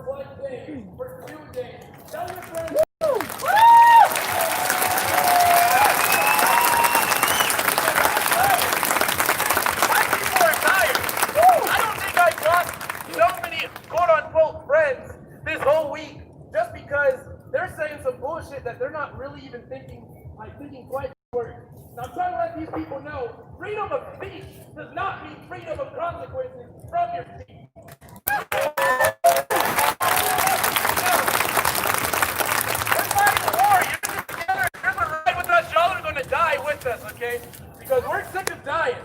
one day, for 2 days. Tell your friends. Quote-unquote friends this whole week just because they're saying some bullshit that they're not really even thinking quite forward. Now I'm trying to let these people know freedom of speech does not mean freedom of consequences from your speech. We're fighting the war. You're together. You're gonna ride with us. Y'all are gonna die with us, okay? Because we're sick of dying.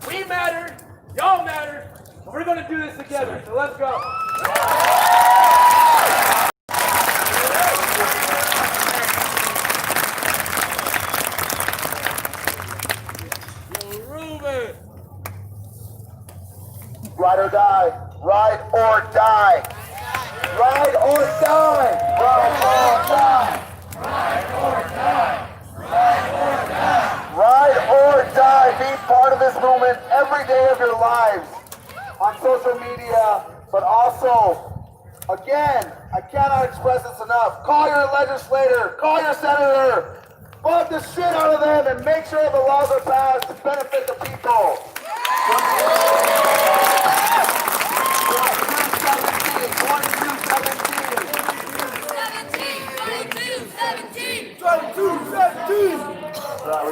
We matter. Y'all matter. And we're gonna do this together. So let's go. Ride or die. Ride or die. Ride or die. Ride or die. Ride or die. Ride or die. Ride or die. Be part of this movement every day of your lives on social media, but also, again, I cannot express this enough. Call your legislator, call your senator, bug the shit out of them and make sure the laws are passed to benefit the people. 2217. Alright,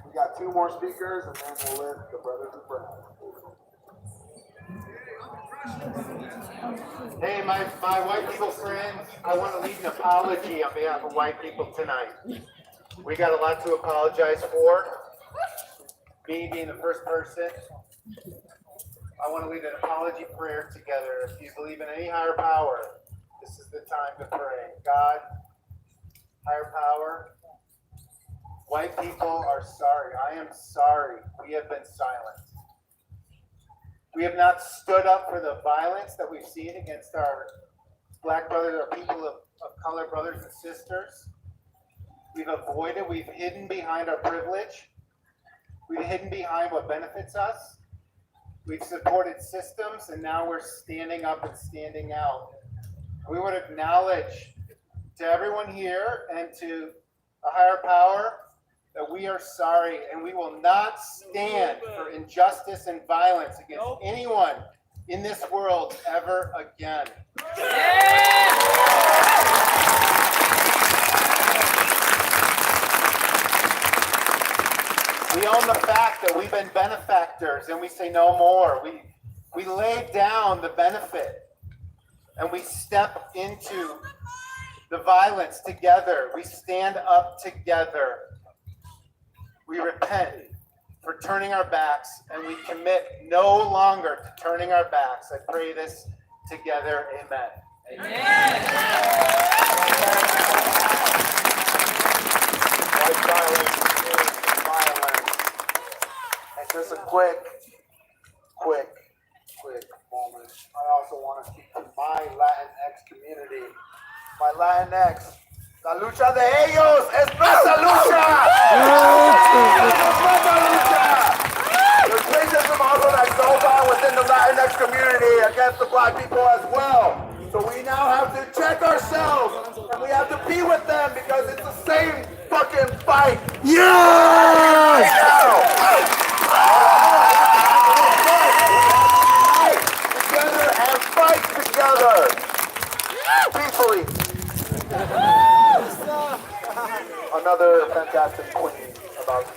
we got 2 more speakers and then we'll let the brothers and friends. Hey, my white people friends, I want to lead an apology on behalf of white people tonight. We got a lot to apologize for. Me being the first person, I want to lead an apology prayer together. If you believe in any higher power, this is the time to pray. God, higher power, white people are sorry. I am sorry. We have been silent. We have not stood up for the violence that we've seen against our black brothers, our people of color brothers and sisters. We've avoided, we've hidden behind our privilege. We've hidden behind what benefits us. We've supported systems, and now we're standing up and standing out. We would acknowledge to everyone here and to a higher power that we are sorry, and we will not stand for injustice and violence against anyone in this world ever again. We own the fact that we've been benefactors, and we say no more. We lay down the benefit, and we step into the violence together. We stand up together. We repent for turning our backs, and we commit no longer to turning our backs. I pray this together. Amen. Amen. White violence is violence. And just a quick moment. I also want to speak to my Latinx community. My Latinx. La lucha de ellos es nuestra lucha! There's racism also that goes on within the Latinx community against the black people as well. So we now have to check ourselves and we have to be with them because it's the same fucking fight. Yes! Together and fight together. Peacefully. Another fantastic queen about to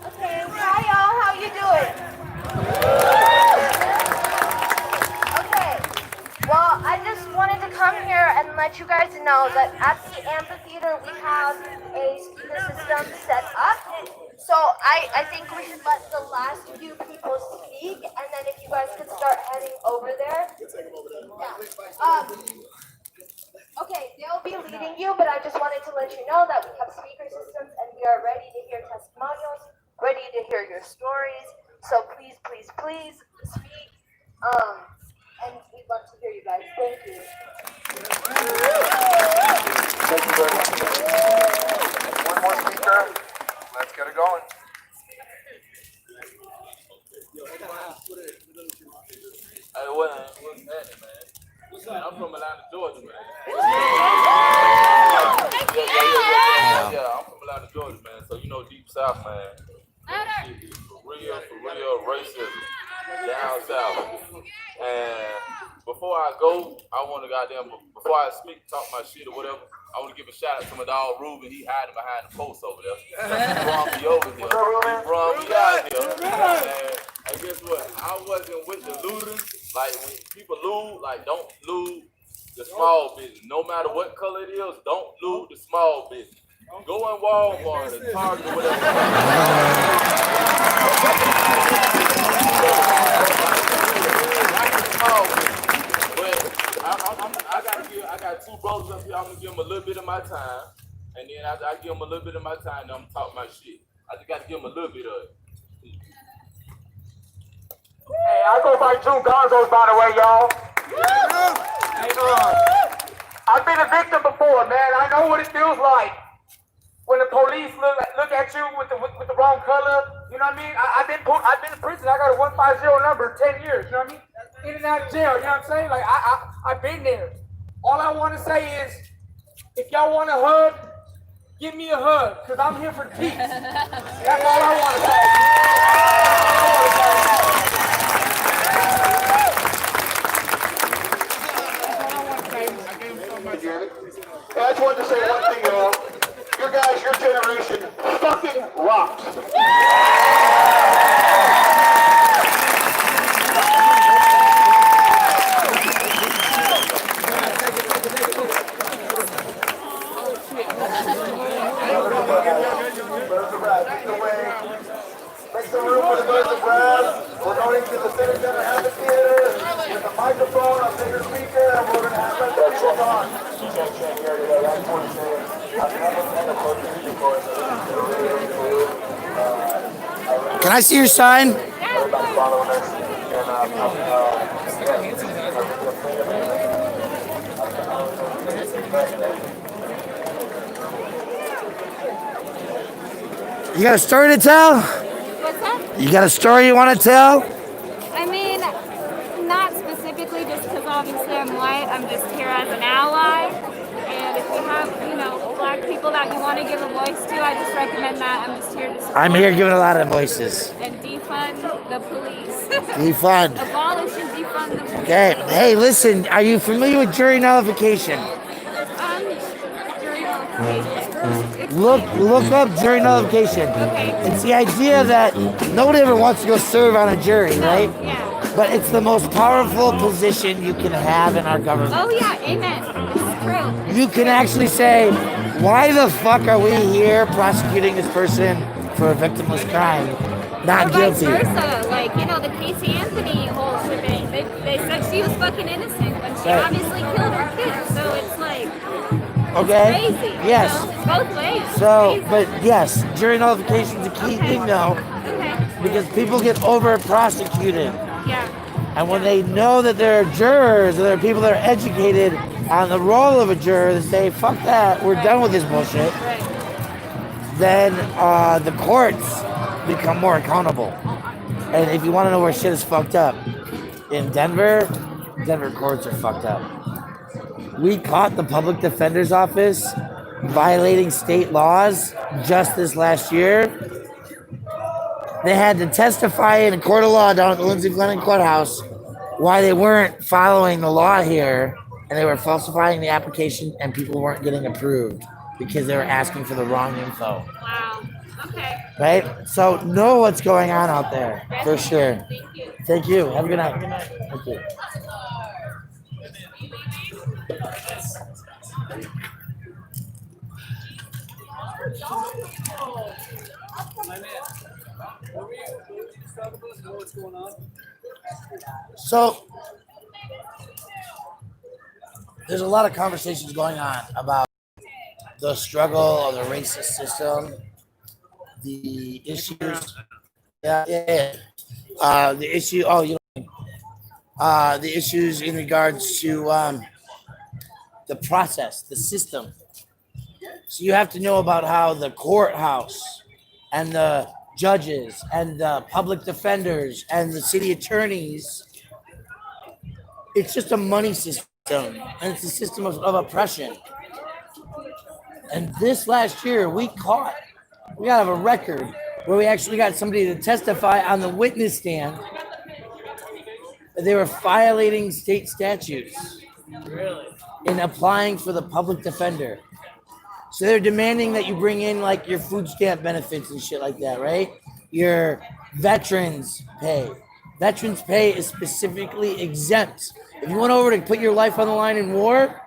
Okay, hi y'all, how you doing? Okay, well, I just wanted to come here and let you guys know that at the amphitheater we have a speaker system set up. So I think we should let the last few people speak, and then if you guys could start heading over there. Yeah. Okay, they'll be leading you, but I just wanted to let you know that we have speaker systems and we are ready to hear testimonials, ready to hear your stories. So please, please, please speak. And we'd love to hear you guys. Thank you. happening, man? Man, I'm from Atlanta, Georgia, man. Yeah, I'm from Atlanta, Georgia, man. So you know, deep south, man. Shit is for real racism down south. And before I go, before I talk my shit or whatever, I want to give a shout out to my dog Ruben. He hiding behind the post over there. He brought me over here. He brought me out here. And guess what? I wasn't with the looters. Like when people loot, like don't loot the small business. No matter what color it is, don't loot the small business. Go in Walmart or Target or whatever. I got two brothers up here. I'm gonna give them a little bit of my time, and then I give them a little bit of my time. And I'm gonna talk my shit. I just got to give them a little bit of it. Hey, I go by June Gonzos, by the way, y'all. Hey, I've been a victim before, man. I know what it feels like when the police look at you with the wrong color. You know what I mean? I've been in prison. I got a 150 number, 10 years. You know what I mean? In and out of jail. You know what I'm saying? Like I've been there. All I want to say is, if y'all want a hug, give me a hug, cause I'm here for peace. That's all I want to say. I just wanted to say one thing, y'all. Your guys, your generation fucking rocks. Make some room for the birds of brass. We're going to the Civic Center Amphitheater with a microphone, a bigger speaker, and we're going to have that shit on. Check here today. I just want to say, I've never been a person before, so this is really cool. Can I see your sign? Everybody following us. You got a story to tell? What's that? You got a story you want to tell? I mean, not specifically just because obviously I'm white. I'm just here as an ally. And if you have, black people that you want to give a voice to, I just recommend that. I'm just here to support. I'm here giving a lot of voices. And defund the police. Defund. Abolish and defund the police. Okay. Hey, listen. Are you familiar with jury nullification? Jury nullification. Look up jury nullification. Okay. It's the idea that nobody ever wants to go serve on a jury, right? Yeah. But it's the most powerful position you can have in our government. Oh yeah, amen. It's true. You can actually say, why the fuck are we here prosecuting this person for a victimless crime? Not or vice guilty. versa, like, the Casey Anthony whole shebang. They said she was fucking innocent when she obviously killed her kids. So it's like, okay. It's crazy. Yes. It's both ways. So, but yes, jury nullification is a key thing though, because people get over prosecuted. Yeah. And when they know that there are jurors, or there are people that are educated on the role of a juror, they say, fuck that, we're done with this bullshit. Right. Then the courts become more accountable. And if you want to know where shit is fucked up, in Denver courts are fucked up. We caught the public defender's office violating state laws just this last year. They had to testify in a court of law down at the Lindsay Glennon courthouse why they weren't following the law here, and they were falsifying the application, and people weren't getting approved because they were asking for the wrong info. Wow. Okay. Right? So know what's going on out there, for sure. Thank you. Thank you. Have a good night. Thank you. So there's a lot of conversations going on about the struggle of the racist system, the issues, the issues in regards to the process, the system. So you have to know about how the courthouse and the judges and the public defenders and the city attorneys It's just a money system, and it's a system of oppression. And this last year, we have a record where we actually got somebody to testify on the witness stand that they were violating state statutes in applying for the public defender. So they're demanding that you bring in like your food stamp benefits and shit like that, right? Your veterans pay. Veterans pay is specifically exempt. If you went over to put your life on the line in war,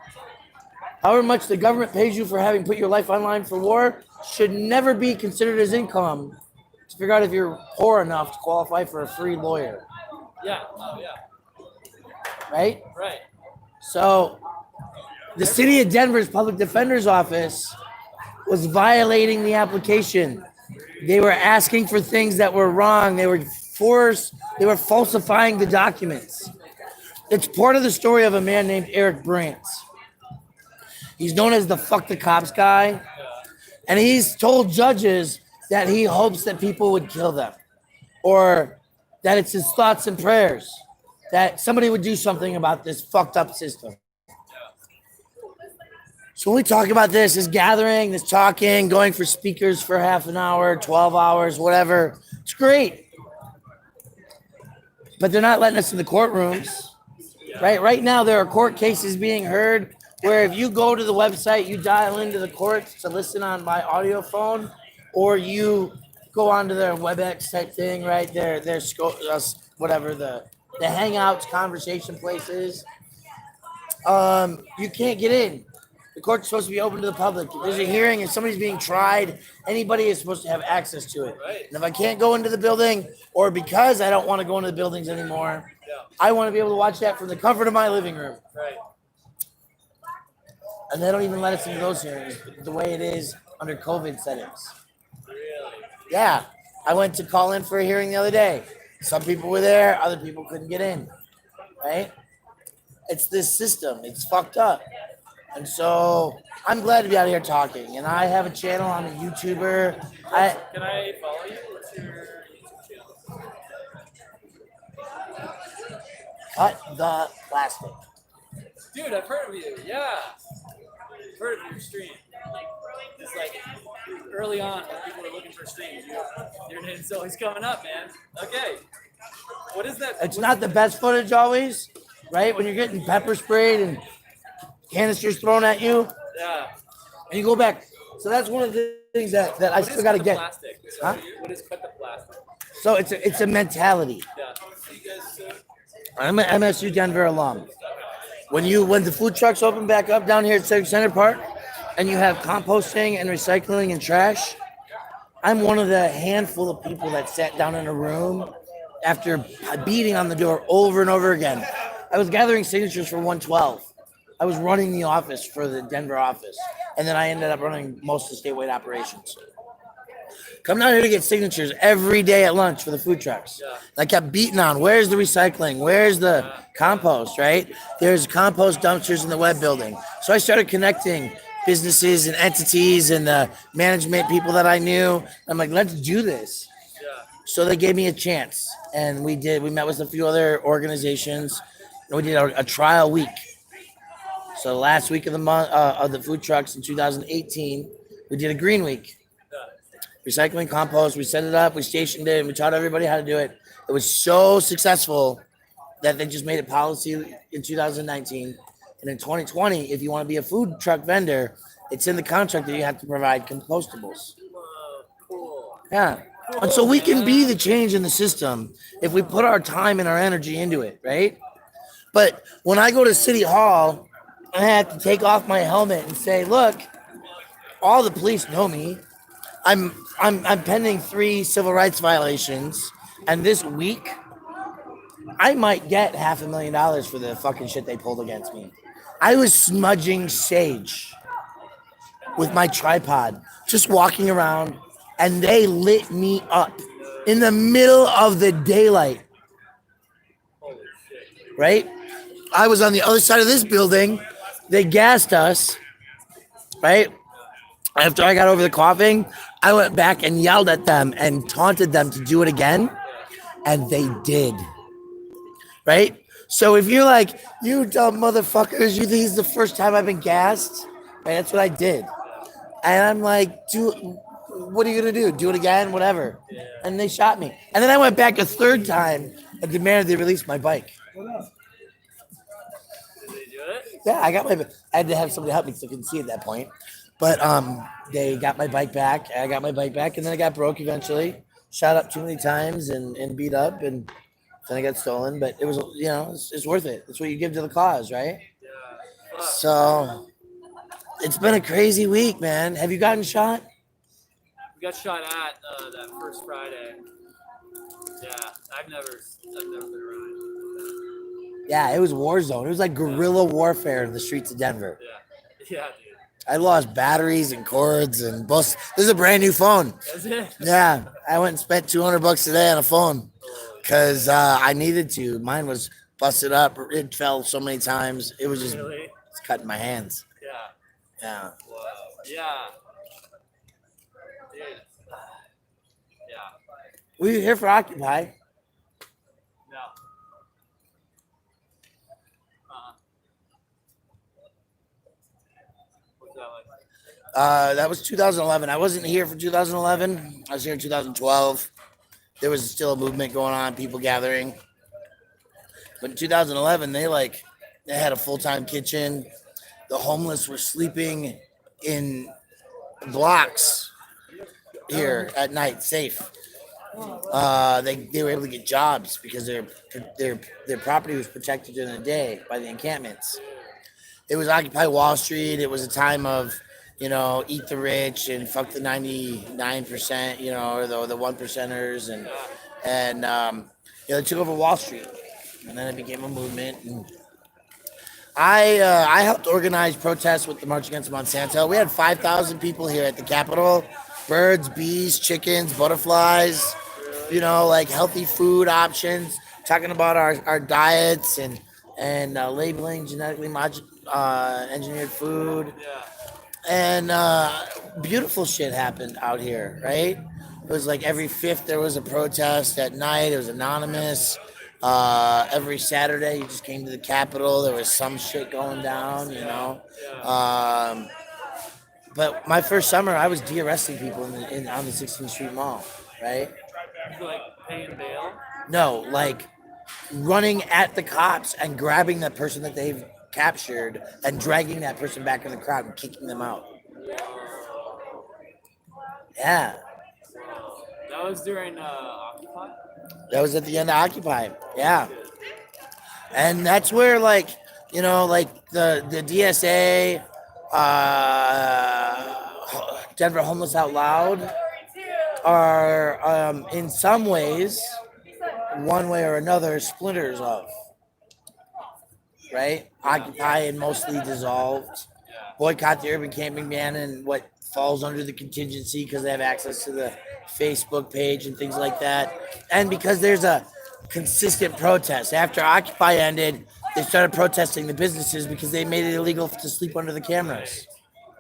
however much the government pays you for having put your life on the line for war should never be considered as income to figure out if you're poor enough to qualify for a free lawyer. Yeah. Oh, yeah. Right? Right. So the city of Denver's public defender's office was violating the application. They were asking for things that were wrong. They were falsifying the documents. It's part of the story of a man named Eric Brandt. He's known as the fuck the cops guy. And he's told judges that he hopes that people would kill them, or that it's his thoughts and prayers that somebody would do something about this fucked up system. So when we talk about this gathering, this talking, going for speakers for half an hour, 12 hours, whatever, it's great. But they're not letting us in the courtrooms, right? Right now, there are court cases being heard where if you go to the website, you dial into the courts to listen on my audio phone, or you go onto their WebEx type thing, right? Their whatever the hangouts, conversation places. You can't get in. The court's supposed to be open to the public. If there's a hearing and somebody's being tried, anybody is supposed to have access to it. Right. And if I can't go into the building, or because I don't want to go into the buildings anymore, I want to be able to watch that from the comfort of my living room. Right. And they don't even let us into those hearings the way it is under COVID settings. Really? Yeah. I went to call in for a hearing the other day. Some people were there, other people couldn't get in. Right? It's this system. It's fucked up. And so I'm glad to be out here talking. And I have a channel. I'm a YouTuber. Can I follow you? What's your YouTube channel? Cut the Plastic. Dude, I've heard of you. Yeah. I've heard of your stream. It's like early on when people were looking for streams. Your name's always coming up, man. Okay. What is that? It's not the best footage always, right? When you're getting pepper sprayed and canisters thrown at you, Yeah. and you go back. So that's one of the things that I What still is got to Cut the get. Plastic? Huh? What is Cut the Plastic? So it's a mentality. Yeah. So you guys, I'm an MSU Denver alum. When the food trucks open back up down here at Civic Center Park, and you have composting and recycling and trash, I'm one of the handful of people that sat down in a room after beating on the door over and over again. I was gathering signatures for 112. I was running the office for the Denver office, and then I ended up running most of the statewide operations. Come down here to get signatures every day at lunch for the food trucks. Yeah. I kept beating on, where's the recycling? Where's the compost, right? There's compost dumpsters in the web building. So I started connecting businesses and entities and the management people that I knew. I'm like, let's do this. Yeah. So they gave me a chance, and we met with a few other organizations, and we did a trial week. So the last week of the month of the food trucks in 2018, we did a green week. Recycling compost, we set it up, we stationed it, and we taught everybody how to do it. It was so successful that they just made it policy in 2019. And in 2020, if you want to be a food truck vendor, it's in the contract that you have to provide compostables. Whoa, cool. Yeah. And so we can be the change in the system if we put our time and our energy into it, right? But when I go to City Hall, I have to take off my helmet and say, look, all the police know me. I'm pending 3 civil rights violations, and this week I might get $500,000 for the fucking shit they pulled against me. I was smudging sage with my tripod, just walking around, and they lit me up in the middle of the daylight. Right? I was on the other side of this building. They gassed us, right? After I got over the coughing, I went back and yelled at them and taunted them to do it again. And they did. Right? So if you're like, you dumb motherfuckers, you think it's the first time I've been gassed? Right, that's what I did. And I'm like, what are you gonna do? Do it again? Whatever. And they shot me. And then I went back a third time and demanded they release my bike. Did they do it? Yeah, I had to have somebody help me because I couldn't see at that point. But they got my bike back. I got my bike back, and then I got broke eventually. Shot up too many times and beat up, and then I got stolen. But it was, it's worth it. It's what you give to the cause, right? Yeah. So it's been a crazy week, man. Have you gotten shot? We got shot at that first Friday. Yeah, I've never been around. Yeah, it was war zone. It was like guerrilla warfare in the streets of Denver. Yeah, dude. I lost batteries and cords and bus. This is a brand new phone. Is it? Yeah, I went and spent $200 a day on a phone because I needed to. Mine was busted up. It fell so many times. It was just it's cutting my hands. Yeah. Yeah. Whoa. Yeah. Dude. Yeah. Were you here for Occupy? No. What's that like? That was 2011. I wasn't here for 2011. I was here in 2012. There was still a movement going on, people gathering. But in 2011, they had a full-time kitchen. The homeless were sleeping in blocks here at night, safe. They were able to get jobs because their property was protected during the day by the encampments. It was Occupy Wall Street. It was a time of, eat the rich and fuck the 99%, or the 1%ers, and they took over Wall Street, and then it became a movement. And I helped organize protests with the March Against Monsanto. We had 5,000 people here at the Capitol. Birds, bees, chickens, butterflies, healthy food options, talking about our diets and labeling genetically engineered food. And beautiful shit happened out here, right? It was like every fifth there was a protest at night. It was anonymous. Every Saturday you just came to the Capitol. There was some shit going down, But my first summer, I was de-arresting people on the 16th Street Mall, right? Like paying bail? No, like running at the cops and grabbing that person that they've captured and dragging that person back in the crowd and kicking them out. Yeah. That was during Occupy? That was at the end of Occupy. Yeah. And that's where the DSA, Denver Homeless Out Loud are in some ways, one way or another, splinters of. Right? Occupy and mostly dissolved. Boycott the urban camping ban and what falls under the contingency because they have access to the Facebook page and things like that. And because there's a consistent protest. After Occupy ended, they started protesting the businesses because they made it illegal to sleep under the cameras.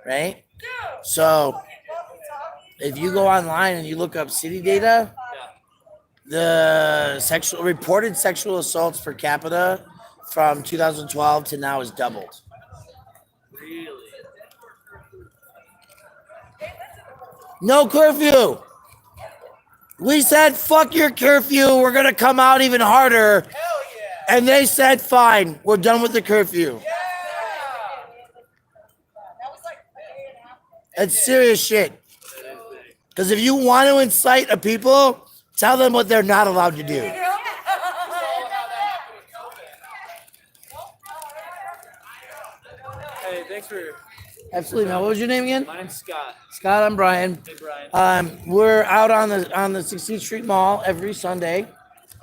Right? So if you go online and you look up city data, the reported sexual assaults per capita from 2012 to now is doubled. Really? No curfew. We said, fuck your curfew. We're going to come out even harder. Hell yeah. And they said, fine, we're done with the curfew. Yeah. It's serious shit. Because if you want to incite a people, tell them what they're not allowed to do. Hey, thanks for... Absolutely, man. What was your name again? My name's Scott. Scott, I'm Brian. Hey, Brian. We're out on the 16th Street Mall every Sunday.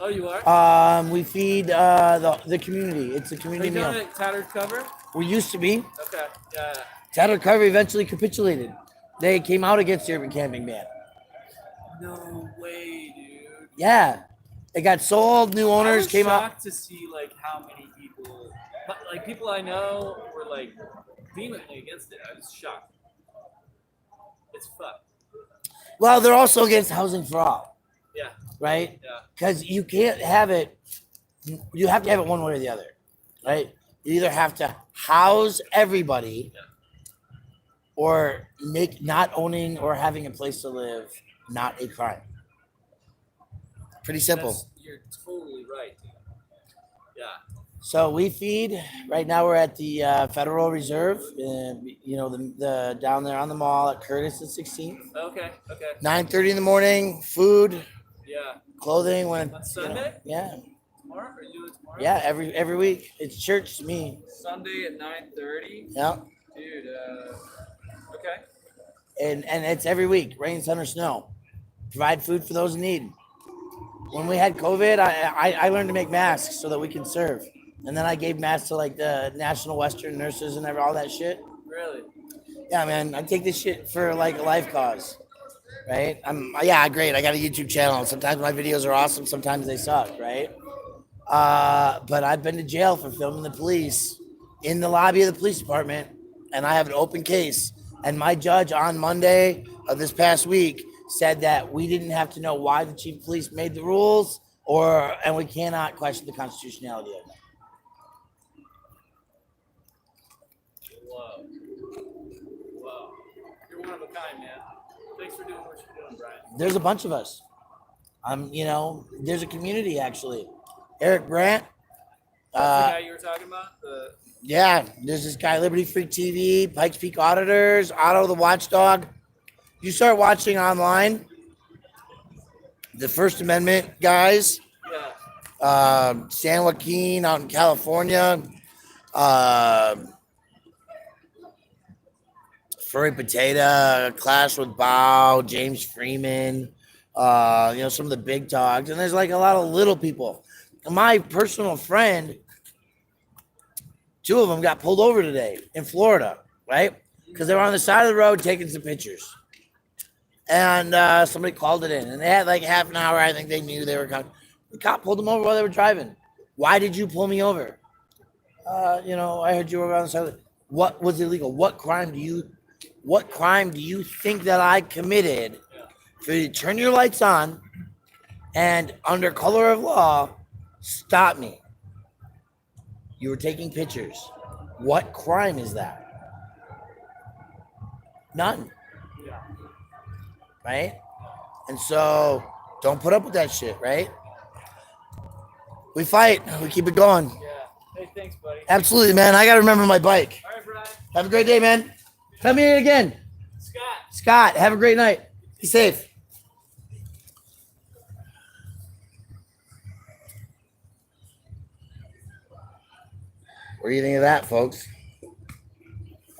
Oh, you are? We feed the community. It's a community meal. Are you doing it Tattered Cover? We used to be. Okay, yeah. Tattered Cover eventually capitulated. They came out against the urban camping ban. No way, dude. Yeah. It got sold. New owners came out. I was shocked to see how many people, people I know were vehemently against it. I was shocked. It's fucked. Well, they're also against housing for all. Yeah. Right? Yeah. Because you can't have it You have to have it one way or the other, right? You either have to house everybody or make not owning or having a place to live not a crime. Pretty simple. You're totally right, dude. Yeah. So we feed right now. We're at the Federal Reserve, the down there on the mall at Curtis and 16th. Okay. 9:30 in the morning. Food, Yeah. clothing. When On Sunday? yeah, Tomorrow? Are you doing it tomorrow? yeah. Every week. It's church to me. Sunday at 9:30. Yeah, Dude. Okay. and it's every week, rain, sun, or snow. Provide food for those in need. When we had COVID, I learned to make masks so that we can serve. And then I gave masks to like the National Western nurses and all that shit. Really? Yeah, man, I take this shit for like a life cause, right? Great. I got a YouTube channel. Sometimes my videos are awesome. Sometimes they suck, right? But I've been to jail for filming the police in the lobby of the police department, and I have an open case. And my judge on Monday of this past week said that we didn't have to know why the chief of police made the rules, and we cannot question the constitutionality of them. Whoa. You're one of a kind, man. Thanks for doing what you're doing, Brian. There's a bunch of us. There's a community actually. Eric Brandt. That's the guy you were talking about? Yeah, there's this guy, Liberty Freak TV, Pikes Peak Auditors, Otto the Watchdog. You start watching online, the First Amendment guys, San Joaquin out in California, Furry Potato, Clash with Bow, James Freeman, some of the big dogs. And there's like a lot of little people. My personal friend, 2 of them got pulled over today in Florida, right? Because they were on the side of the road taking some pictures. And somebody called it in. And they had like half an hour. I think they knew they were coming. The cop pulled them over while they were driving. Why did you pull me over? I heard you were on the side of the... What was illegal? What crime do you think that I committed for you to turn your lights on and under color of law, stop me? You were taking pictures. What crime is that? None. Right? And so don't put up with that shit, right? We fight. We keep it going. Yeah. Hey, thanks, buddy. Absolutely, man. I got to remember my bike. All right, Brian. Have a great day, man. Come here again. Scott, have a great night. Be safe. What do you think of that, folks?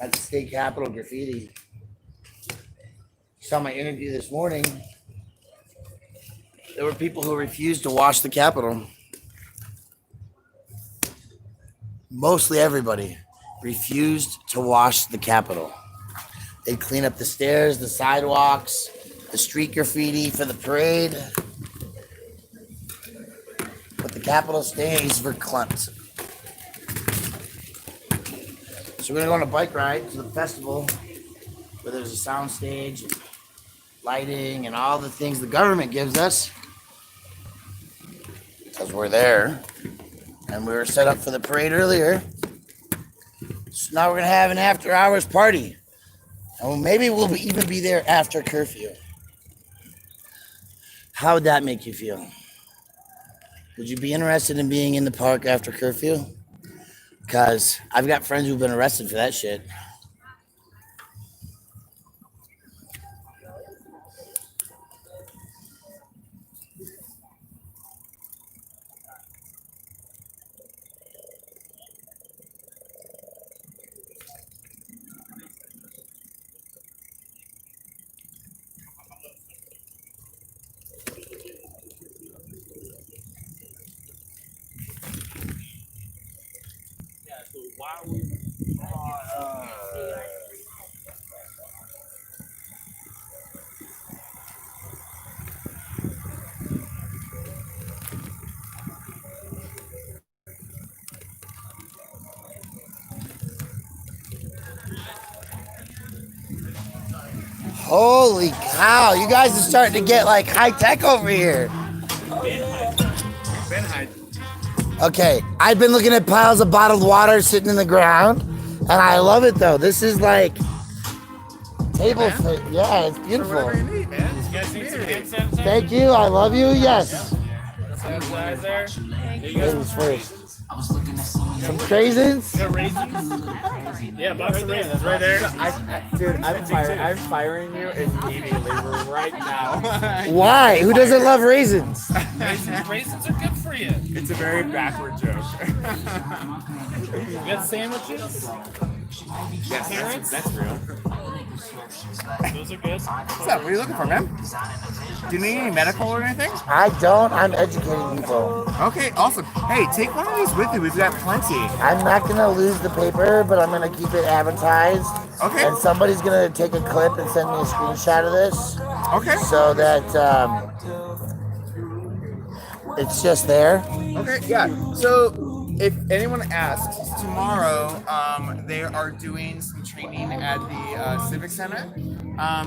At the state capitol graffiti. Saw my interview this morning. There were people who refused to wash the Capitol. Mostly everybody refused to wash the Capitol. They'd clean up the stairs, the sidewalks, the street graffiti for the parade. But the Capitol stays verklempt. So we're gonna go on a bike ride to the festival where there's a sound stage, lighting, and all the things the government gives us. Because we're there. And we were set up for the parade earlier. So now we're gonna have an after hours party. And maybe we'll even be there after curfew. How would that make you feel? Would you be interested in being in the park after curfew? Because I've got friends who've been arrested for that shit. Holy cow, you guys are starting to get like high tech over here. Ben hide. Okay, I've been looking at piles of bottled water sitting in the ground, and I love it though. This is like table food. Yeah, it's beautiful. Whatever you need, man. You guys need some hand sanitizer? Thank you. I love you. Yes. Sanitizer. Ladies first. Some craisins. The raisins? Yeah, box of raisins right there. Dude, I'm firing you immediately right now. Why? Who doesn't love raisins? Raisins are good for you. It's a very backward joke. You got sandwiches? Yes, Carrots? that's real. Those are good. What's up? What are you looking for, man? Do you need any medical or anything? I don't. I'm educating people. Okay, awesome. Hey, take one of these with you. We've got plenty. I'm not going to lose the paper, but I'm going to keep it advertised. Okay. And somebody's going to take a clip and send me a screenshot of this. Okay. So that it's just there. Okay, yeah. So if anyone asks, tomorrow they are doing some training at the Civic Center.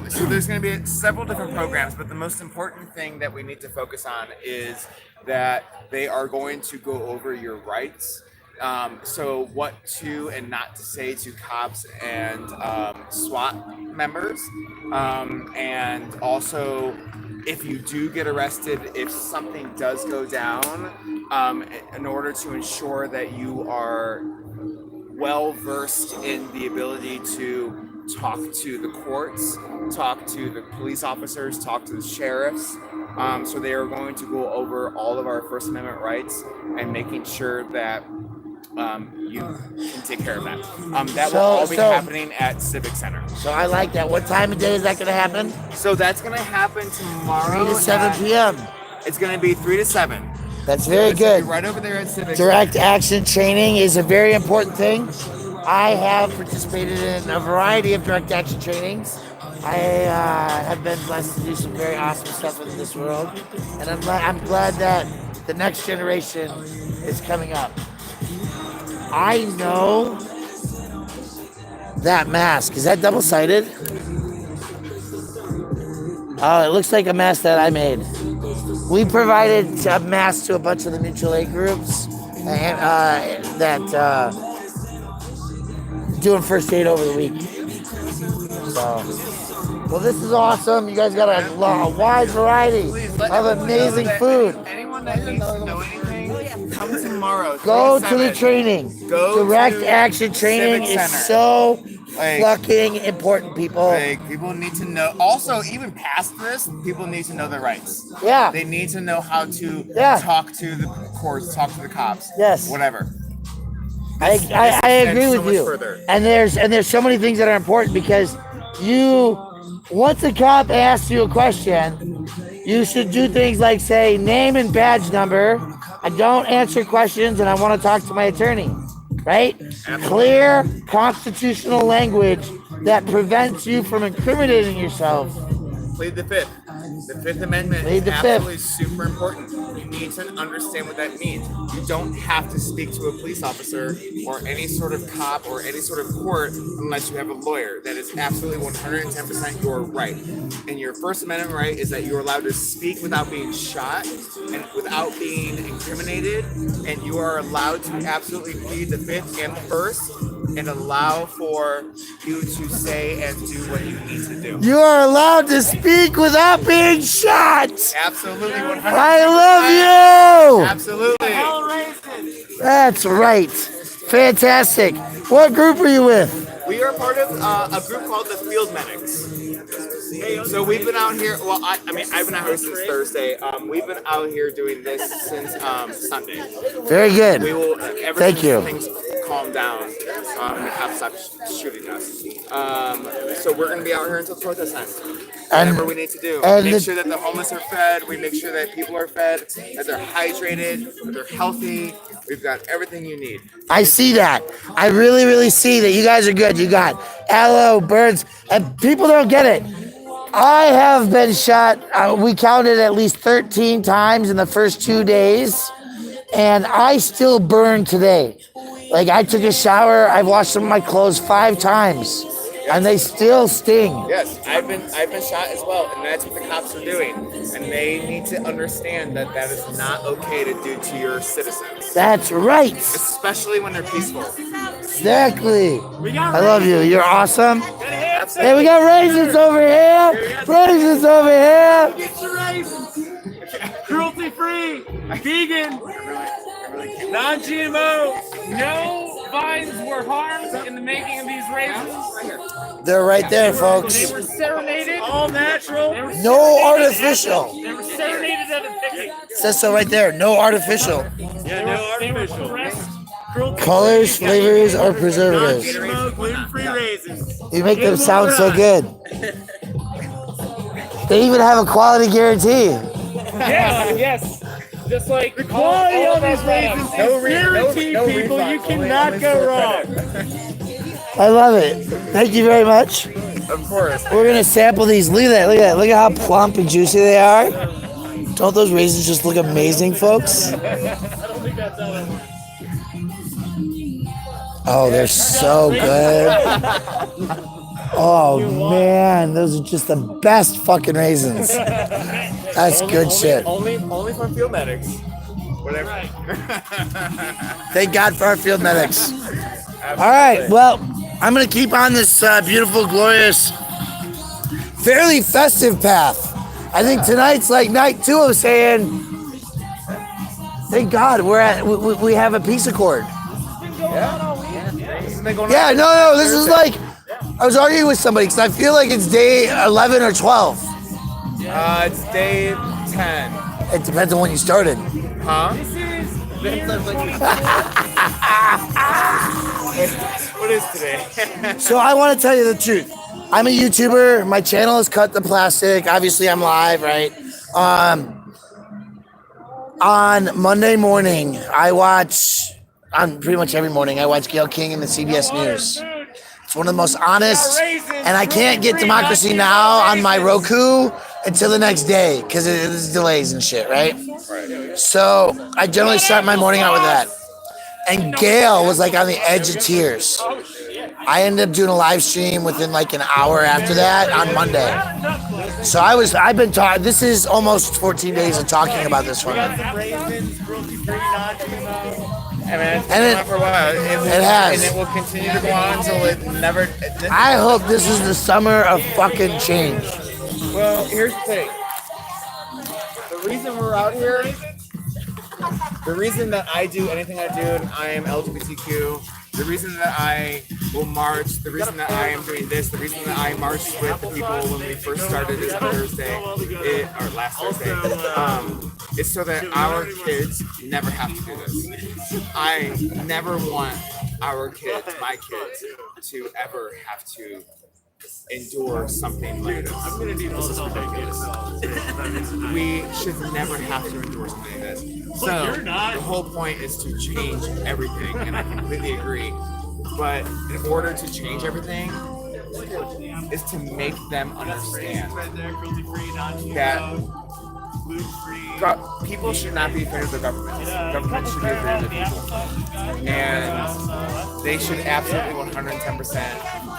So there's going to be several different programs, but the most important thing that we need to focus on is that they are going to go over your rights. So what to and not to say to cops and SWAT members, and also if you do get arrested, if something does go down, in order to ensure that you are well versed in the ability to talk to the courts, talk to the police officers, talk to the sheriffs. So they are going to go over all of our First Amendment rights and making sure that you can take care of that. That will all be happening at Civic Center. So I like that. What time of day is that going to happen? So that's going to happen tomorrow. 3 to 7 p.m. It's going to be 3 to 7. That's very It's gonna good. be right over there at Civic. Direct action training is a very important thing. I have participated in a variety of direct action trainings. I have been blessed to do some very awesome stuff in this world, and I'm glad that the next generation is coming up. I know that mask. Is that double-sided? Oh, it looks like a mask that I made. We provided a mask to a bunch of the mutual aid groups that doing first aid over the week. So, well, this is awesome. You guys got a wide variety of amazing food. Anyone that needs to know anything, come tomorrow. Go to the training. Go Direct to action training Civic is Center. so Like, fucking important, people. Like, people need to know. Also, even past this, people need to know their rights. Yeah. They need to know how to Yeah. talk to the courts, talk to the cops. Yes. Whatever. I agree so with much you. further. And there's so many things that are important because once a cop asks you a question, you should do things like say name and badge number. I don't answer questions and I want to talk to my attorney. Right? Clear constitutional language that prevents you from incriminating yourself. Plead the fifth. The Fifth Amendment Plead is the absolutely super important. You need to understand what that means. You don't have to speak to a police officer or any sort of cop or any sort of court unless you have a lawyer. That is absolutely 110% your right. And your First Amendment right is that you're allowed to speak without being shot and without being incriminated. And you are allowed to absolutely plead the Fifth and the First and allow for you to say and do what you need to do. You are allowed to speak without being shot. Absolutely, 100%. I love you. Absolutely. That's right. Fantastic. What group are you with? We are part of a group called the Field Medics. So we've been out here. Well, I've been out here since Thursday. We've been out here doing this since Sunday. Very good. We will. Ever Thank since you. Things calm down. And the cops stop shooting us. So we're going to be out here until protest time. Whatever we need to do. Make sure that the homeless are fed. We make sure that people are fed, that they're hydrated, that they're healthy. We've got everything you need. I see that. I really, really see that you guys are good. You got aloe, birds, and people don't get it. I have been shot. We counted at least 13 times in the first 2 days, and I still burn today. Like I took a shower. I've washed some of my clothes 5 times. And they still sting. Yes, I've been shot as well, and that's what the cops are doing. And they need to understand that that is not okay to do to your citizens, That's right. especially when they're peaceful. Exactly. I love you. You're awesome. Hey, we got raisins over here. Raisins over here. Get your raisins. Cruelty free, vegan, non-GMO. No vines were harmed in the making of these raisins. They're right there, They folks. were serenaded. All natural. No artificial. They were serenaded at a picnic. Says so right there. No artificial. Yeah, no artificial. Colors, flavors, or preservatives. Non-GMO, gluten-free raisins. You make them sound so good. They even have a quality guarantee. Yes. Just like the quality of these raisins is guaranteed, people. You cannot go wrong. I love it. Thank you very much. Of course. We're gonna sample these. Look at that. Look at that. Look at how plump and juicy they are. Don't those raisins just look amazing, folks? Oh, they're so good. Oh man, those are just the best fucking raisins. That's good shit. Only from field medics. Whatever. Thank God for our field medics. All right, well, I'm gonna keep on this beautiful, glorious, fairly festive path. I think tonight's like night 2 of saying, thank God we have a peace accord. Yeah, no, this is like, I was arguing with somebody because I feel like it's day 11 or 12. It's day 10. It depends on when you started. Huh? What is today? So I want to tell you the truth. I'm a YouTuber. My channel is Cut The Plastic. Obviously, I'm live, right? On Monday morning, on pretty much every morning, I watch Gayle King and the CBS News. It's one of the most honest, and I can't get Democracy Now! On my Roku until the next day because there's delays and shit, right? So I generally start my morning out with that. And Gayle was like on the edge of tears. I ended up doing a live stream within like an hour after that on Monday. So I've been talking, this is almost 14 days of talking about this one. And it for a while. It has. And it will continue to go on until it never. I hope this is the summer of fucking change. Well, here's the thing. The reason we're out here, the reason that I do anything I do, and I am LGBTQ, the reason that I will march, the reason that I am doing this, the reason that I marched with the people when we first started this Thursday, or last Thursday, is so that our kids never have to do this. I never want our kids, my kids, to ever have to endure something like this. This is ridiculous. We should never have to endure something like this. So the whole point is to change everything, and I completely agree. But in order to change everything, is to make them understand that people should not be afraid of the government. Government should be afraid of the people. And they should absolutely 110%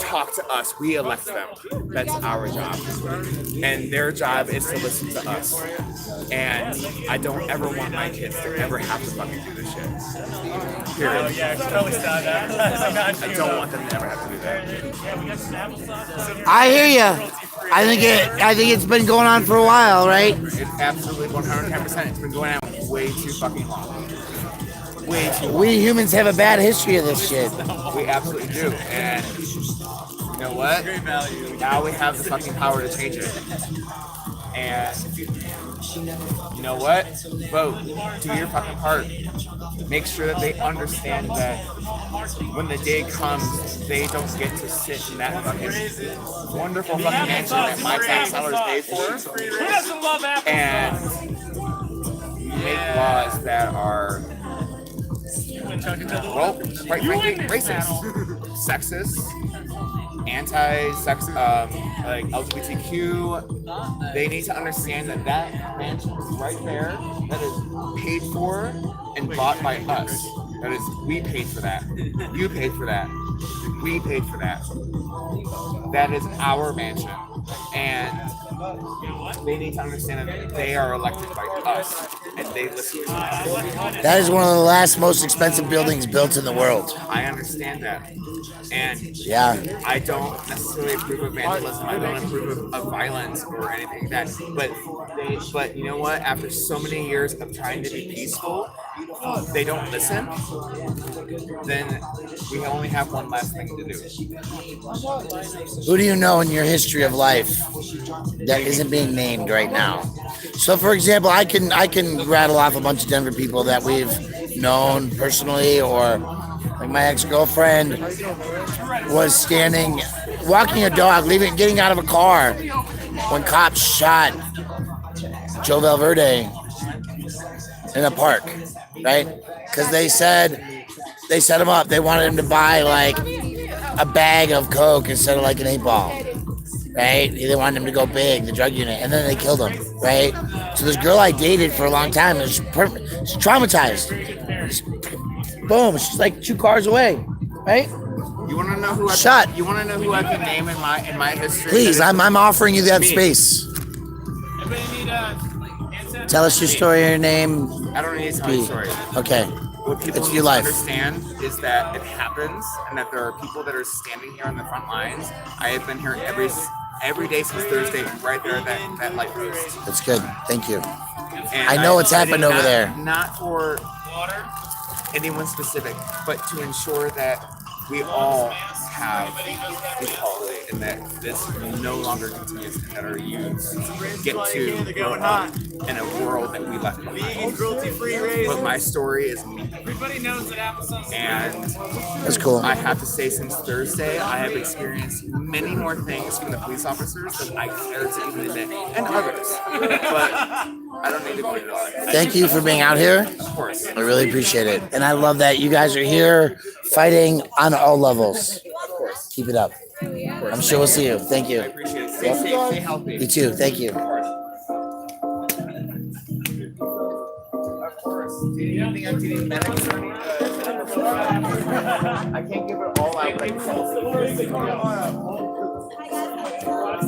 talk to us. We elect them. That's our job. And their job is to listen to us. And I don't ever want my kids to ever have to fucking do this shit. Period. I don't want them to ever have to do that. I hear you. I think it's been going on for a while, right? It's absolutely 110%. It's been going on way too fucking long. Way too long. We humans have a bad history of this shit. We absolutely do. And you know what? Now we have the fucking power to change it. And you know what? Vote. Do your fucking part. Make sure that they understand that when the day comes, they don't get to sit in that fucking wonderful fucking mansion that my tax dollars paid for and make laws that are, well, quite frankly, racist, sexist, anti-sex, like LGBTQ. They need to understand that that mansion is right there, that is paid for and bought by us. That is, we paid for that. You paid for that. We paid for that. That is our mansion. And they need to understand that they are elected by us and they listen to us. That is one of the last most expensive buildings built in the world. I understand that. And yeah, I don't necessarily approve of vandalism. I don't approve of violence or anything like that. But you know what? After so many years of trying to be peaceful, they don't listen. Then we only have one last thing to do. Who do you know in your history of life that isn't being named right now? So, for example, I can rattle off a bunch of Denver people that we've known personally, or like my ex-girlfriend was walking a dog, getting out of a car when cops shot Joe Valverde in a park, right? Because they set him up. They wanted him to buy like a bag of coke instead of like an 8-ball, right? They wanted him to go big, the drug unit, and then they killed him, right? So this girl I dated for a long time is she's traumatized. Boom, she's like 2 cars away, right? You want to know who Shot. You want to know who I can name in my history? Please, I'm offering you that space. Tell us your story, your name. I don't need to tell you a story. Okay. What people It's need your to life. understand is that it happens, and that there are people that are standing here on the front lines. I have been here every day since Thursday, right there at that light post. That's good. Thank you. And I know what's happened over there. Not for anyone specific, but to ensure that we all have equality and that this no longer continues, and that our youths get to grow up in a world that we left behind. But my story is me. Everybody knows that applesauce. And that's cool. I have to say, since Thursday, I have experienced many more things from the police officers than I care to even admit, and others. But I don't need to go into all that. Thank you for being out here. Of course. I really appreciate it. And I love that you guys are here fighting on all levels. Of course. Keep it up. I'm sure we'll see you. Thank you. I appreciate it. Stay safe, stay healthy. You too. Thank you. Of course. Do you think I'm getting medics or anything? I can't give it all out right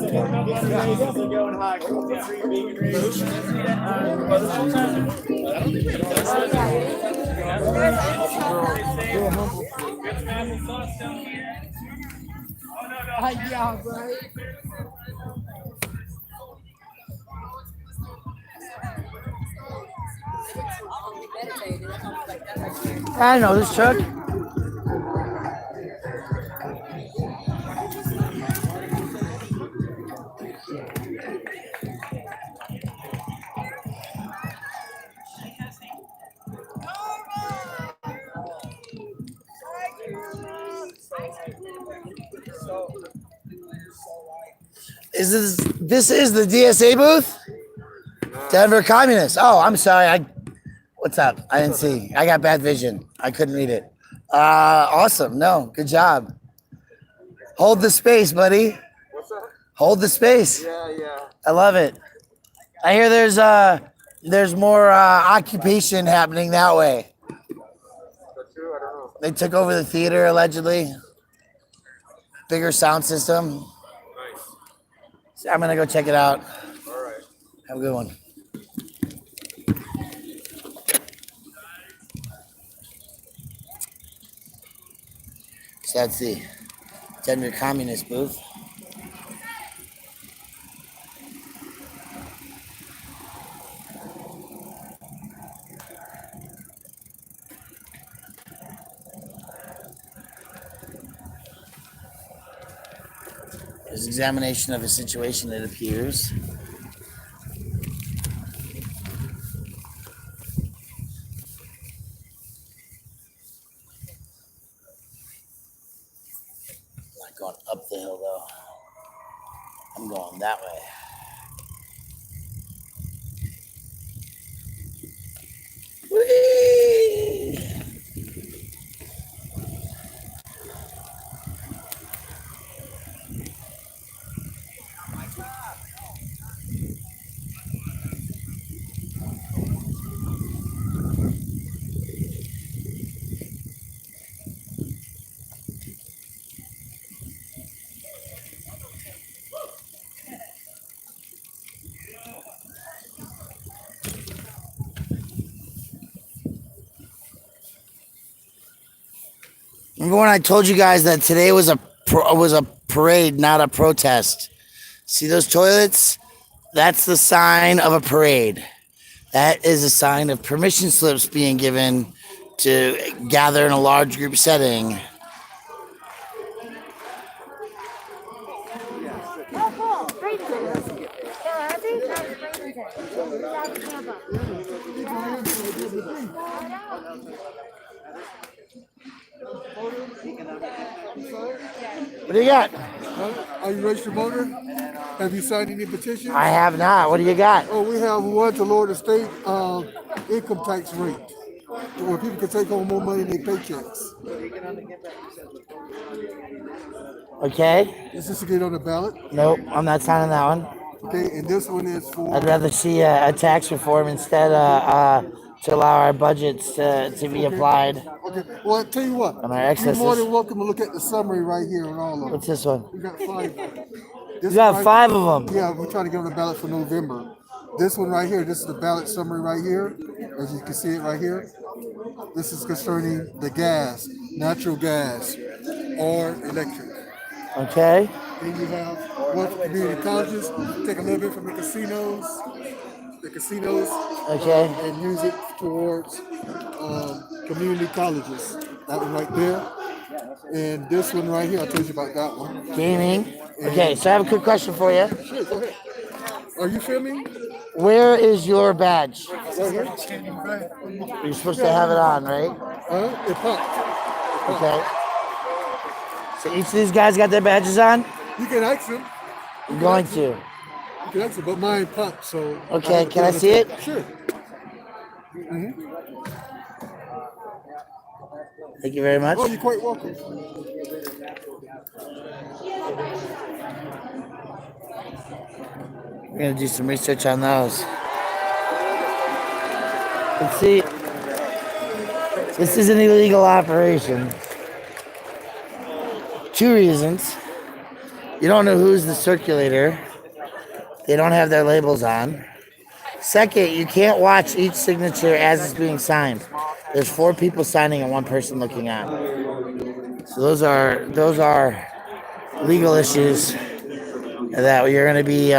Going high, cruelty-free vegan range. I know this truck. This is the DSA booth? Denver Communist. Oh, I'm sorry. What's up? I didn't see. I got bad vision. I couldn't read it. Awesome. No, good job. Hold the space, buddy. What's up? Hold the space. Yeah. I love it. I hear there's more occupation happening that way. That's true, I don't know. They took over the theater allegedly. Bigger sound system. Nice. So I'm gonna go check it out. All right. Have a good one. So that's the Denver Communist booth. There's examination of a situation, it appears. Not going up the hill though. I'm going that way. Whee! Remember when I told you guys that today was a parade, not a protest? See those toilets? That's the sign of a parade. That is a sign of permission slips being given to gather in a large group setting. What do you got? Are you registered voter? Have you signed any petitions? I have not. What do you got? Oh, we have one to lower the state income tax rate, where people can take home more money than their paychecks. Okay. Is this to get on the ballot? Nope, I'm not signing that one. Okay, and this one is for. I'd rather see a tax reform instead to allow our budgets to be applied. Okay, well, I'll tell you what. On our You're excesses. more than welcome to look at the summary right here on all of them. What's this one? We got 5. You got 5 of them. Yeah, we're trying to get on the ballot for November. This one right here, this is the ballot summary right here. As you can see it right here. This is concerning the gas, natural gas, or electric. Okay. Then you have one for community colleges. Take a little bit from the casinos, Okay. and use it towards community colleges. That one right there. And this one right here, I told you about that one. Gaming. Okay, so I have a quick question for you. Sure, go ahead. Are you filming? Where is your badge? Right here. You're supposed to have it on, right? It popped. Okay. So each of these guys got their badges on? You can ask them. I'm going to. You can ask them, but mine popped, so. Okay, can I see it? Sure. Thank you very much. Oh, you're quite welcome. We're going to do some research on those. Let's see. This is an illegal operation. 2 reasons. You don't know who's the circulator. They don't have their labels on. Second, you can't watch each signature as it's being signed. There's 4 people signing and 1 person looking on. So those are legal issues that you're going to be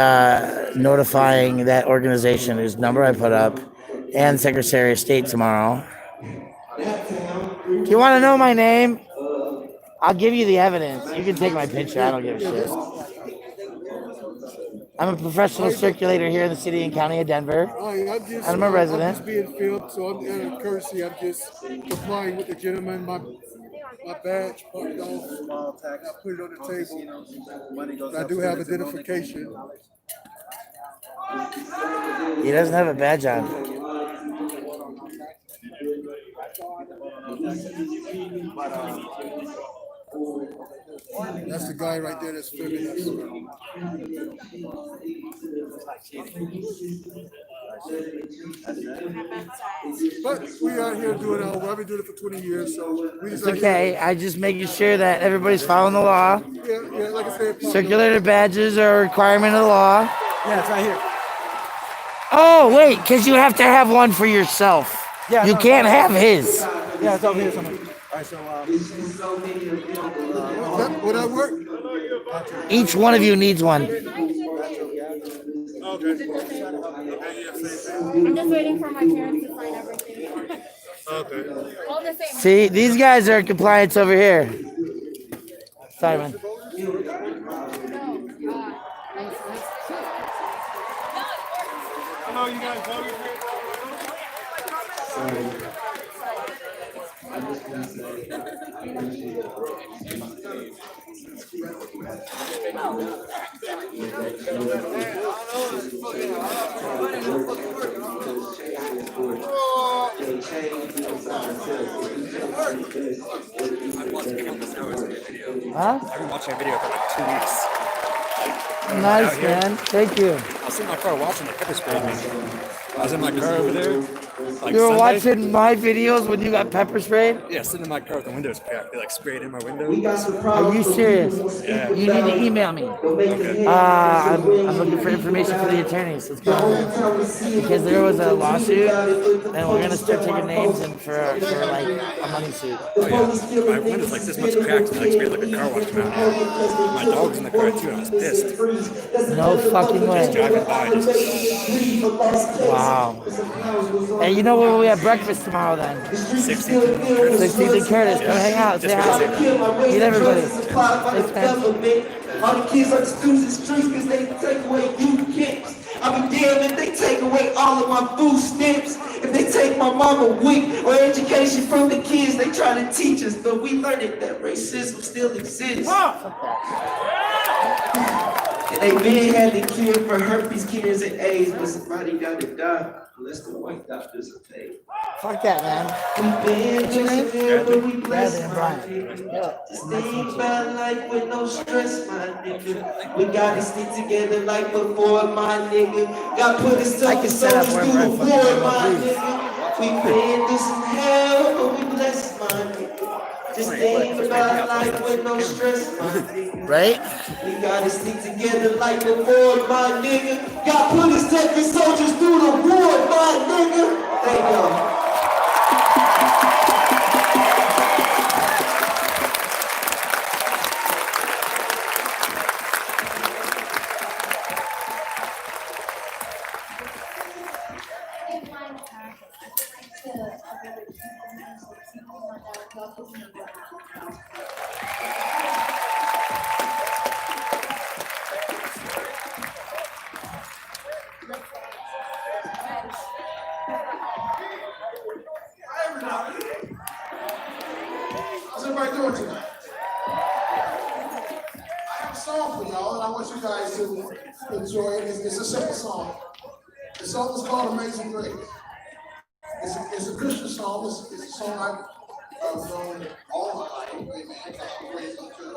notifying that organization whose number I put up and Secretary of State tomorrow. Do you want to know my name? I'll give you the evidence. You can take my picture. I don't give a shit. I'm a professional circulator here in the city and county of Denver. I'm a resident. I'm just being filmed, so I'm out of courtesy. I'm just complying with the gentleman. My badge popped off. I put it on the table. I do have identification. He doesn't have a badge on. That's the guy right there that's filming us. But we out here doing our work. I've been doing it for 20 years, so we just. It's okay. I just making sure that everybody's following the law. Yeah, like I said. Circulator badges are a requirement of the law. Yeah, it's right here. Oh, wait, because you have to have one for yourself. Yeah, you can't have his. Yeah, it's over here somewhere. All right, so Will that work? Each one of you needs one. I'm just waiting for my parents to sign everything. Okay. All the same. See, these guys are in compliance over here. Sorry, man. Hello, you guys voted for it? Huh? I've been watching a video for like 2 weeks. Nice, man. Thank you. I was sitting in my car watching the pepper spray. I was in my car over there. Like You were Sunday? watching my videos when you got pepper sprayed? Yeah, sitting in my car with the windows cracked. They like sprayed in my window. Are you serious? Yeah. You need to email me. Okay. I'm looking for information for the attorneys. Let's go on this. Because there was a lawsuit, and we're gonna start taking names in for like a money suit. Oh yeah. My window's like this much cracked, and I like sprayed like a car wash come out. My dog was in the car too. I was pissed. No fucking way. Just driving by, just Wow. Hey, you know where we have breakfast tomorrow then? 16th and Curtis. 16th and Curtis. Come hang out. Say hi. Meet everybody. Thanks, man. All the kids on the students and streets because they take away youth camps. I be damned if they take away all of my food stamps. If they take my mama week or education from the kids, they try to teach us. But we learned it that racism still exists. And they been had the cure for herpes, kids, and AIDS, but somebody gotta die unless the white doctors are paid. Fuck that, man. We been just here, but we blessed, my Brian. nigga. Just think about life with no stress, my nigga. We gotta stick together like before, my nigga. God put us I up can and set up soldiers wherever through I the fucking war, go, my please. nigga. We been through some hell, but we blessed, my nigga. Just think about life with no stress, my nigga. Right? We gotta stick together like before, my nigga. God put his Texas soldiers through the war, my nigga. Thank y'all. How's everybody doing tonight? I have a song for y'all, and I want you guys to enjoy it. It's a simple song. The song is called Amazing Grace. It's a Christian song. It's a song I've known all my life. Amen. I'm grateful to it.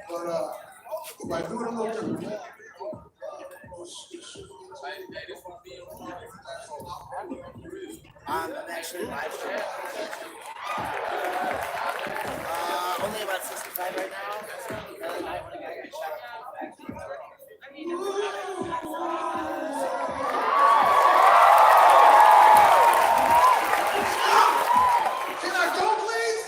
But if I do it a little differently, I'm actually live streaming. Only about 65 right now. The other night when a guy got shot. can I go, please?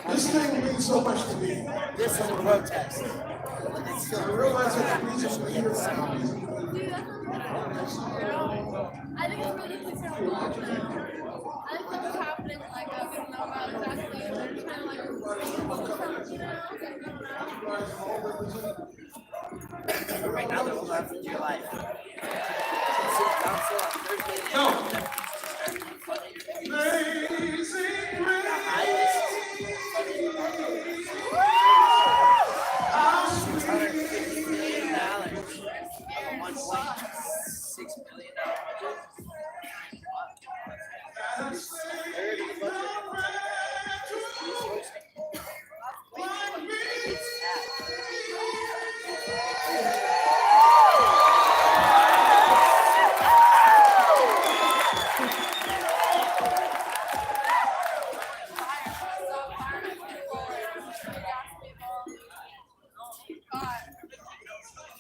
This thing means so much to me. This is a protest. I realize that the reason we're here is not easy. I think it's really concerning. I think what's happening, like, we don't know about exactly. They're trying to, Right now, they're holding on for dear life.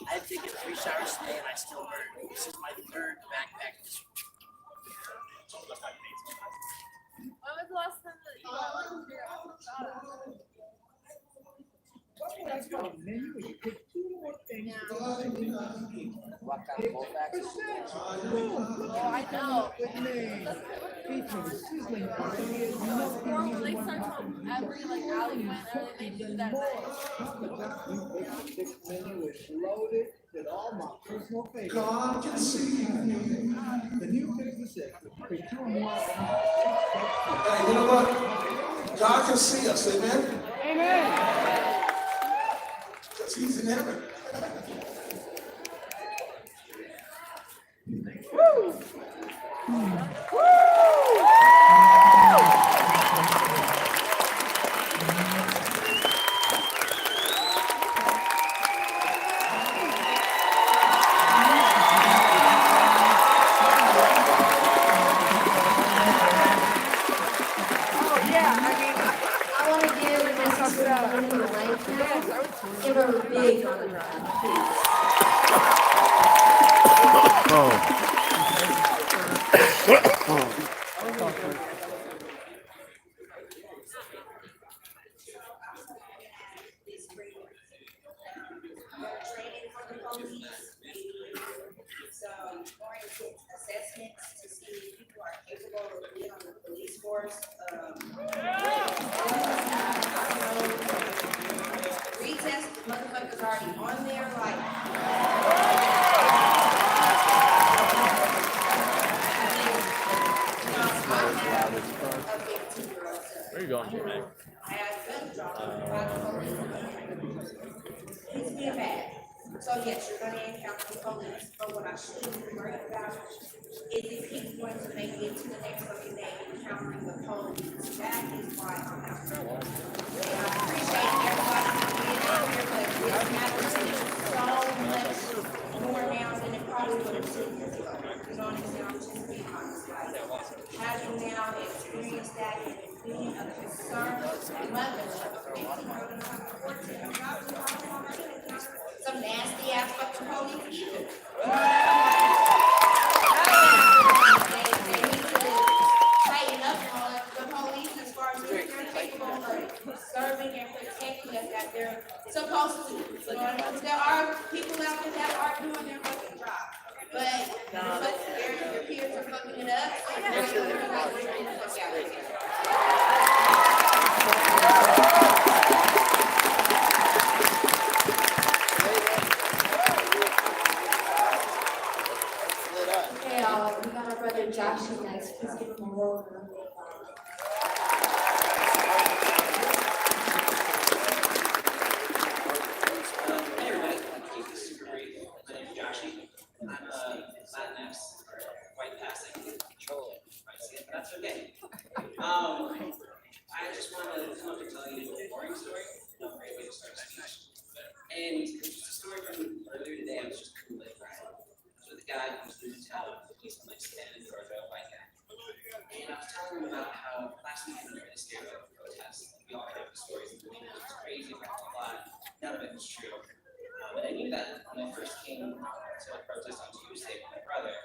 I've taken 3 showers today and I still burn. This is my 3rd backpack. when was the last time that you Walked out of both axes. Oh, I know. They search on every like alleyway and everything. They do that. God can see me. Hey, you know what? God can see us, amen? Amen. Because he's in heaven. I want to give this to the life now. Give her a big round of applause, please. Training for the police, some oriented assessments to see if people are capable of being on the police force. Retest, motherfuckers already on there, Where you going, Jimmy? I had gun drawn by the police. He's being bad. So yes, you're gonna encounter the police, but what I should be worried about is if he's going to make it to the next fucking day encountering the police. That is why I'm out. And I appreciate everybody being out here, but this matter is so much more now than it probably would have 2 years ago. You know what I'm saying? I'm just being honest. Like, having now experienced that and being a concerned mother of a 15-year-old and a 14-year-old, some nasty ass fucking police either. They need to tighten up on the police as far as they're capable of serving and protecting us as they're supposed to. You know what I mean? There are people out there that are doing their fucking job. But your peers are fucking it up. So you're going to fuck out of here. We got our brother Josh next. Please give him a roll of applause. Hey everybody, keep this super brief. My name's Joshy. I'm a Latinx or white passing. Control it. Might see it, but that's okay. I just wanted to come up and tell you a boring story. No great way to start a speech. And it's just a story from earlier today. I was just Kool-Aid riding. I was with a guy who was new to town. He's like standing in Georgia, a white guy. And I was telling him about how last week we were really scared about the protests. We all heard the stories of the media, it was crazy, blah, blah, blah. None of it was true. And I knew that when I first came to a protest on Tuesday with my brother,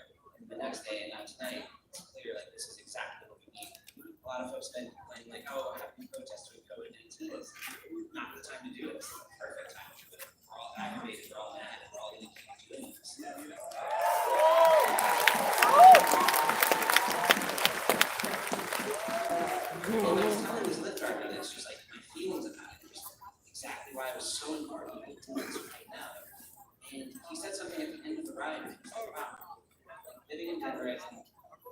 the next day and now tonight, it's clear like this is exactly what we need. A lot of folks have been complaining like, oh, how can we protest with COVID-19? It's not the time to do it, it's the perfect time to do it. We're all aggravated, we're all mad, we're all going to keep doing this. And I was telling this lift guard about this, just like my feelings about it, just exactly why I was so important to this right now. And he said something at the end of the ride, and I was like, wow, living in Denver and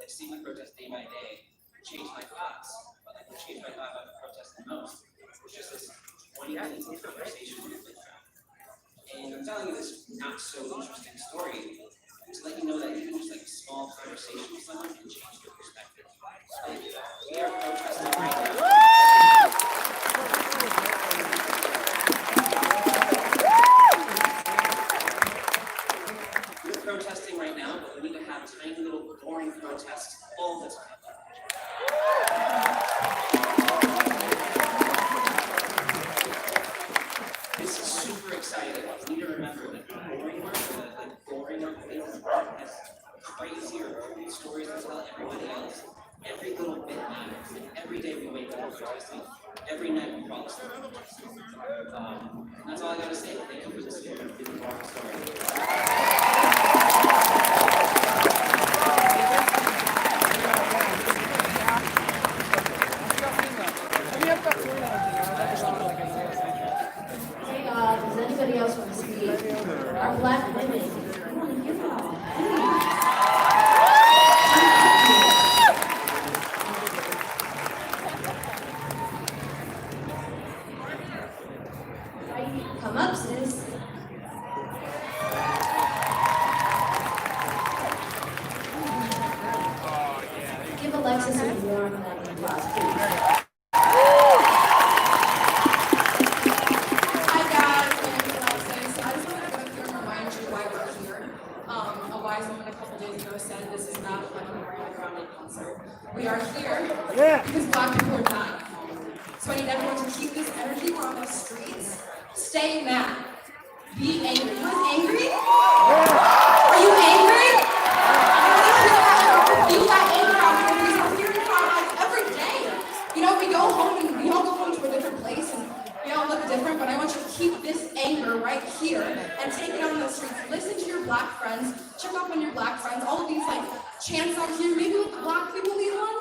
like seeing the protest day by day changed my thoughts. But like what changed my thought about the protest the most was just this 20 minutes of conversation with the lift guard. And I'm telling you this not so interesting story to let you know that even just like a small conversation with someone can change your perspective. Like, we are protesting right now. We're protesting right now, but we need to have tiny little boring protests all the time. This is super exciting. You need to remember that the boring part, the boring part has crazier stories to tell everybody else. Every little bit matters. Every day we wake up protesting. Every night we fall asleep protesting. And that's all I gotta say. Thank you for listening. I'm giving a long story. like to see more of them in class, please. Hi guys, my name is Alexis. I just wanted to go through and remind you why we're here. A wise woman a couple days ago said this is not like a Mariana Grande concert. We are here because Black people are dying. So I need everyone to keep this energy. We're on the streets. Stay mad. Be angry. You guys angry? Are you angry? You got anger out here because we're hearing from like every day. You know, we go home and we all go home to a different place and we all look different, but I want you to keep this anger right here and take it out on the streets. Listen to your Black friends. Check up on your Black friends. All of these like chants out here. Maybe with the Black people lead one.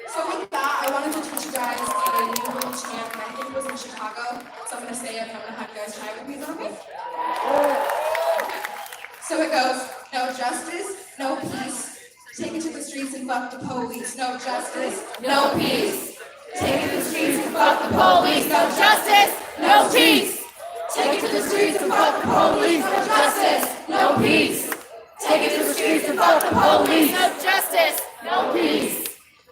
So with that, I wanted to teach you guys a new little chant, and I think it was in Chicago. So I'm gonna say it, and I'm gonna have you guys try it with me. Is that okay? So it goes, no justice, no peace. Take it to the streets and fuck the police. No justice, no peace. Take it to the streets and fuck the police. No justice, no peace. Take it to the streets and fuck the police. No justice, no peace. Take it to the streets and fuck the police. No justice, no peace.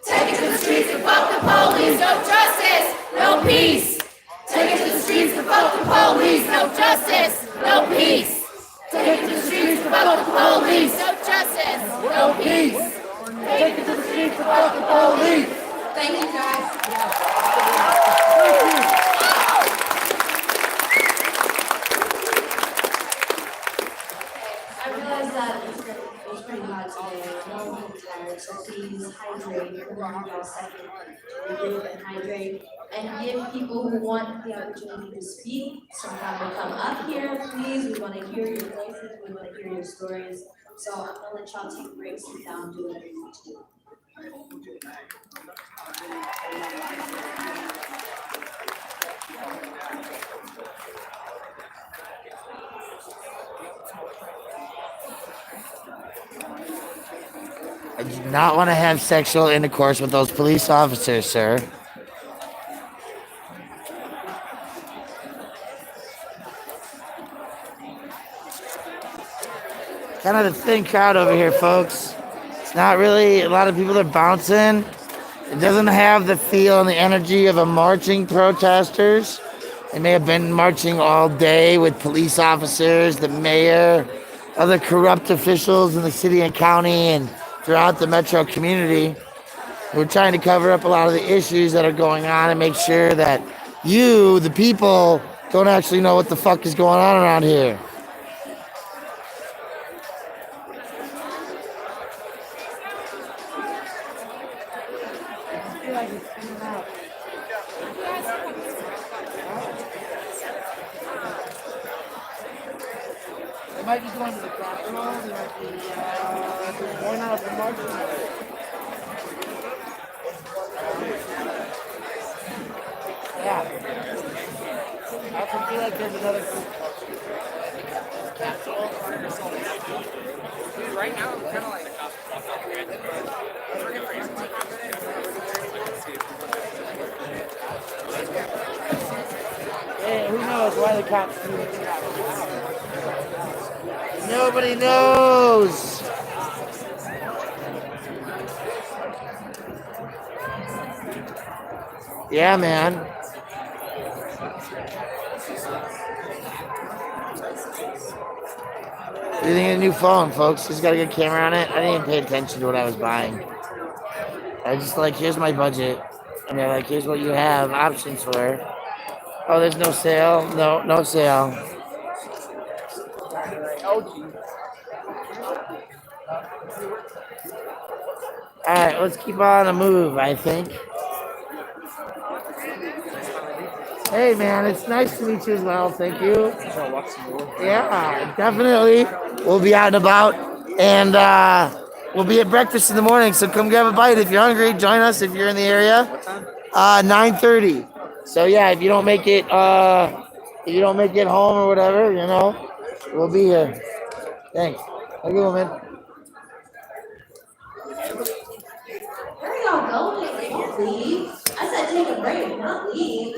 Take it to the streets and fuck the police. No justice, no peace. Take it to the streets and fuck the police. No justice, no peace. Take it to the streets and fuck the police. No justice, no peace. Take it to the streets and fuck the police. Thank you guys. I realize that it's pretty hot today. We're all getting tired, so please hydrate. We're going to have a second to regroup and hydrate and give people who want the opportunity to speak some time to come up here. Please, we want to hear your voices. We want to hear your stories. So I'm going to let y'all take a break, sit down, do whatever you want to do. I do not want to have sexual intercourse with those police officers, sir. Kind of a thin crowd over here, folks. It's not really a lot of people are bouncing. It doesn't have the feel and the energy of a marching protesters. They may have been marching all day with police officers, the mayor, other corrupt officials in the city and county and throughout the metro community. We're trying to cover up a lot of the issues that are going on and make sure that you, the people, don't actually know what the fuck is going on around here. They might be going to the Capitol. They might be going out the marching. Yeah. I can feel like there's another group. Dude, right now I'm kind of like Hey, who knows why the cops do it? Nobody knows. Yeah, man. You think of a new phone, folks? Just got a good camera on it. I didn't even pay attention to what I was buying. I just like, here's my budget. And they're like, here's what you have options for. Oh, there's no sale. No, no sale. All right, let's keep on the move, I think. Hey, man, it's nice to meet you as well. Thank you. Yeah, definitely. We'll be out and about, and we'll be at breakfast in the morning. So come grab a bite if you're hungry. Join us if you're in the area. 9:30. So yeah, if you don't make it home or whatever, you know, we'll be here. Thanks. Have a good one, man. Where are y'all going? Don't leave. I said take a break, not leave.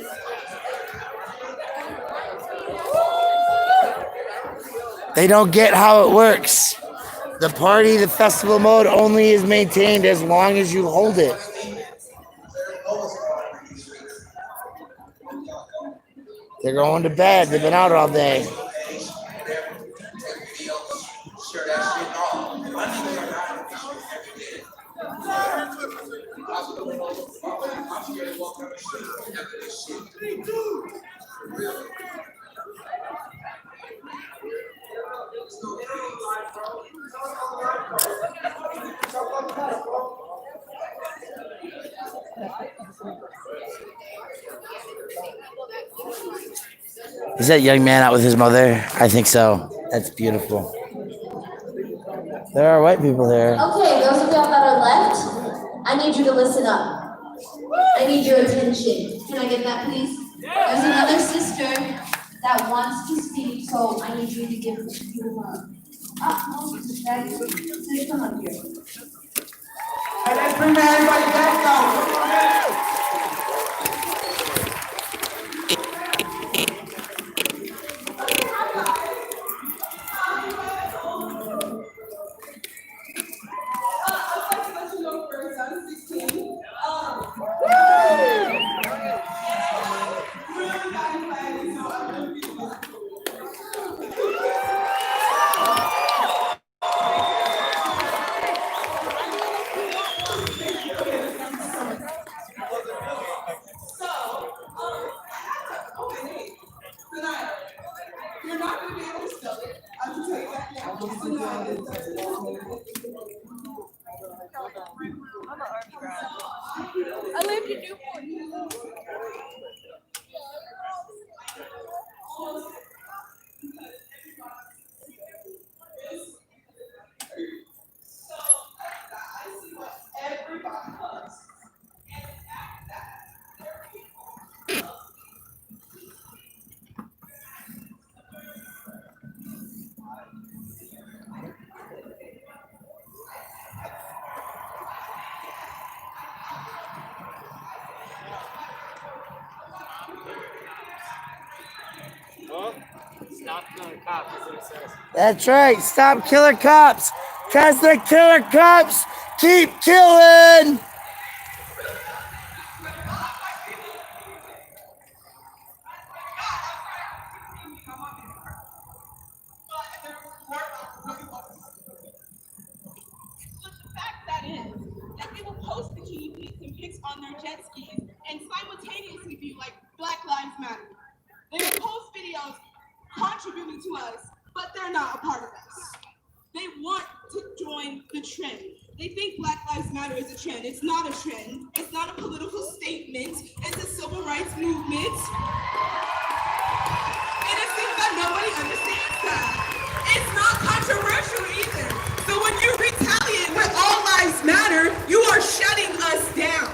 They don't get how it works. the festival mode only is maintained as long as you hold it. They're going to bed. They've been out all day. Is that young man out with his mother? I think so. That's beautiful. There are white people there. Okay, those of y'all that are left, I need you to listen up. I need your attention. Can I get that, please? There's another sister that wants to speak, so I need you to give her come up here. Hey, let's bring everybody back now. Come on in. You're not going to be able to spell it. I can tell you that now. I lived in Newport. Everybody loves. Stop killing cops, is what it says. That's right. Stop killer cops. Because the killer cops keep killing. That they will post bikini pics and pics on their jet skis and simultaneously be like Black Lives Matter. They will post videos contributing to us, but they're not a part of us. They want to join the trend. They think Black Lives Matter is a trend. It's not a trend. It's not a political statement. It's a civil rights movement. And it seems that nobody understands that. It's not controversial either. So when you retaliate with all lives matter, you are shutting us down.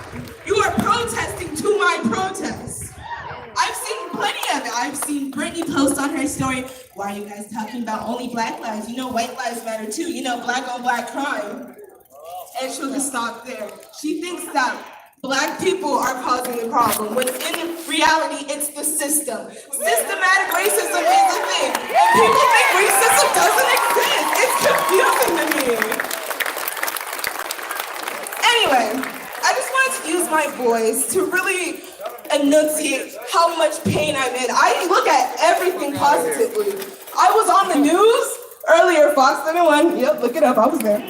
You are protesting to my protest. I've seen plenty of it. I've seen Brittany post on her story, why are you guys talking about only Black lives? You know, white lives matter too. You know, Black on Black crime. And she'll just stop there. She thinks that Black people are causing the problem, when in reality, it's the system. Systematic racism is a thing. And people think racism doesn't exist. It's confusing to me. Anyway, I just wanted to use my voice to really enunciate how much pain I'm in. I look at everything positively. I was on the news earlier, Fox 31. Yep, look it up, I was there.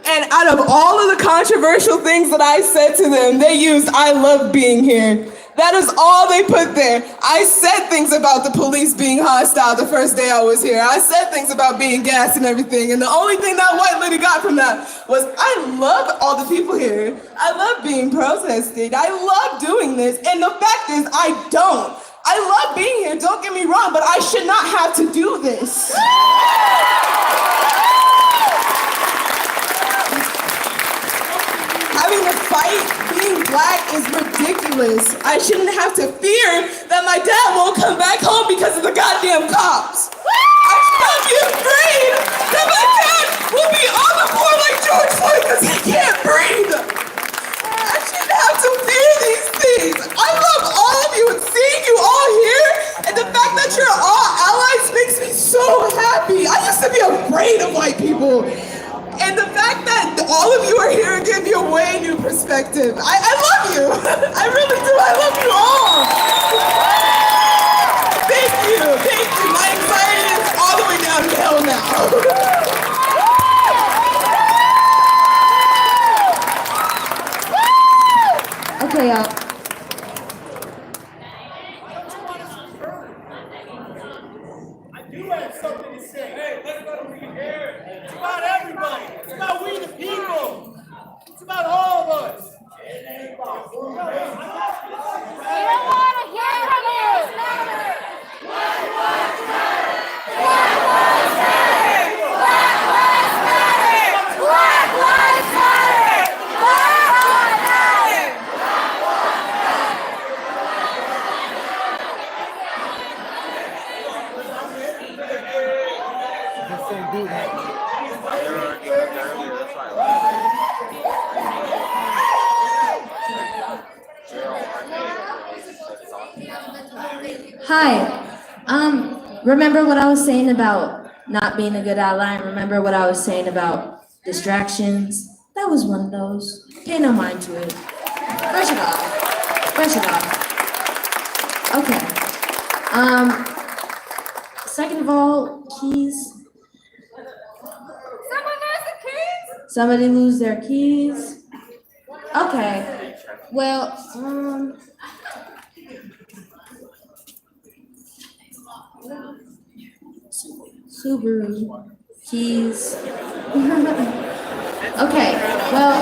And out of all of the controversial things that I said to them, they used "I love being here." That is all they put there. I said things about the police being hostile the first day I was here. I said things about being gassed and everything. And the only thing that white lady got from that was, I love all the people here. I love being protested. I love doing this. And the fact is, I don't. I love being here, don't get me wrong, but I should not have to do this. Having to fight being Black is ridiculous. I shouldn't have to fear that my dad won't come back home because of the goddamn cops. I should not be afraid that my dad will be on the floor like George Floyd because he can't breathe. I shouldn't have to fear these things. I love all of you and seeing you all here, and the fact that you're all allies makes me so happy. I just to be afraid of white people. And the fact that all of you are here give you a way new perspective. I love you. I really do. I love you all. Thank you. Thank you. My anxiety is all the way down to hell now. Okay, y'all. I do have something to say. Hey, let's go over here. It's about everybody. It's about we the people. It's about all of us. It ain't about we don't want to hear from you. Black lives matter. Black lives matter. Black lives matter. Black lives matter. Black lives matter. Hi. Remember what I was saying about not being a good ally? And remember what I was saying about distractions? That was one of those. Pay no mind to it. Brush it off. Brush it off. Okay. Second of all, keys. Somebody lose their keys? Okay. Well, Subaru, keys. Okay, well,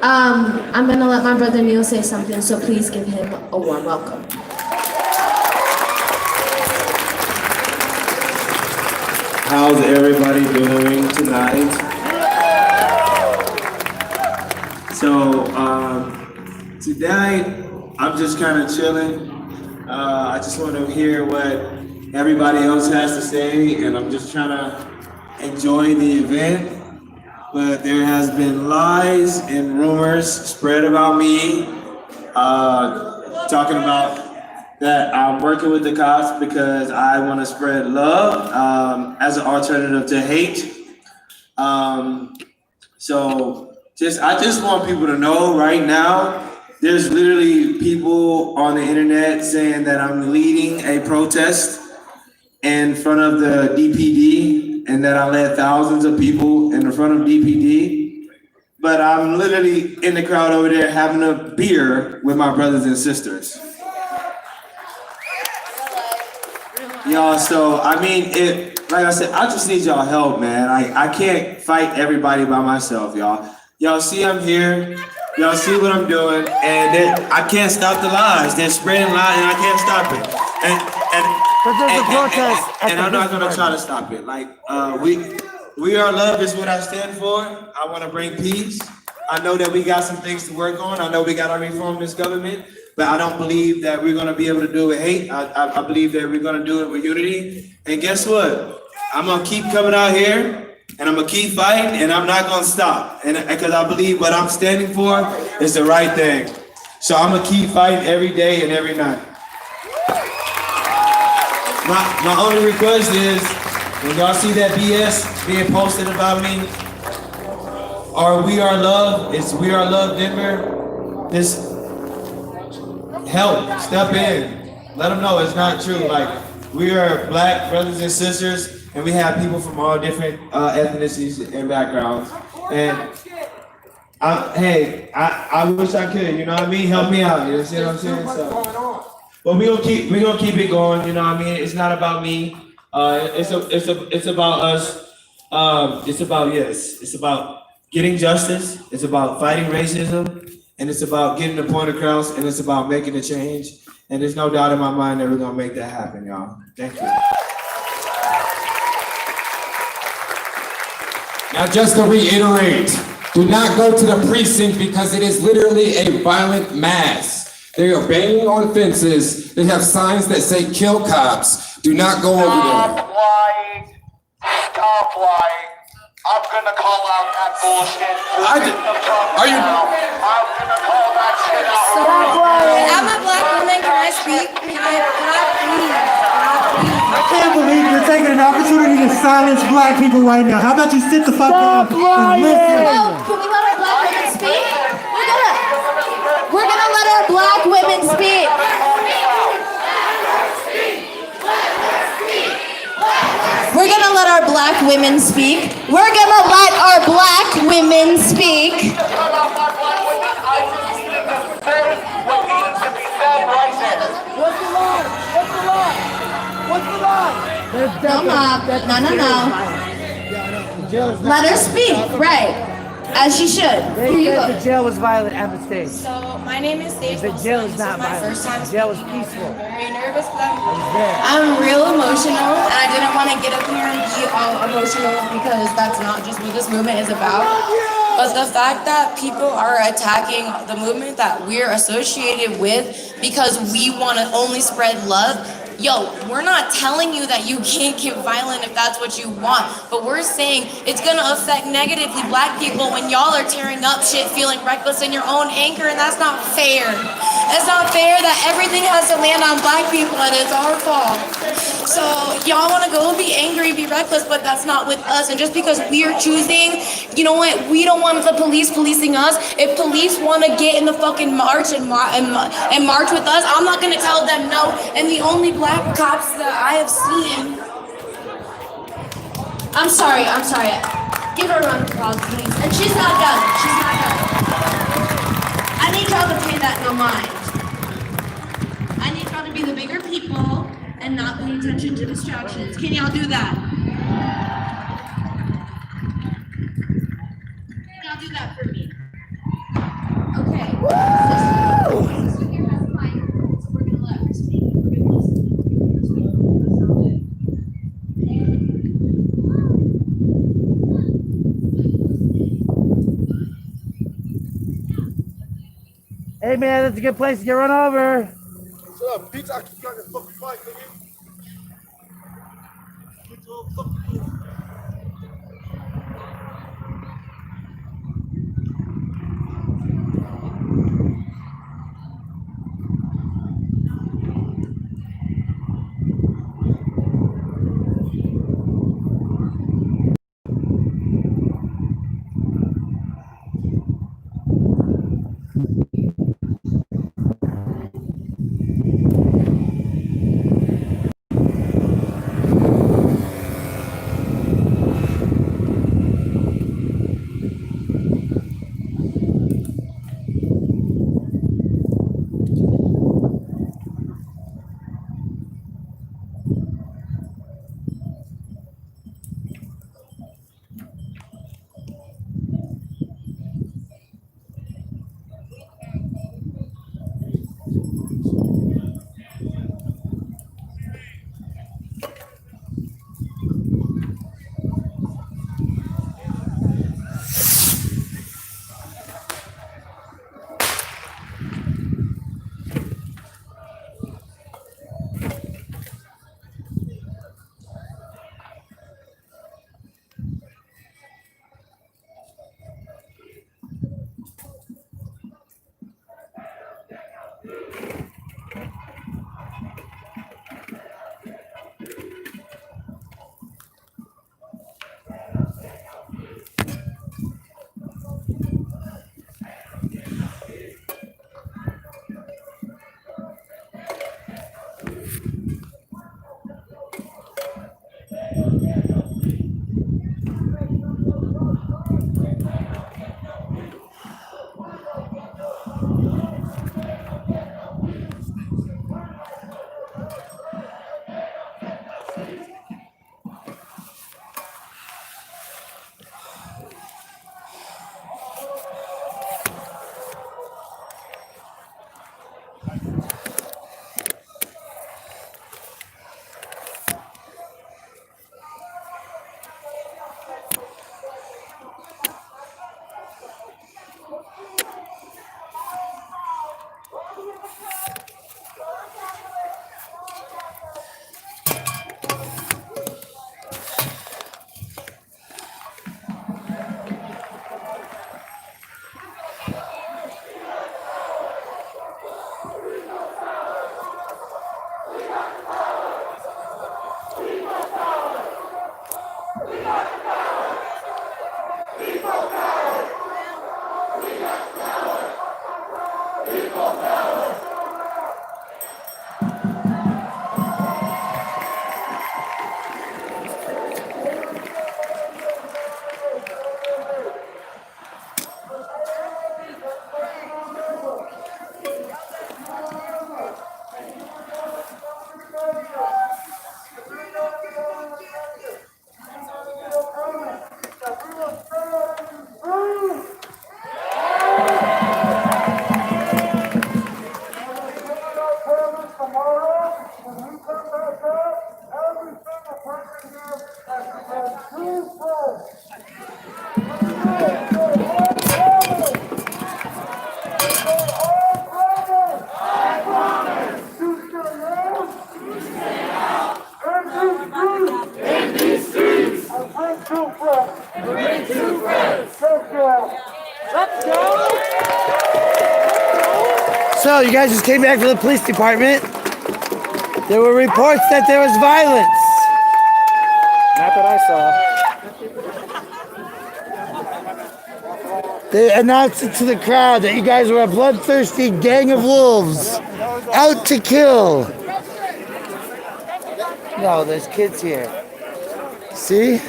I'm gonna let my brother Neil say something, so please give him a warm welcome. How's everybody doing tonight? So, tonight, I'm just kind of chilling. I just want to hear what everybody else has to say, and I'm just trying to enjoy the event. But there has been lies and rumors spread about me, talking about that I'm working with the cops because I want to spread love as an alternative to hate. So I just want people to know right now, there's literally people on the internet saying that I'm leading a protest in front of the DPD and that I led thousands of people in front of DPD. But I'm literally in the crowd over there having a beer with my brothers and sisters. Y'all, so I mean, like I said, I just need y'all help, man. I can't fight everybody by myself, y'all. Y'all see I'm here, y'all see what I'm doing, and I can't stop the lies. They're spreading lies and I can't stop it. And I'm not gonna try to stop it. Like, we are love is what I stand for. I wanna bring peace. I know that we got some things to work on. I know we gotta reform this government. But I don't believe that we're gonna be able to do it with hate. I believe that we're gonna do it with unity. And guess what? I'm gonna keep coming out here and I'm gonna keep fighting and I'm not gonna stop. And because I believe what I'm standing for is the right thing. So I'm gonna keep fighting every day and every night. My only request is when y'all see that BS being posted about me, or We Are Love, it's We Are Love Denver, this help, step in, let them know it's not true. Like, we are Black brothers and sisters, and we have people from all different ethnicities and backgrounds. And I wish I could, you know what I mean? Help me out, you see what I'm saying? So, but we're gonna keep it going, you know what I mean? It's not about me. It's about us. It's about getting justice. It's about fighting racism. And it's about getting the point across, and it's about making a change. And there's no doubt in my mind that we're gonna make that happen, y'all. Thank you. Now, just to reiterate, do not go to the precinct because it is literally a violent mass. They are banging on fences. They have signs that say kill cops. Do not go over there. Stop lying. Stop lying. I'm gonna call out that bullshit. Are you? I'm gonna call that shit out. I'm a Black woman. Can I speak? Can I please? can't believe you're taking an opportunity to silence black people right now. How about you sit the fuck down and listen? Can we let our black women speak? We're gonna let our black women speak. We're gonna let our black women speak. We're gonna let our black women speak. What's the lie? What's the lie? What's the lie? No. Let her speak, right? As she should. They said the jail was violent at mistake. So my name is Sage. The jail is not violent. The jail was peaceful. Very nervous because I'm real emotional, and I didn't want to get up here and be all emotional because that's not just what this movement is about. But the fact that people are attacking the movement that we're associated with because we want to only spread love. Yo, we're not telling you that you can't get violent if that's what you want, but we're saying it's gonna affect negatively black people when y'all are tearing up shit, feeling reckless in your own anger, and that's not fair. It's not fair that everything has to land on black people and it's our fault. So y'all wanna go be angry, be reckless, but that's not with us. And just because we're choosing, you know what, we don't want the police policing us. If police wanna get in the fucking march and march with us, I'm not gonna tell them no. And the only black cops that I have seen. I'm sorry. Give her a round of applause, please. And she's not done. I need y'all to pay that no mind. I need y'all to be the bigger people and not pay attention to distractions. Can y'all do that? Can y'all do that for me? Okay. Hey man, that's a good place to get run over. Shut up, bitch. I keep trying to fucking fight, nigga. So you guys just came back from the police department. There were reports that there was violence. Not that I saw. They announced it to the crowd that you guys were a bloodthirsty gang of wolves out to kill. No, there's kids here. See?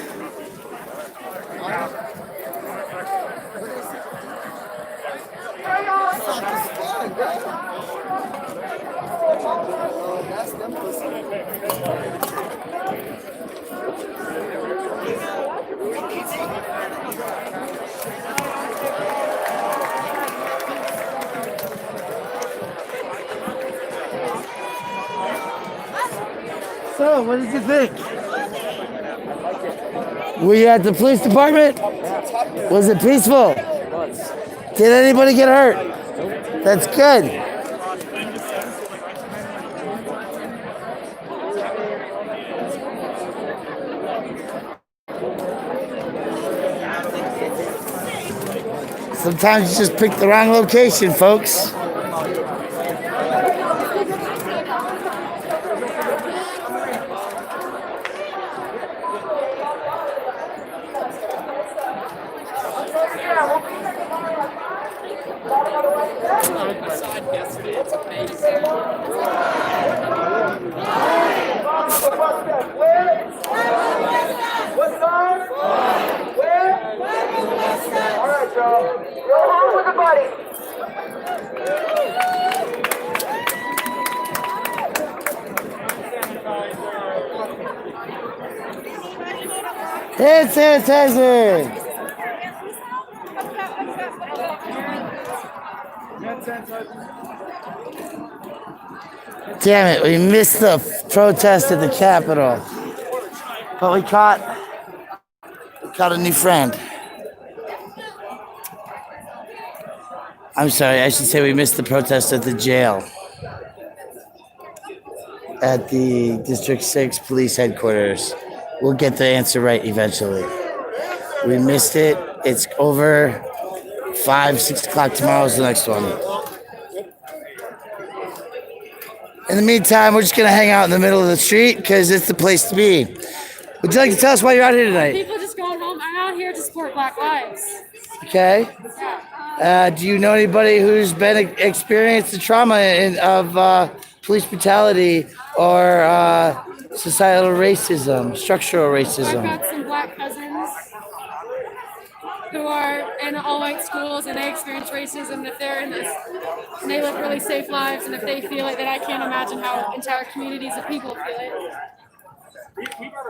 So, what did you think? Were you at the police department? Was it peaceful? Did anybody get hurt? That's good. Sometimes you just pick the wrong location, folks. Hand sanitizer! Damn it, we missed the protest at the Capitol. But we caught a new friend. I'm sorry, I should say we missed the protest at the jail. At the District 6 Police Headquarters. We'll get the answer right eventually. We missed it. It's over. 5, 6 o'clock tomorrow is the next one. In the meantime, we're just going to hang out in the middle of the street because it's the place to be. Would you like to tell us why you're out here tonight? People just going home. I'm out here to support Black lives. Okay. Do you know anybody who's been experienced the trauma of police brutality or societal racism, structural racism? I've got some Black cousins who are in all-white schools and they experience racism. If they're in this, and they live really safe lives, and if they feel it, then I can't imagine how entire communities of people feel it.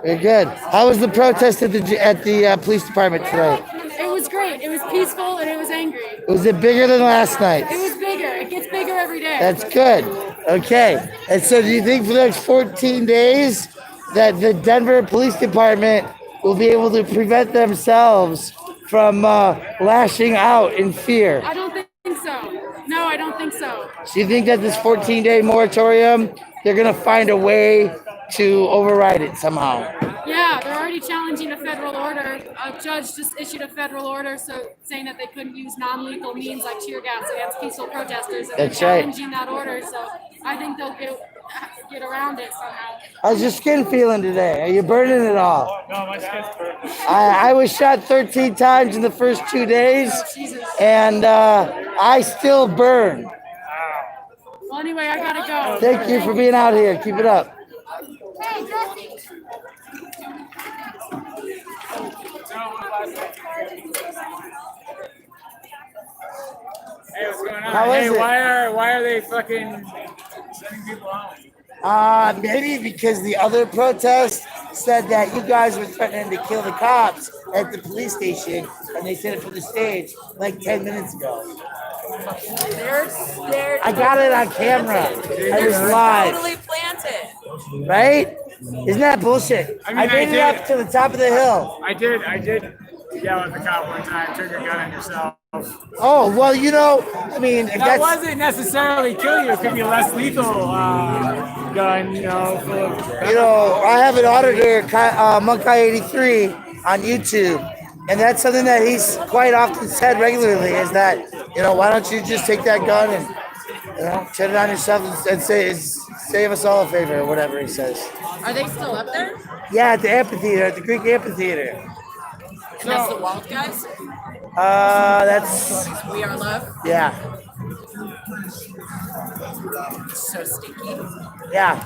Very good. How was the protest at the police department today? It was great. It was peaceful and it was angry. Was it bigger than last night? It was bigger. It gets bigger every day. That's good. Okay. And so do you think for the next 14 days that the Denver Police Department will be able to prevent themselves from lashing out in fear? I don't think so. No, I don't think so. So you think that this 14-day moratorium, they're going to find a way to override it somehow? Yeah, they're already challenging a federal order. A judge just issued a federal order saying that they couldn't use non-lethal means like tear gas against peaceful protesters. And That's they're right. challenging that order, so I think they'll get around it somehow. How's your skin feeling today? Are you burning at all? No, my skin's perfect. I was shot 13 times in the first 2 days, and I still burn. Well, anyway, I gotta go. Thank you for being out here. Keep it up. Hey, Jesse. Hey, what's going on? How Hey, is it? why are they fucking sending people home? Maybe because the other protest said that you guys were threatening to kill the cops at the police station, and they said it from the stage like 10 minutes ago. They're scared. I got it on camera. I was live. Totally planted. Right? Isn't that bullshit? I made it up to the top of the hill. I did yell at the cop one time, took a gun on yourself. Oh, well, you know, I mean, That wasn't necessarily kill you. It could be a less lethal gun, you know. You know, I have an auditor, Monkai 83, on YouTube. And that's something that he's quite often said regularly is that, why don't you just take that gun and, turn it on yourself and save us all a favor or whatever he says. Are they still up there? Yeah, at the amphitheater, at the Greek amphitheater. And that's the Walt guys? That's We Are Love? Yeah. So stinky. Yeah.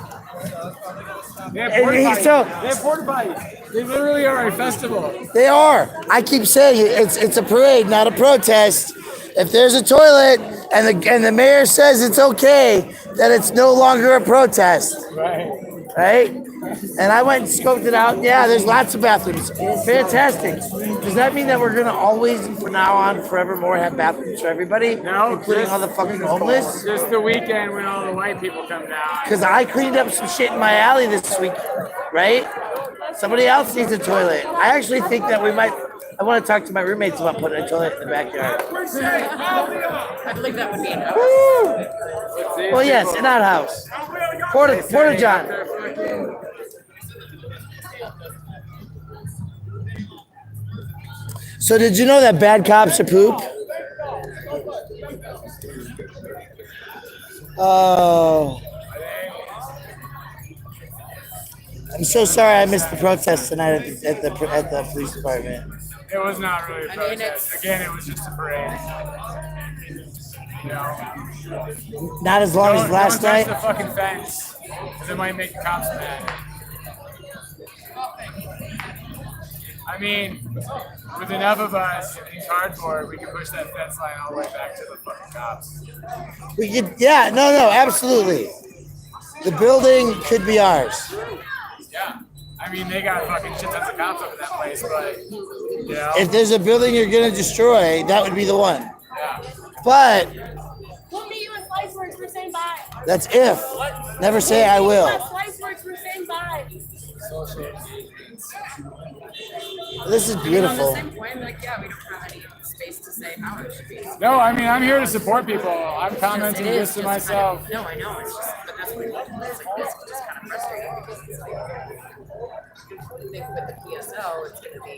They have porta potties. They have porta potties. They literally are a festival. They are. I keep saying it's a parade, not a protest. If there's a toilet and the mayor says it's okay, then it's no longer a protest. Right? And I went and scoped it out. Yeah, there's lots of bathrooms. Fantastic. Does that mean that we're going to always, from now on, forevermore, have bathrooms for everybody? No. Including all the fucking homeless? Just the weekend when all the white people come down. Because I cleaned up some shit in my alley this week, right? Somebody else needs a toilet. I actually think that I want to talk to my roommates about putting a toilet in the backyard. I believe that would be enough. Well, yes, an outhouse. Porta John. So did you know that bad cops are poop? Oh. I'm so sorry I missed the protest tonight at the police department. It was not really a protest. Again, it was just a parade. Not as long as last night. Don't touch the fucking fence, because it might make the cops mad. I mean, with enough of us in cardboard, we can push that fence line all the way back to the fucking cops. We could, yeah, no, absolutely. The building could be ours. Yeah. I mean, they got fucking shit tons of cops up in that place, but, If there's a building you're going to destroy, that would be the one. Yeah. But We'll meet you in Sliceworks for saying bye. that's if. Never say I will. Sliceworks for saying bye. This is beautiful. On the same point, like, yeah, we don't have any space to say how it should be. No, I mean, I'm here to support people. I'm commenting this to myself. No, I know. It's just, but that's what it is. It's like this. It's just kind of frustrating because it's like, I think with the PSL, it's going to be.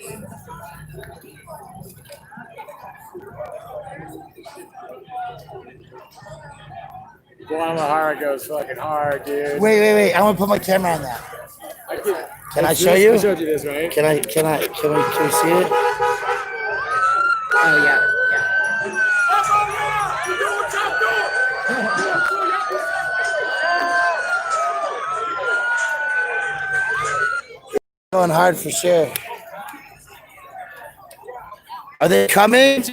Guadalajara goes fucking hard, dude. Wait. I want to put my camera on that. Can I show you? I showed you this, right? Can we see it? Oh, yeah. Going hard for sure. Are they coming?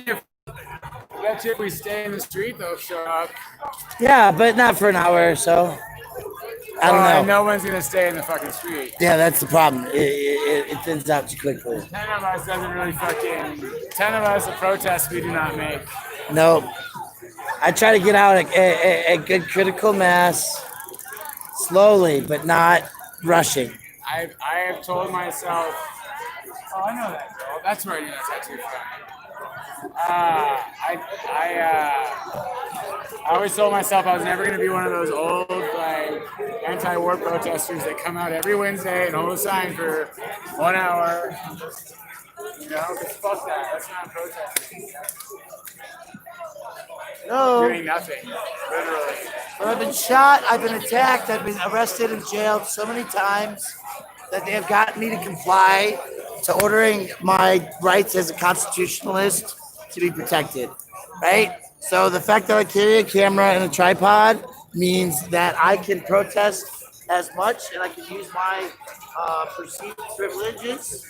Bet you if we stay in the street, they'll show up. Yeah, but not for an hour or so. I don't know. No one's gonna stay in the fucking street. Yeah, that's the problem. It thins out too quickly. 10 of us doesn't really fucking. 10 of us a protest we do not make. Nope. I try to get out a good critical mass, slowly, but not rushing. I have told myself. Oh, I know that girl. That's where I do that tattoo from. I always told myself I was never going to be one of those old, like, anti-war protesters that come out every Wednesday and hold a sign for 1 hour. Because fuck that. That's not protesting. No. Doing nothing. Literally. But I've been shot, I've been attacked, I've been arrested and jailed so many times that they have gotten me to comply to ordering my rights as a constitutionalist to be protected, right? So the fact that I carry a camera and a tripod means that I can protest as much and I can use my perceived privileges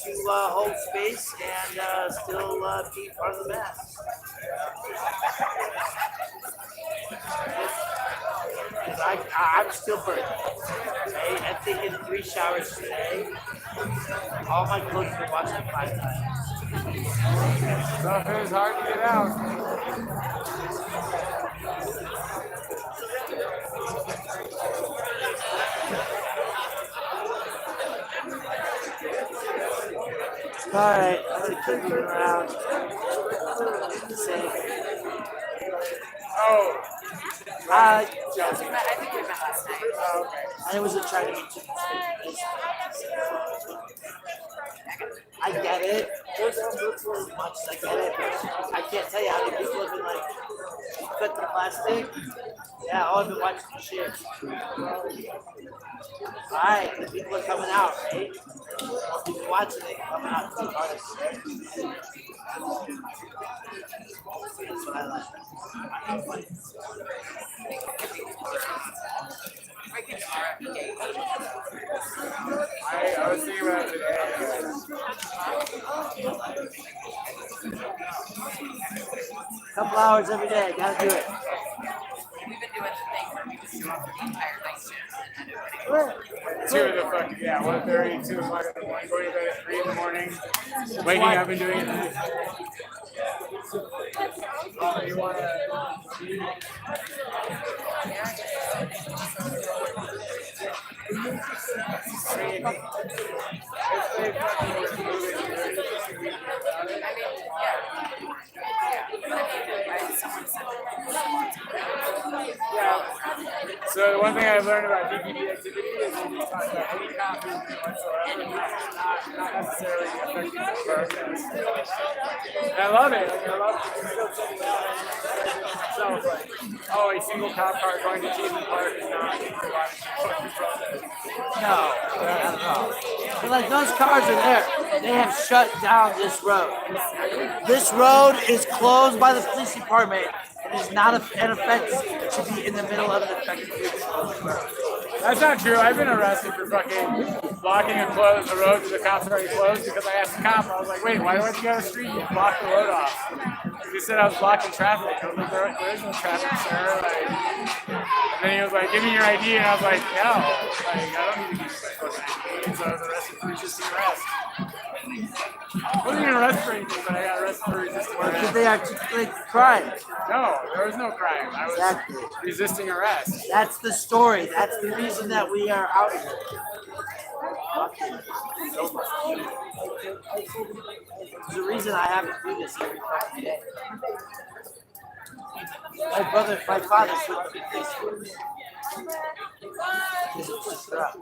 to hold space and still be part of the mass. I'm still burning. Okay? I've taken 3 showers today. All my clothes have been washed 5 times. So it was hard to get out. All right, I'm gonna keep moving around. Safe. Oh. I think we met last night. Oh, okay. I was trying to meet you. I get it. As much as I get it, I can't tell you how many people have been like, Cut The Plastic. Yeah, all I've been watching the shit. Alright, the people are coming out, right? People watching it, coming out to the artists. That's what I like. I was thinking about it today. Couple hours every day, gotta do it. We've been doing the thing where we just show up for the entire night shift and Two of the fucking, yeah, 1:30, 2 o'clock in the morning, going to bed at 3 in the morning, waking up and doing it. You want to... So the one thing I've learned about DPD activity is when you talk about any cop movement whatsoever, not necessarily affecting the protest. And I love it. Like, I love it. Myself, like, oh, a single cop car going to Cheatham Park is not a lot of protest. No, not at all. But like those cars are there. They have shut down this road. This road is closed by the police department. It is not an offense to be in the middle of an effective road. That's not true. I've been arrested for fucking blocking and close the road because the cops already closed because I asked the cop, I was like, wait, why do I have to go to the street and block the road off? Because he said I was blocking traffic. I was like, there is no traffic, sir. Like, and then he was like, give me your ID, and I was like, no, like, I don't need to give you my fucking ID. So I was arrested for resisting arrest. I wasn't even arrested for anything, but I got arrested for resisting arrest. Because they articulate crime. No, there was no crime. I was resisting arrest. That's the story. That's the reason that we are out here. There's a reason I have to do this every fucking day. My father's with the police force. Because it's just rough.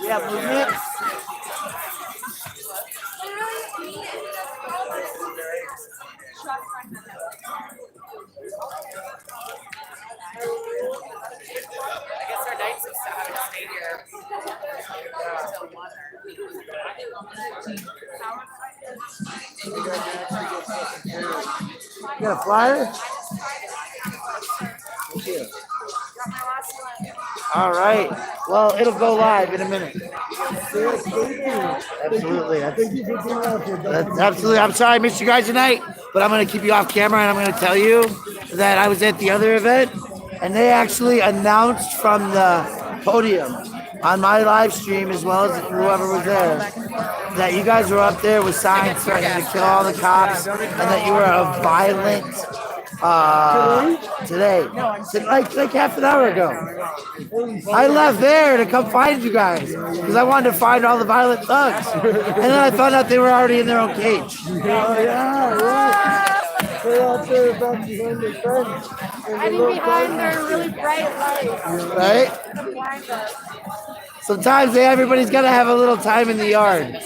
Yeah, movement. I guess our nights have haven't stayed here until 1 You got a flyer? Thank you. All right. Well, it'll go live in a minute. Absolutely. That's absolutely. I'm sorry I missed you guys tonight, but I'm going to keep you off camera and I'm going to tell you that I was at the other event and they actually announced from the podium on my live stream as well as whoever was there that you guys were up there with signs threatening to kill all the cops and that you were a violent today. Like half an hour ago. I left there to come find you guys because I wanted to find all the violent thugs. And then I found out they were already in their own cage. They're out there about behind their fence. Hiding behind their really bright lights. Right? To blind us. Sometimes everybody's got to have a little time in the yard.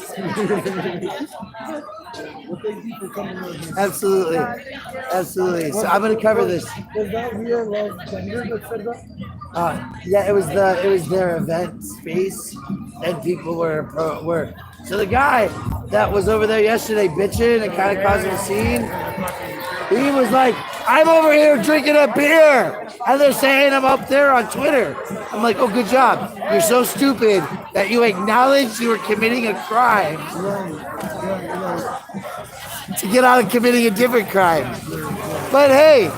Well, thank you for coming with me. Absolutely. Absolutely. So I'm going to cover this. Was that real Denver that said that? Yeah, it was their event space, and people were. So the guy that was over there yesterday bitching and kind of causing a scene, he was like, "I'm over here drinking a beer," and they're saying I'm up there on Twitter. I'm like, "Oh, good job. You're so stupid that you acknowledged you were committing a crime to get out of committing a different crime." But hey.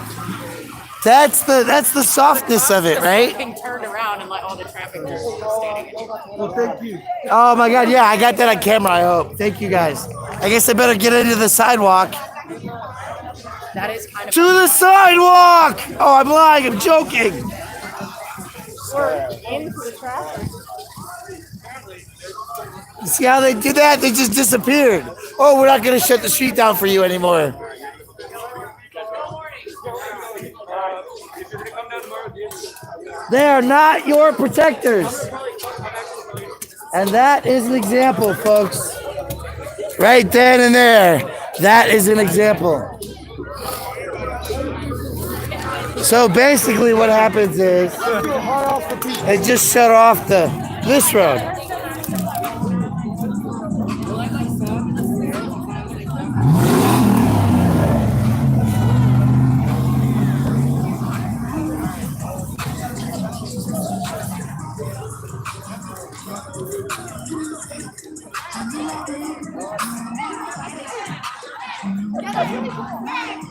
That's the softness of it, right? Being turned around and like all the traffic just standing. Well, thank you. Oh my God, yeah, I got that on camera, I hope. Thank you guys. I guess I better get into the sidewalk. That is kind of To the sidewalk! Oh, I'm lying, I'm joking. We're into the traffic. See how they did that? They just disappeared. Oh, we're not gonna shut the street down for you anymore. They are not your protectors. And that is an example, folks. Right then and there. That is an example. So basically what happens is they just shut off this road.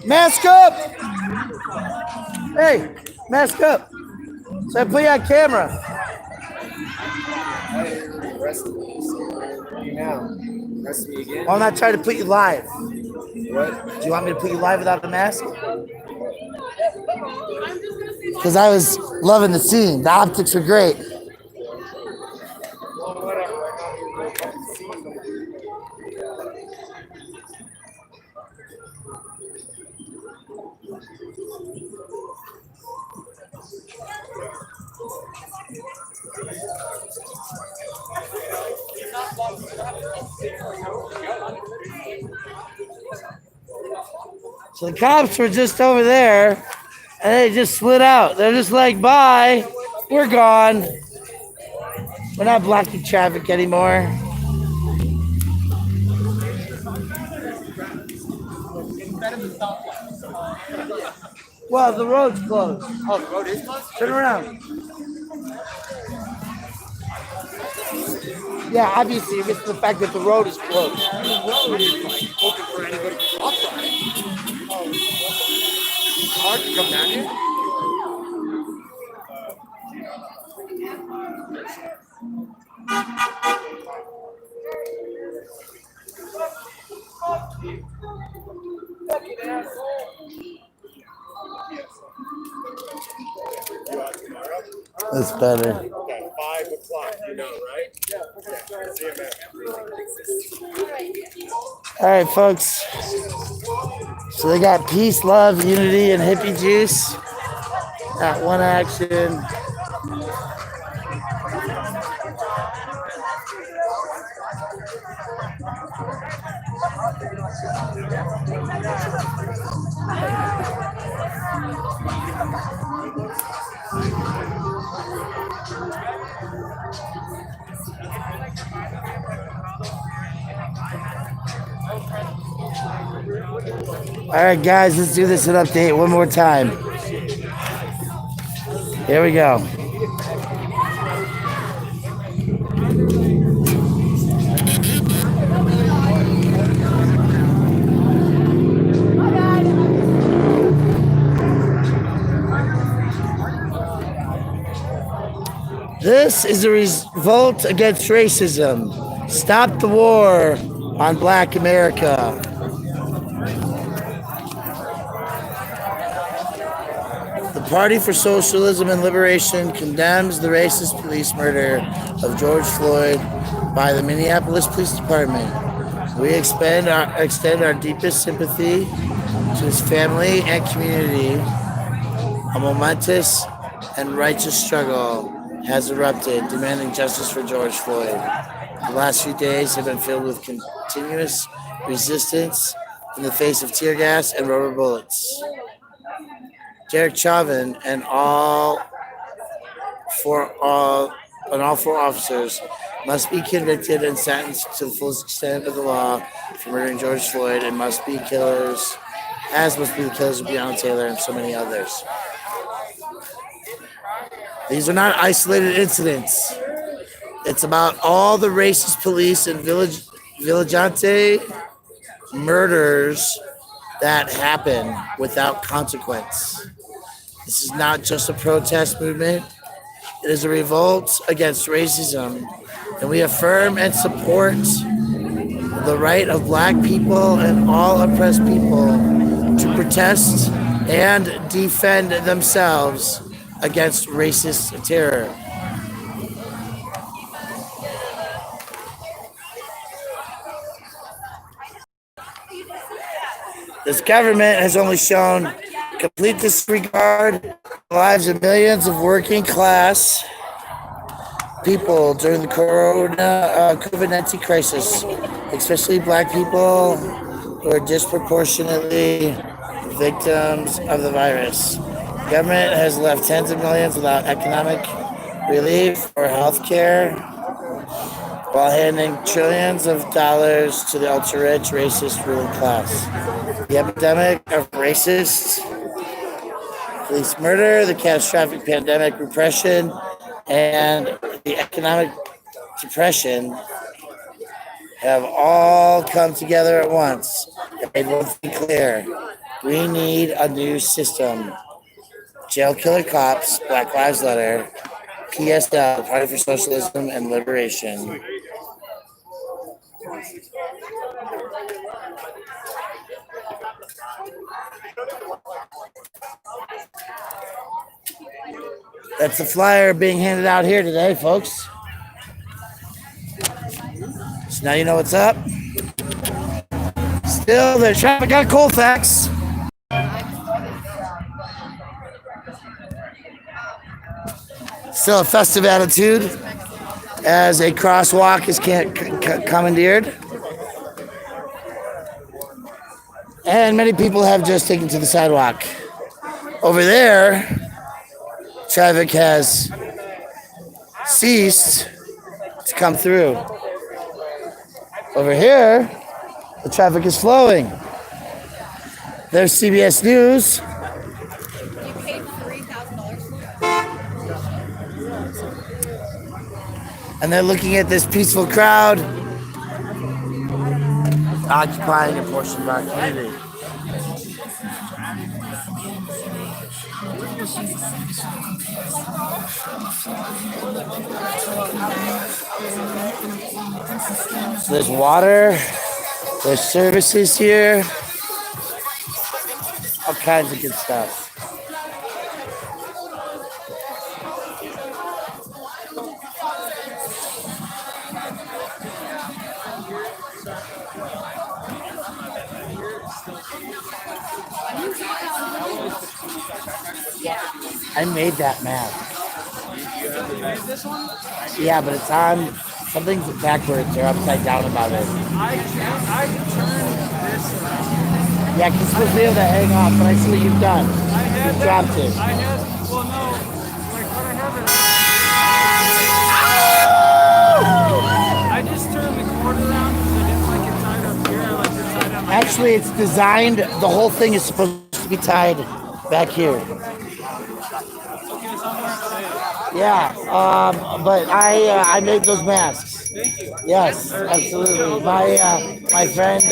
Mask up! Hey, mask up. So I put you on camera. Well, I'm not trying to put you live. What? Do you want me to put you live without the mask? Because I was loving the scene. The optics were great. So the cops were just over there, and they just slid out. They're just like, bye, we're gone. We're not blocking traffic anymore. Well, the road's closed. Oh, the road is closed? Turn around. Yeah, obviously, it's the fact that the road is closed. The road is like open for anybody to walk on it. Car can come down here. That's better. Okay, 5 o'clock, you know, right? Yeah. All right, folks. So they got peace, love, unity, and hippie juice. Got one action. All right, guys, let's do this an update one more time. Here we go. This is a revolt against racism. Stop the war on Black America. The Party for Socialism and Liberation condemns the racist police murder of George Floyd by the Minneapolis Police Department. We extend our deepest sympathy to his family and community. A momentous and righteous struggle has erupted, demanding justice for George Floyd. The last few days have been filled with continuous resistance in the face of tear gas and rubber bullets. Derek Chauvin and all four officers must be convicted and sentenced to the full extent of the law for murdering George Floyd, and must be the killers of Breonna Taylor and so many others. These are not isolated incidents. It's about all the racist police and vigilante murders that happen without consequence. This is not just a protest movement. It is a revolt against racism, and we affirm and support the right of Black people and all oppressed people to protest and defend themselves against racist terror. This government has only shown complete disregard for the lives of millions of working class people during the COVID-19 crisis, especially black people who are disproportionately victims of the virus. Government has left tens of millions without economic relief or health care while handing trillions of dollars to the ultra-rich, racist ruling class. The epidemic of racist police murder, the catastrophic pandemic repression, and the economic depression have all come together at once and made one thing clear. We need a new system. Jail killer cops, Black Lives Matter, PSL, Party for Socialism and Liberation. That's the flyer being handed out here today, folks. So now you know what's up. Still, the traffic on Colfax. Still a festive attitude as a crosswalk is commandeered. And many people have just taken to the sidewalk. Over there, traffic has ceased to come through. Over here, the traffic is flowing. There's CBS News. And they're looking at this peaceful crowd occupying a portion of our community. So there's water, there's services here, all kinds of good stuff. I made that map. You made this one? Yeah, but it's on, something's backwards or upside down about it. I turned this around. Yeah, because it's supposed to be able to hang off, but I see what you've done. You've dropped it. Well, no, like what I have is. I just turned the cord around because I didn't like it tied up here. I like it tied up. Actually, it's designed, the whole thing is supposed to be tied back here. Yeah, but I made those masks. Thank you. Yes, absolutely. My friend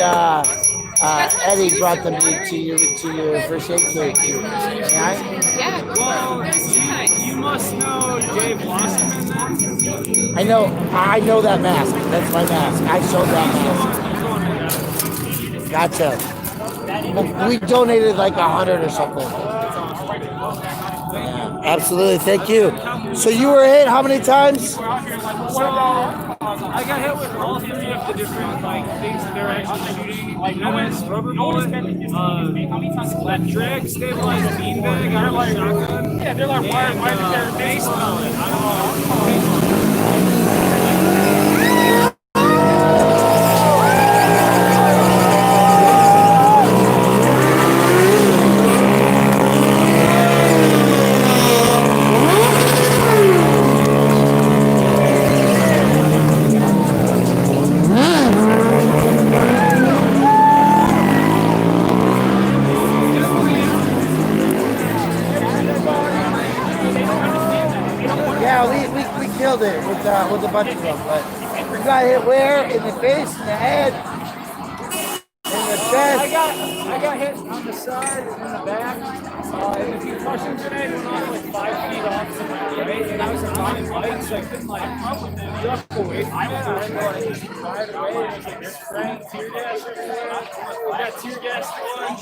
Eddie brought them to your first aid kit. Yeah. Well, you must know Dave Wasserman then? I know that mask. That's my mask. I showed that mask. Gotcha. We donated like 100 or something. Yeah, absolutely, thank you. So you were hit how many times? So, I got hit with all three of the different things that they're actually shooting. Like rubber bullet, that drag stabilized beanbag out of my shotgun. Yeah, they're like wire base pellet. I don't know. It with a bunch of them, but you got hit where? In the face, in the head, in the chest. I got hit on the side and in the back. And the concussion grenade went off like 5 feet off to my right, and I was on my bike, so I couldn't duck away from it. I had to just ride away. It was like spraying tear gas everywhere. I got tear gas going.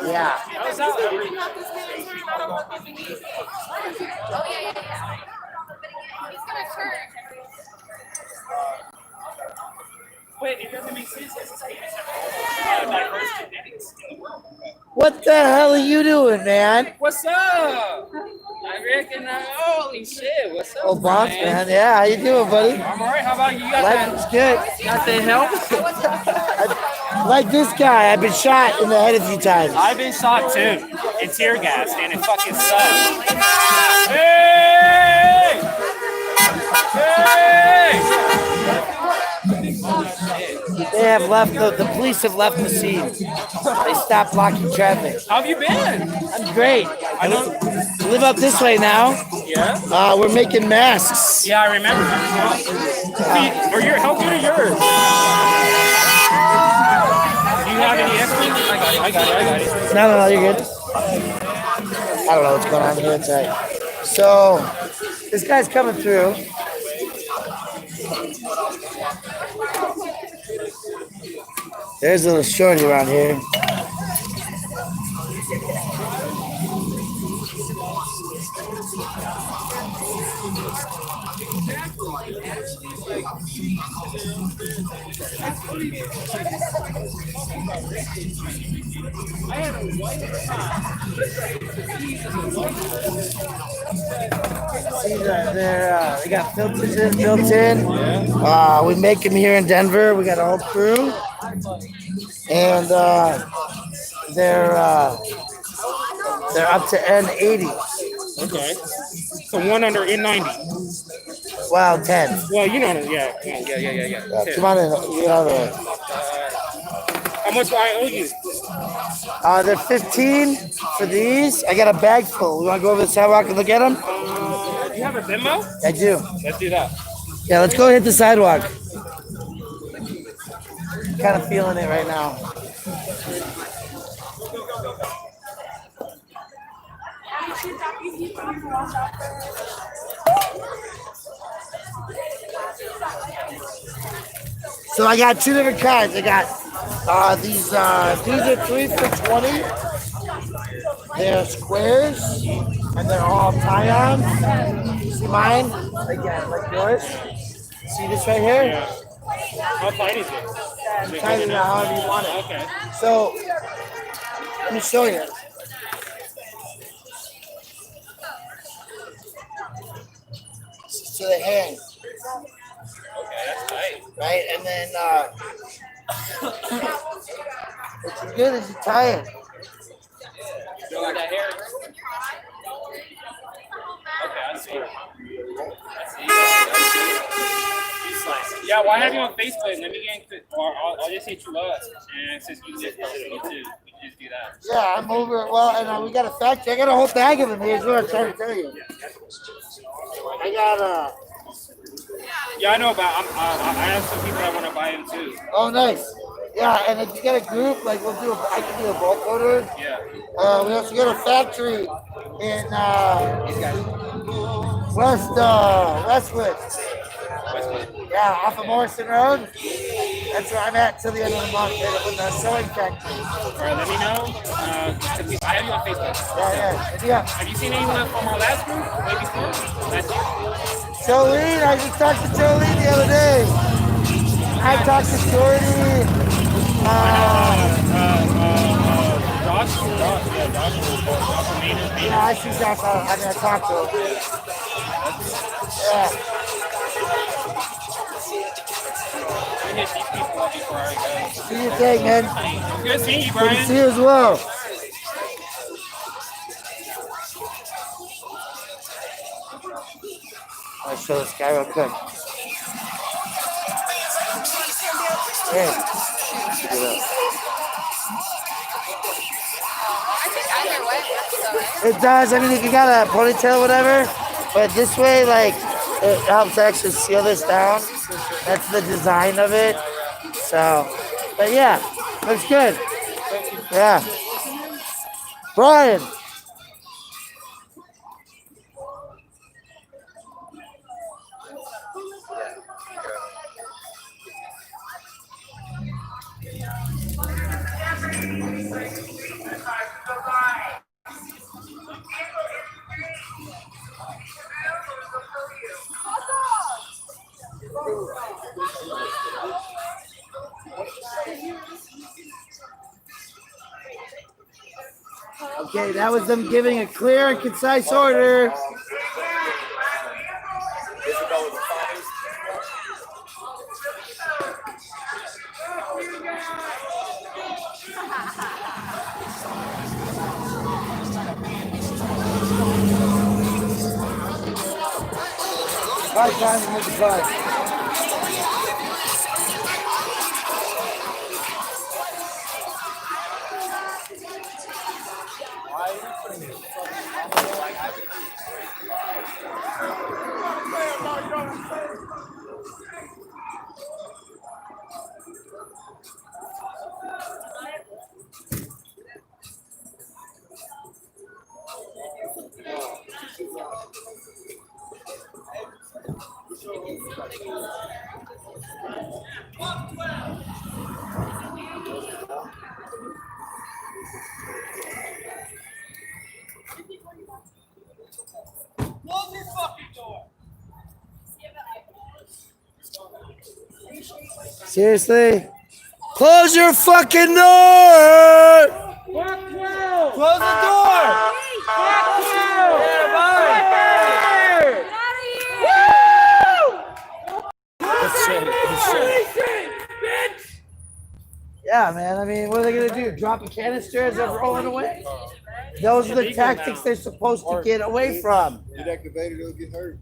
Yeah. I was out every. Wait, it doesn't make sense. Diverse genetics in the world. What the hell are you doing, man? What's up? I freaking holy shit! What's up, Oh, boss, man? man. Yeah, how you doing, buddy? I'm alright. How about you? You got Life is good. Got the help? Like this guy, I've been shot in the head a few times. I've been shot too, and tear gas, and it fucking sucks. Hey! Hey! They have left, the police have left the scene. They stopped blocking traffic. How have you been? I'm great. I live up this way now. Yeah? We're making masks. Yeah, I remember. Are your, how good are yours? Do you have any extras? I got it. No, you're good. I don't know what's going on here inside. So, this guy's coming through. There's a little shorty around here. See, they got filters built in. We make them here in Denver. We got a whole crew. And they're up to N80. Okay. So one under N90. Wow, 10. Well, you know, yeah. Come on in. You know how much do I owe you? They're 15 for these. I got a bag full. We want to go over the sidewalk and look at them? Do you have a Venmo? I do. Let's do that. Yeah, let's go hit the sidewalk. Kind of feeling it right now. So I got two different kinds. I got these are 3 for $20. They're squares and they're all tie-ons. See mine? Again, like yours. See this right here? Yeah. How tight is it? Tight it however you want it. Okay. So let me show you. So they hang. Okay, that's tight. Right? And then what's good is you tie it. You like that hair? Okay, I see. Yeah, why have you on Facebook? Let me get, or I'll just hit you up, and since you just post it too, we can just do that. Yeah, I'm over. Well, and we got a factory. I got a whole bag of them here. Is what I'm trying to tell you. I got Yeah, I know about. I have some people that want to buy them too. Oh, nice. Yeah, and if you get a group, like I can do a bulk order. Yeah. We also got a factory in Westwood. Yeah, off of Morrison Road. That's where I'm at till the end of the month with the sewing factory. All right, let me know. I have you on Facebook. Yeah. Have you seen anyone from our last group? Maybe before? Last year? Jolene, I just talked to Jolene the other day. I talked to Jordy. Josh. Yeah, I see Josh. I'm gonna talk to him. Yeah. Do your thing, man. Good seeing you, Good Brian. to see you as well. I'll show this guy real quick. Hey. Check it out. It does. I mean, if you got a ponytail or whatever, but this way, like, it helps actually seal this down. That's the design of it. So, but yeah, looks good. Yeah. Brian. Okay, that was them giving a clear and concise order. lot of time to make the bus. Close your fucking door. Seriously? Close your fucking door! Close the door. Fuck you. Yeah, bye. Yeah, man. I mean, what are they gonna do? Drop a canister as they're rolling away? Those are the tactics they're supposed to get away from. Get activated, it'll get hurt.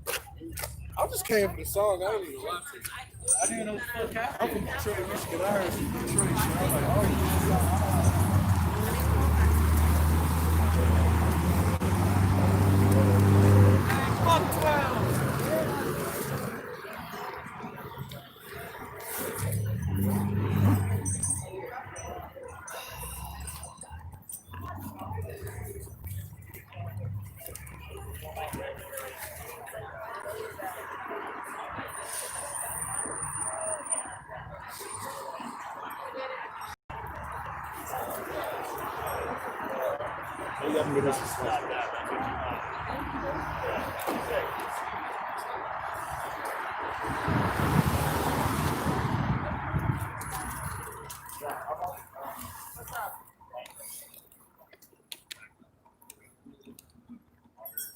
I just came for the song. I don't even want to. I didn't know what the fuck happened. I'm from Detroit, Michigan. I heard some Detroit shit. I'm like, oh, Fuck 12.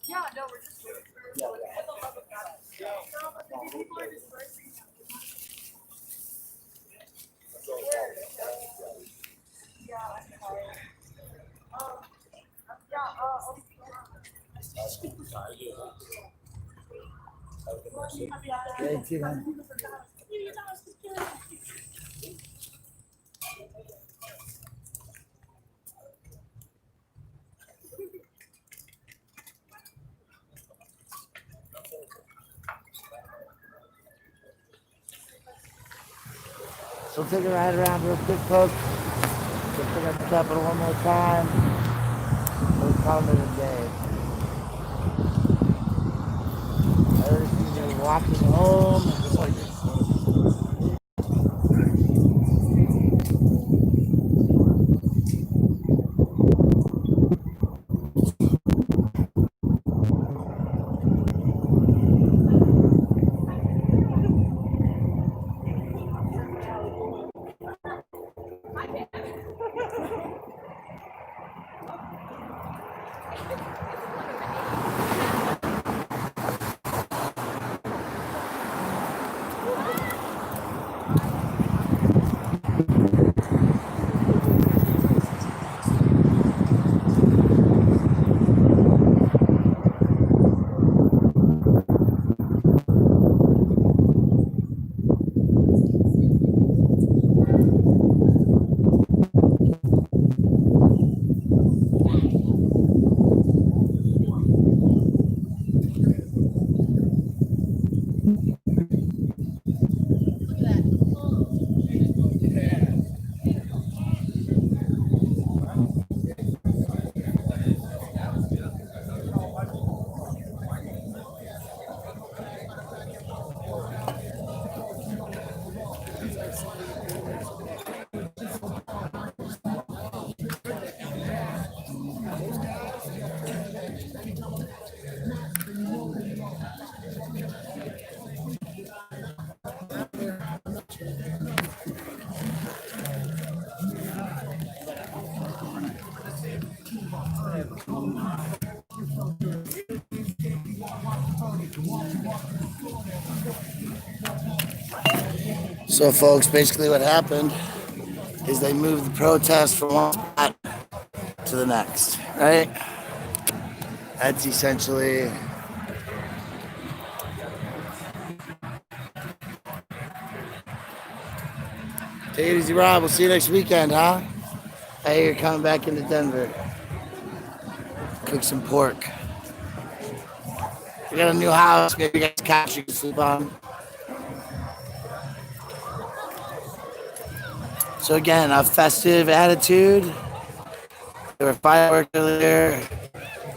Yeah, no, we're just waiting for the love of God. People are dispersing. Yeah, too, man. So take a ride around real quick, folks. Just pick up the Capitol one more time. We'll call it a day. Everything's walking home. Just like this. So, folks, basically what happened is they moved the protest from one spot to the next, right? That's essentially Take it easy, Rob. We'll see you next weekend, huh? I hear you're coming back into Denver. Cook some pork. We got a new house. Maybe you got a couch you can sleep on. So again, a festive attitude. There were fireworks earlier.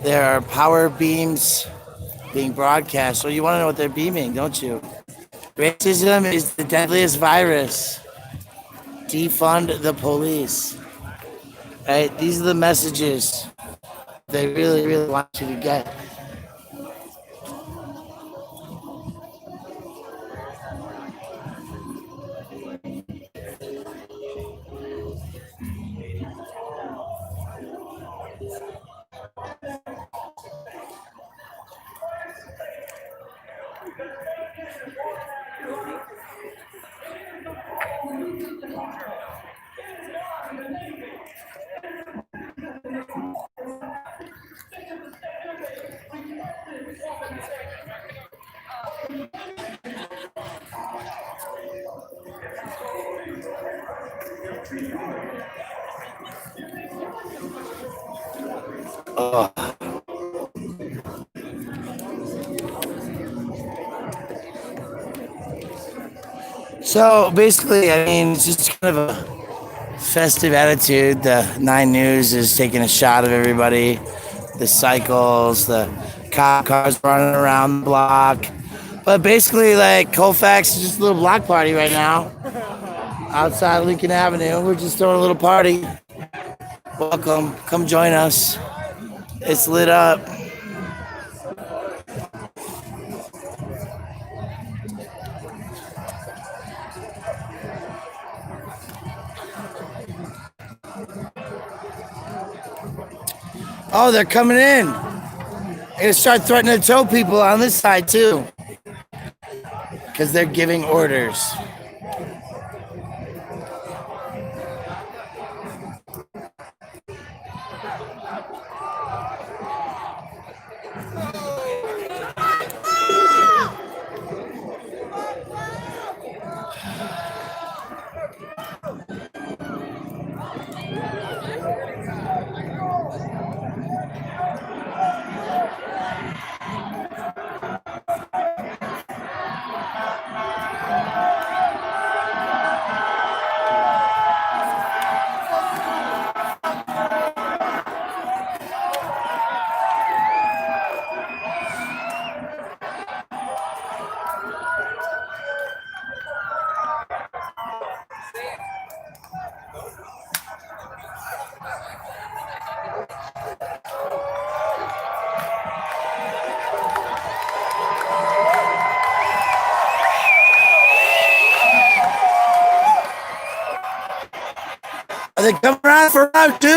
There are power beams being broadcast. So you want to know what they're beaming, don't you? Racism is the deadliest virus. Defund the police. Right? These are the messages they really, really want you to get. Oh. So basically, I mean, it's just kind of a festive attitude. The 9 News is taking a shot of everybody. The cycles, the cop cars running around the block. But basically, like, Colfax is just a little block party right now. Outside Lincoln Avenue. We're just throwing a little party. Welcome. Come join us. It's lit up. Oh, they're coming in. They're gonna start threatening to tow people on this side too. Because they're giving orders. Are they coming around for round 2?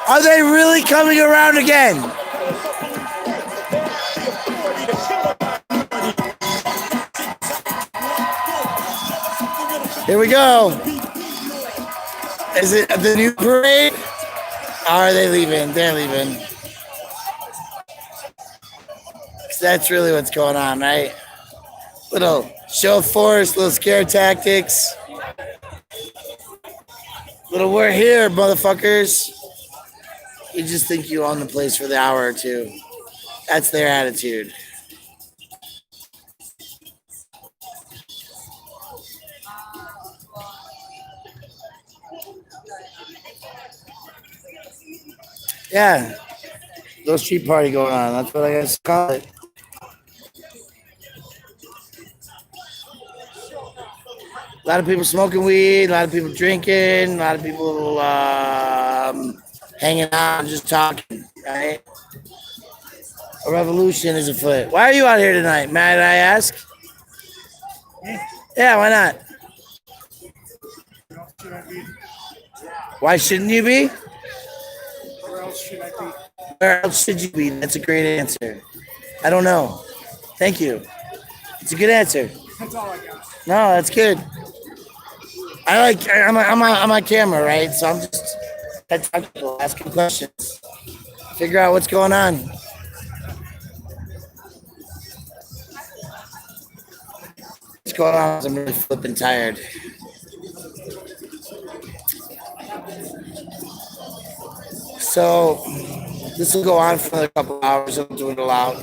Are they really coming around again? Here we go. Is it the new parade? Are they leaving? They're leaving. That's really what's going on, right? Little show of force, little scare tactics. Little we're here, motherfuckers. You just think you own the place for the hour or two. That's their attitude. Yeah. Little street party going on. That's what I guess call it. A lot of people smoking weed, a lot of people drinking, a lot of people hanging out, just talking, right? A revolution is afoot. Why are you out here tonight, may I ask? Yeah, why not? Why shouldn't you be? Where else should I be? Where else should you be? That's a great answer. I don't know. Thank you. It's a good answer. That's all I got. No, that's good. I'm on camera, right? So I'm just asking questions. Figure out what's going on. What's going on? I'm really flipping tired. So this will go on for another couple hours. It'll dwindle out.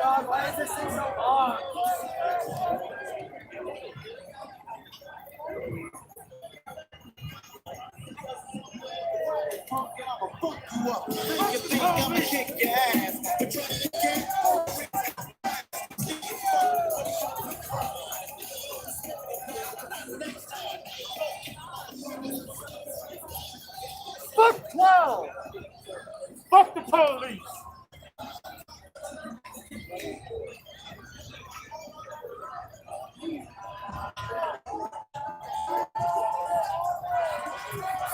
God, why is this thing so long? Fuck 12! Fuck the police!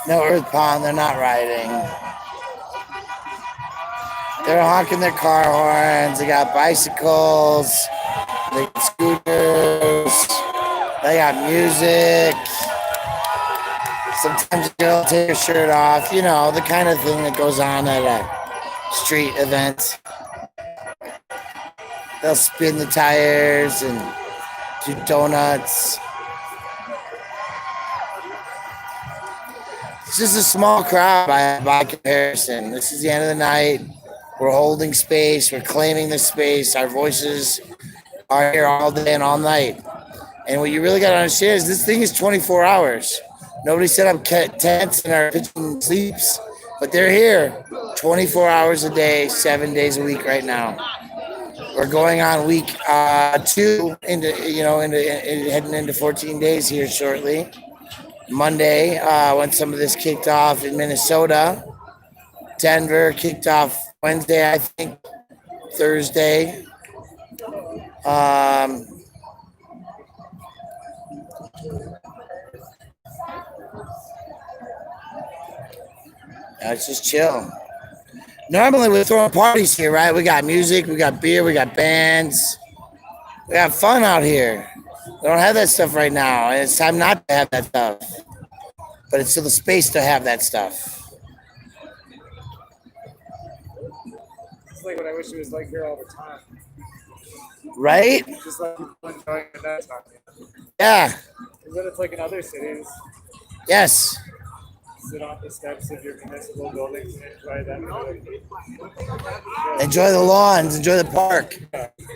No Earth Pond, they're not riding. They're honking their car horns. They got bicycles. They got scooters. They got music. Sometimes they'll take their shirt off. You know, the kind of thing that goes on at a street event. They'll spin the tires and do donuts. It's just a small crowd by comparison. This is the end of the night. We're holding space. We're claiming the space. Our voices are here all day and all night. And what you really got to understand is this thing is 24 hours. Nobody set up tents in our kitchen sleeps, but they're here 24 hours a day, 7 days a week right now. We're going on week 2 heading into 14 days here shortly. Monday, when some of this kicked off in Minnesota. Denver kicked off Wednesday, I think, Thursday. It's just chill. Normally we're throwing parties here, right? We got music, we got beer, we got bands. We have fun out here. We don't have that stuff right now, and it's time not to have that stuff. But it's still the space to have that stuff. It's like what I wish it was like here all the time. Right? Just like people enjoying the night time. Yeah. Is what it's like in other cities. Yes. Sit on the steps of your municipal buildings and enjoy them. Enjoy the lawns, enjoy the park,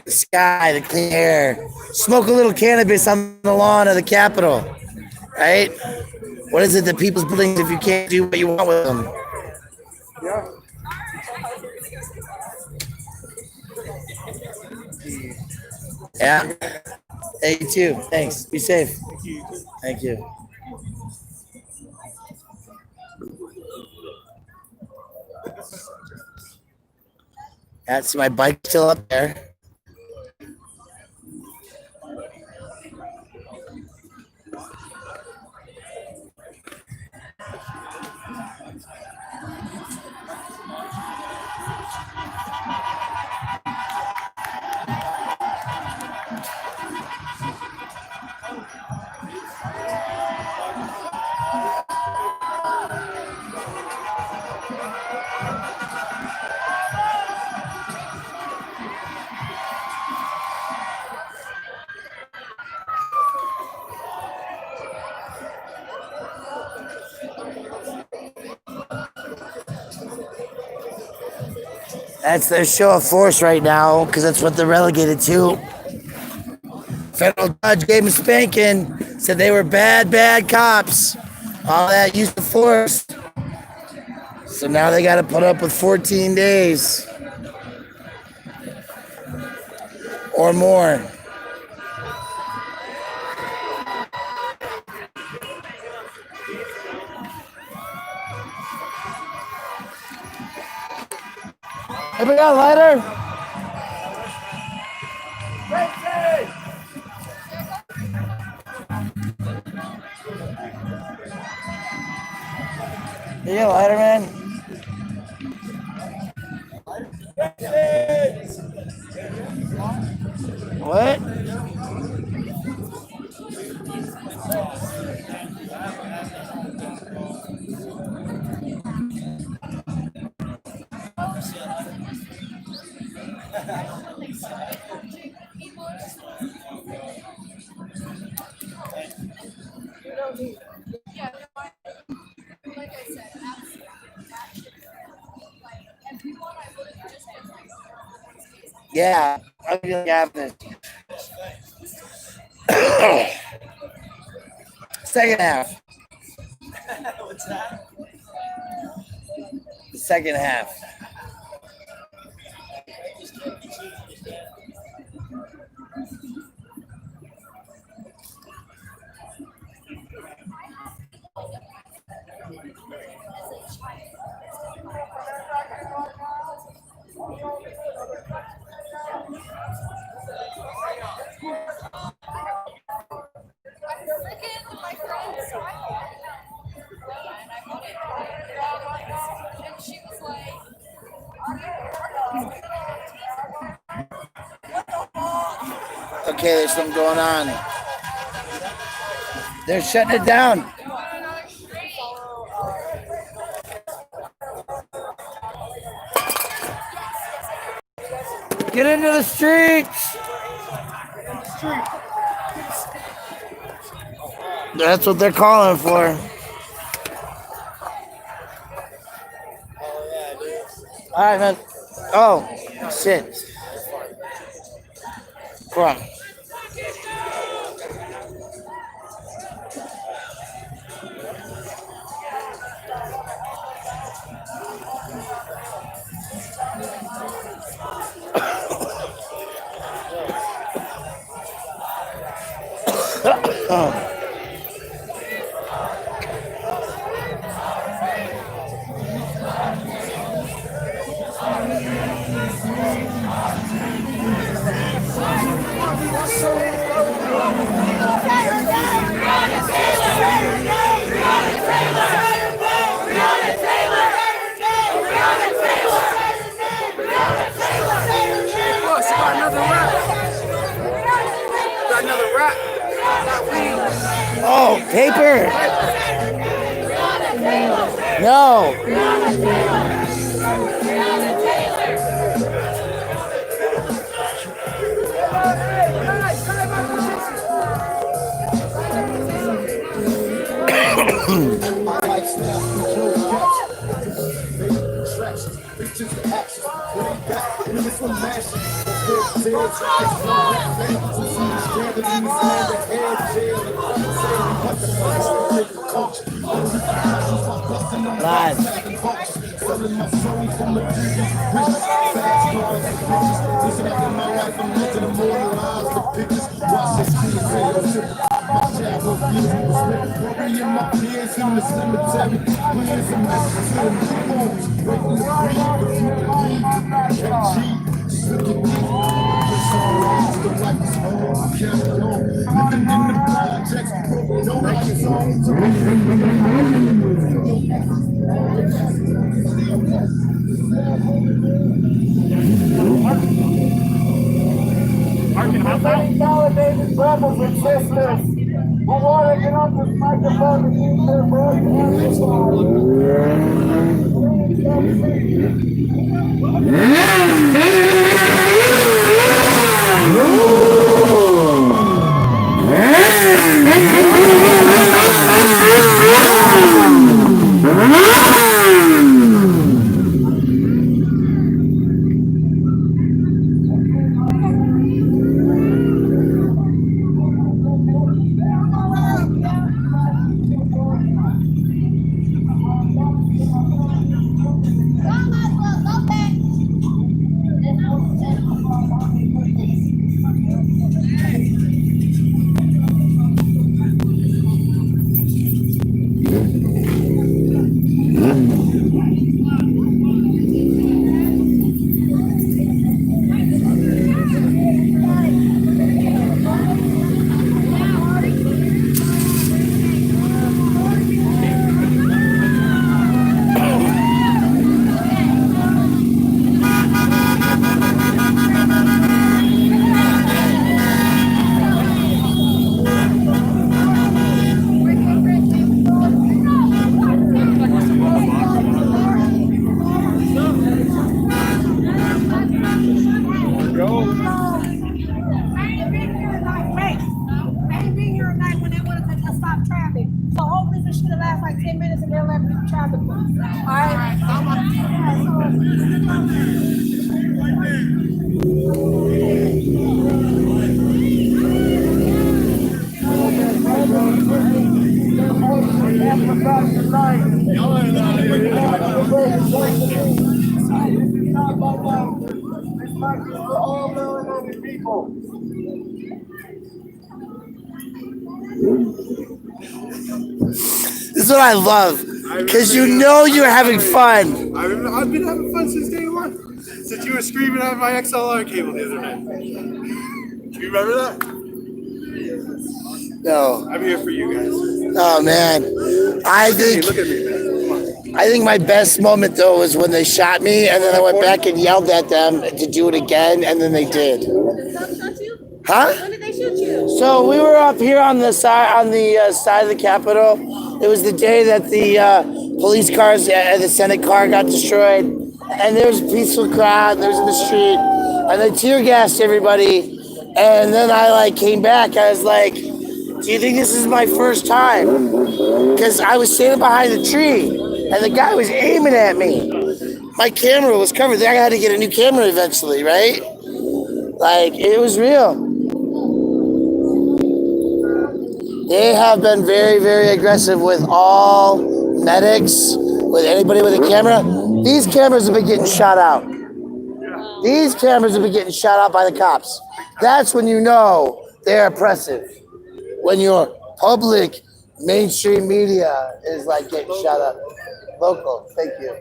the sky, the clean air. Smoke a little cannabis on the lawn of the Capitol, right? What is it that people's buildings if you can't do what you want with them? Yeah. Yeah. Hey, you too. Thanks. Be safe. Thank you. That's my bike still up there. That's their show of force right now, because that's what they're relegated to. Federal judge gave them spanking, said they were bad cops. All that use of force. So now they got to put up with 14 days or more. Anybody got a lighter? You got a lighter, man? What? Yeah, I feel like after. Second half. What's that? The second half. Okay, there's something going on. They're shutting it down. Get into the streets. That's what they're calling for. All right, man. Oh, shit. Come on. Oh, paper. No. Validated brothers and sisters who want to get on this microphone and use their voice This mic is for all melanated people. This is what I love, because you know you're having fun. I've been having fun since day one. Since you were screaming at my XLR cable the other night. Do you remember that? No. I'm here for you guys. Oh man, I think my best moment though was when they shot me, and then I went back and yelled at them to do it again, and then they did. Huh? When did they shoot you? So we were up here on the side side of the Capitol. It was the day that the police cars and the Senate car got destroyed, and there was a peaceful crowd. There was in the street, and they tear gassed everybody. And then I came back. I was like, "Do you think this is my first time?" Because I was standing behind the tree, and the guy was aiming at me. My camera was covered. Then I had to get a new camera eventually, right? Like, it was real. They have been very, very aggressive with all medics, with anybody with a camera. These cameras have been getting shot out. These cameras have been getting shot out by the cops. That's when you know they're oppressive. When your public mainstream media is like getting shot up. Local, thank you.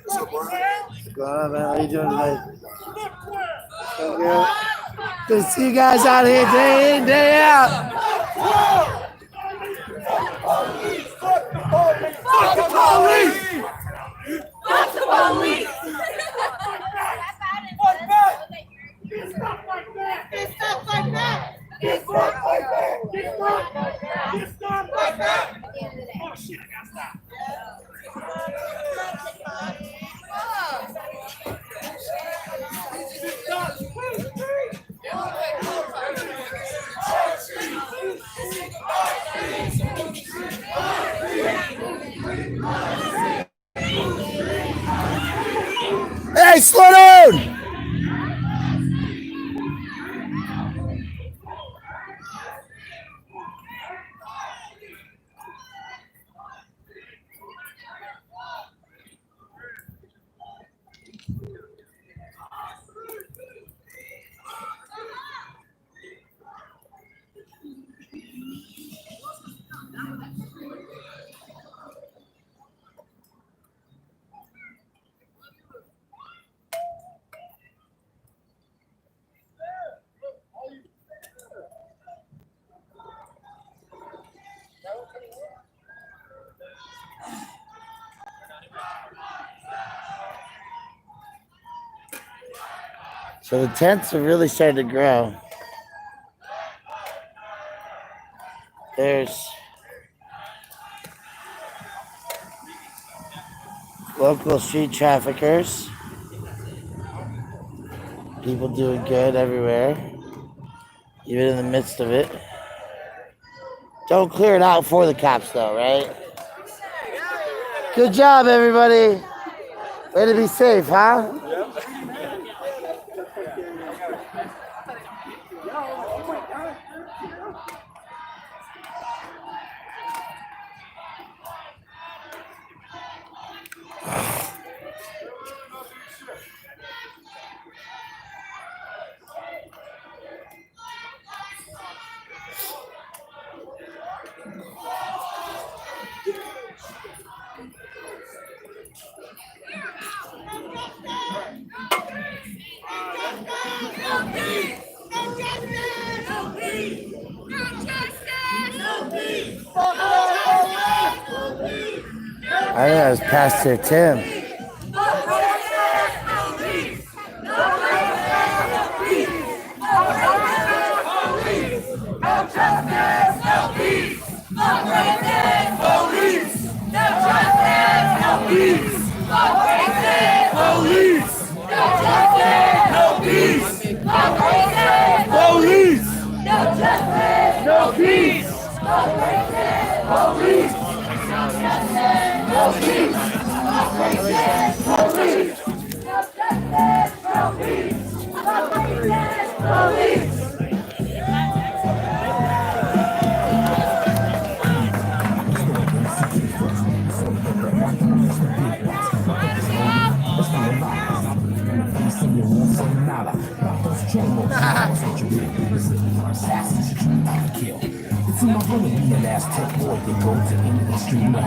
What's going on, man? How you doing tonight? Good. Good to see you guys out here day in, day out. Fuck the police! Fuck the police! Fuck the police! Fuck back! Get stuff like that! Get stuff like that! Get stuff like that! Get stuff like that! Get stuff like that! Oh shit, I gotta stop. Hey, slow down! So the tents have really started to grow. There's local street traffickers. People doing good everywhere, even in the midst of it. Don't clear it out for the cops though, right? Good job, everybody. Way to be safe, huh? I think that was Pastor Tim.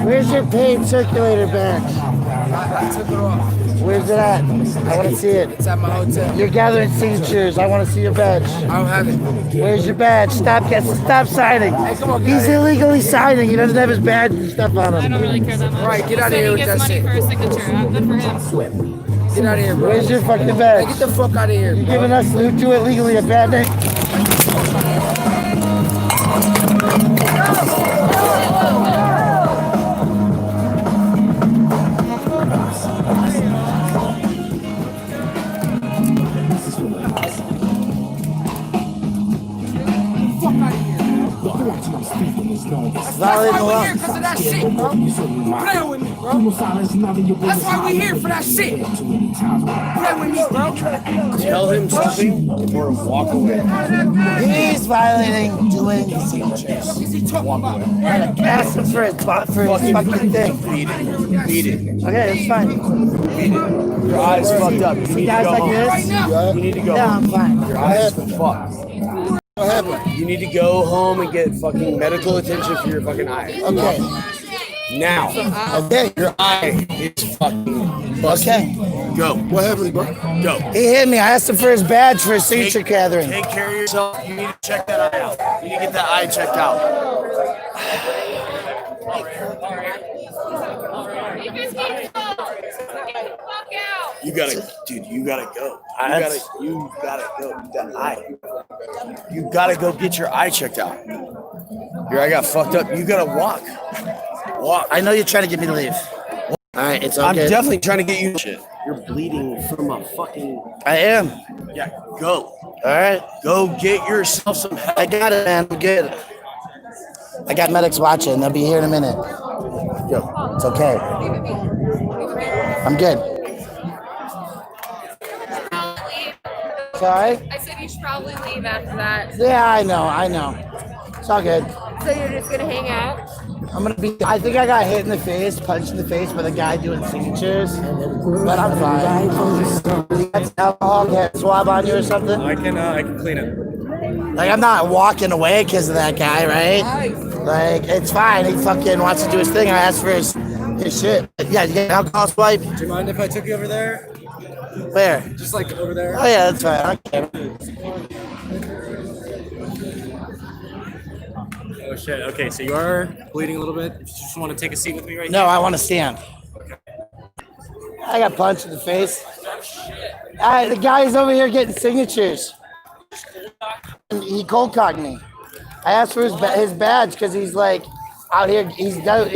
Where's your paid circulator badge? I took it off. Where's it at? I want to see it. It's at my hotel. You're gathering signatures. I want to see your badge. I don't have it. Where's your badge? Stop signing. Hey, come on, He's guys. illegally signing. He doesn't have his badge and stuff on him. I don't really care that much. Right, get out of He here said with he that gets money shit. for a signature. Good for him. Get out of here, bro. Where's your fucking badge? Hey, get the fuck out of here, You're bro. giving us who do it legally a bad name. That's why we're here, because of that shit, bro. Play with me, bro. That's why we're here, for that shit. Play with me, bro. Tell him something or walk away. He's violating doing ask him for his fucking thing. Beat it. Beat it. Okay, it's fine. Your eyes fucked up. You need Guys to go like home. this? You need to go Yeah, I'm home. fine. Your eyes fucked. What happened? You need to go home and get fucking medical attention for your fucking eye. Okay. Now. Okay. Your eye is fucking busted. Okay. Go. What happened, bro? Go. He hit me. I asked him for his badge for his signature gathering. Take care of yourself. You need to check that eye out. You need to get that eye checked out. You gotta, dude. You gotta go. You gotta go. That eye. You gotta go get your eye checked out. Your eye got fucked up. You gotta walk. Walk. I know you're trying to get me to leave. All right, it's okay. I'm definitely trying to get you. Shit. You're bleeding from a fucking. I am. Yeah. Go. All right. Go get yourself some help. I got it, man. I'm good. I got medics watching. They'll be here in a minute. Go. It's okay. I'm good. Sorry? I said you should probably leave after that. Yeah, I know. It's all good. So you're just gonna hang out? I think I got hit in the face, punched in the face by the guy doing signatures, but I'm fine. That's alcohol, get a swab on you or something? I can clean it. Like, I'm not walking away because of that guy, right? Like, it's fine. He fucking wants to do his thing. I asked for his shit. Yeah, you get an alcohol swipe? Do you mind if I took you over there? Where? Just like over there. Oh, yeah, that's fine. Okay. Oh shit. Okay, so you are bleeding a little bit. You just want to take a seat with me right No, now? I want to stand. I got punched in the face. The guy's over here getting signatures. He cold cocked me. I asked for his badge because he's like out here. He's not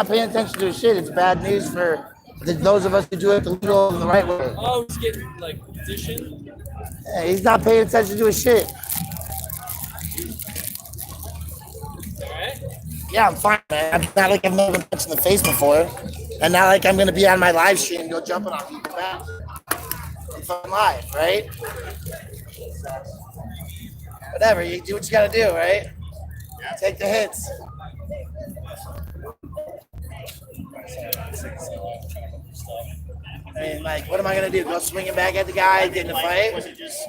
paying attention to his shit. It's bad news for those of us who do it the legal and the right way. Oh, he's getting like position. Yeah, he's not paying attention to his shit. Yeah, I'm fine, man. It's not like I've never been punched in the face before. And not like I'm going to be on my live stream and go jumping on people's back. I'm fucking live, right? Whatever, you do what you got to do, right? Take the hits. I mean, like, what am I going to do? Go swinging back at the guy, get in a fight? Was it just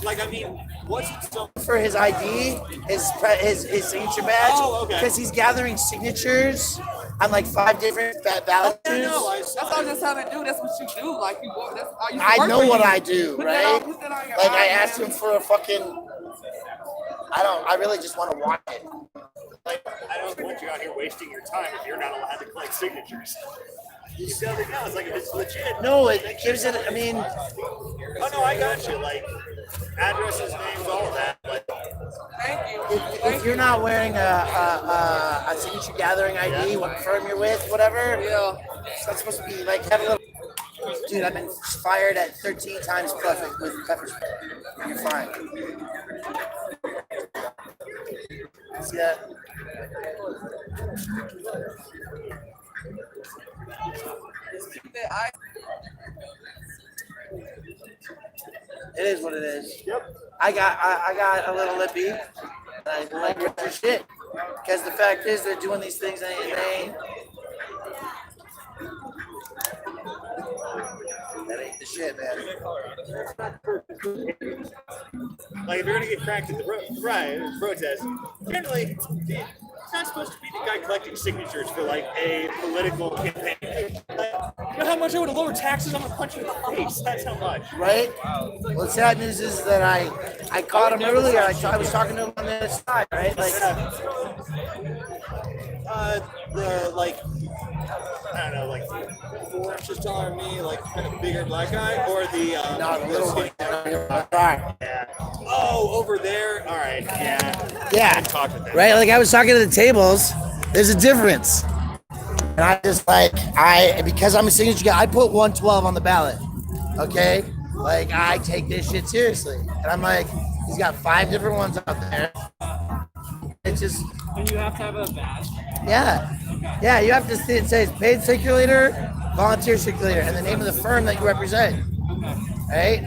like, I mean, what's it still For his ID, his signature badge. Oh, okay. Because he's gathering signatures on like 5 different ballot issues. That's all I just tell him to do. That's what you do. Like, that's all you I work know for what you. I do, Put right? that on your Like, I eye, asked man. him for a fucking. I really just want to watch it. like, I don't want you out here wasting your time if you're not allowed to collect signatures. You tell the guys like if it's legit. No, it gives it. I mean, Oh no, I got you. Like addresses, names, all of that. But Thank you. if you're not wearing a signature gathering ID, what firm you're with, whatever, Yeah. it's not supposed to be like have a little. Dude, I've been fired at 13 times plus with pepper spray. You're fine. See that? It is what it is. Yep. I got a little lippy. And I like your shit. Because the fact is, they're doing these things and they ain't. That ain't the shit, man. Like if you're gonna get cracked at the protest, generally it's not supposed to be the guy collecting signatures for like a political campaign. Like, you know how much I would have lowered taxes? I'm gonna punch you in the face. That's how much. Right? Well, sad news is that I caught him earlier. I was talking to him on the other side, right? Like, the like, I don't know, like 4 inches taller than me, like kind of bigger black guy, or the not a little one. Yeah. Oh, over there. All right. Yeah. Yeah. Talk with them. Right? Like I was talking to the tables. There's a difference. And I just because I'm a signature guy, I put 112 on the ballot. Okay? Like I take this shit seriously. And I'm like, he's got 5 different ones out there. It's just. And you have to have a badge. Yeah. Yeah, you have to see it says paid circulator, volunteer circulator, and the name of the firm that you represent. Right?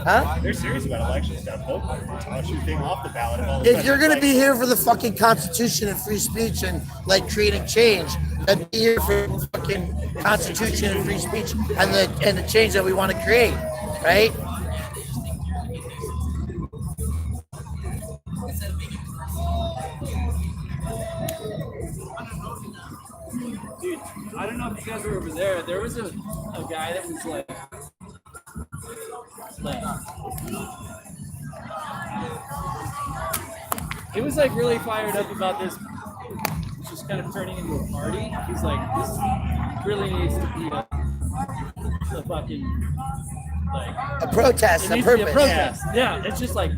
Huh? They're serious about election stuff. They'll toss your thing off the ballot. If you're gonna be here for the fucking Constitution and free speech and like creating change, then be here for the fucking Constitution and free speech and the change that we want to create, right? Dude, I don't know if you guys were over there. There was a guy that was like he was like really fired up about this. It's just kind of turning into a party. He's like, this really needs to be a fucking like a protest, a purpose. A protest. Yeah, it's just like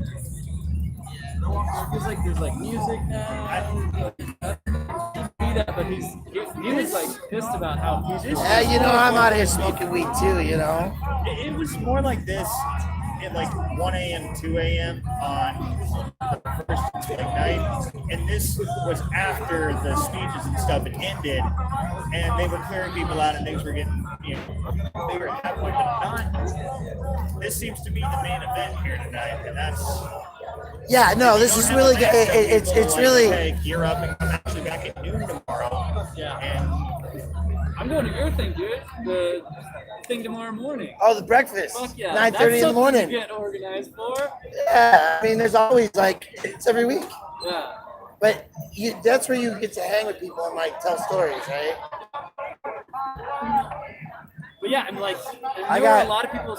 feels like there's like music now. But he was like pissed about how peaceful. Yeah, you know, I'm out here smoking weed too, you know. It was more like this at like 1 a.m., 2 a.m. on the first night, and this was after the speeches and stuff had ended, and they were clearing people out, and things were getting bigger at that point. But not. This seems to be the main event here tonight, and that's. Yeah, no, this is really good. It's really. Okay, gear up, and I'm actually back at noon tomorrow. Yeah. And I'm going to your thing, dude. The thing tomorrow morning. Oh, the breakfast. Fuck yeah. 9:30 in the morning. Get organized for. Yeah, I mean, there's always like it's every week. Yeah. But that's where you get to hang with people and like tell stories, right? But yeah, I'm like, I there are got a lot of people.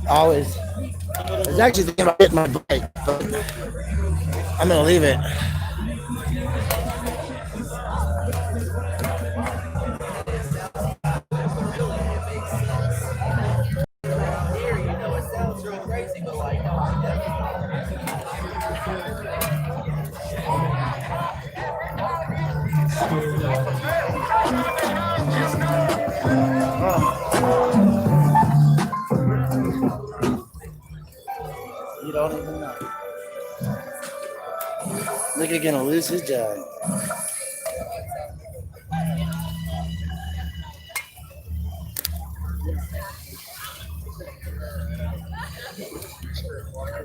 Always. I was actually thinking about getting my bike, but I'm gonna leave it. You don't even know. Look, he's gonna lose his job.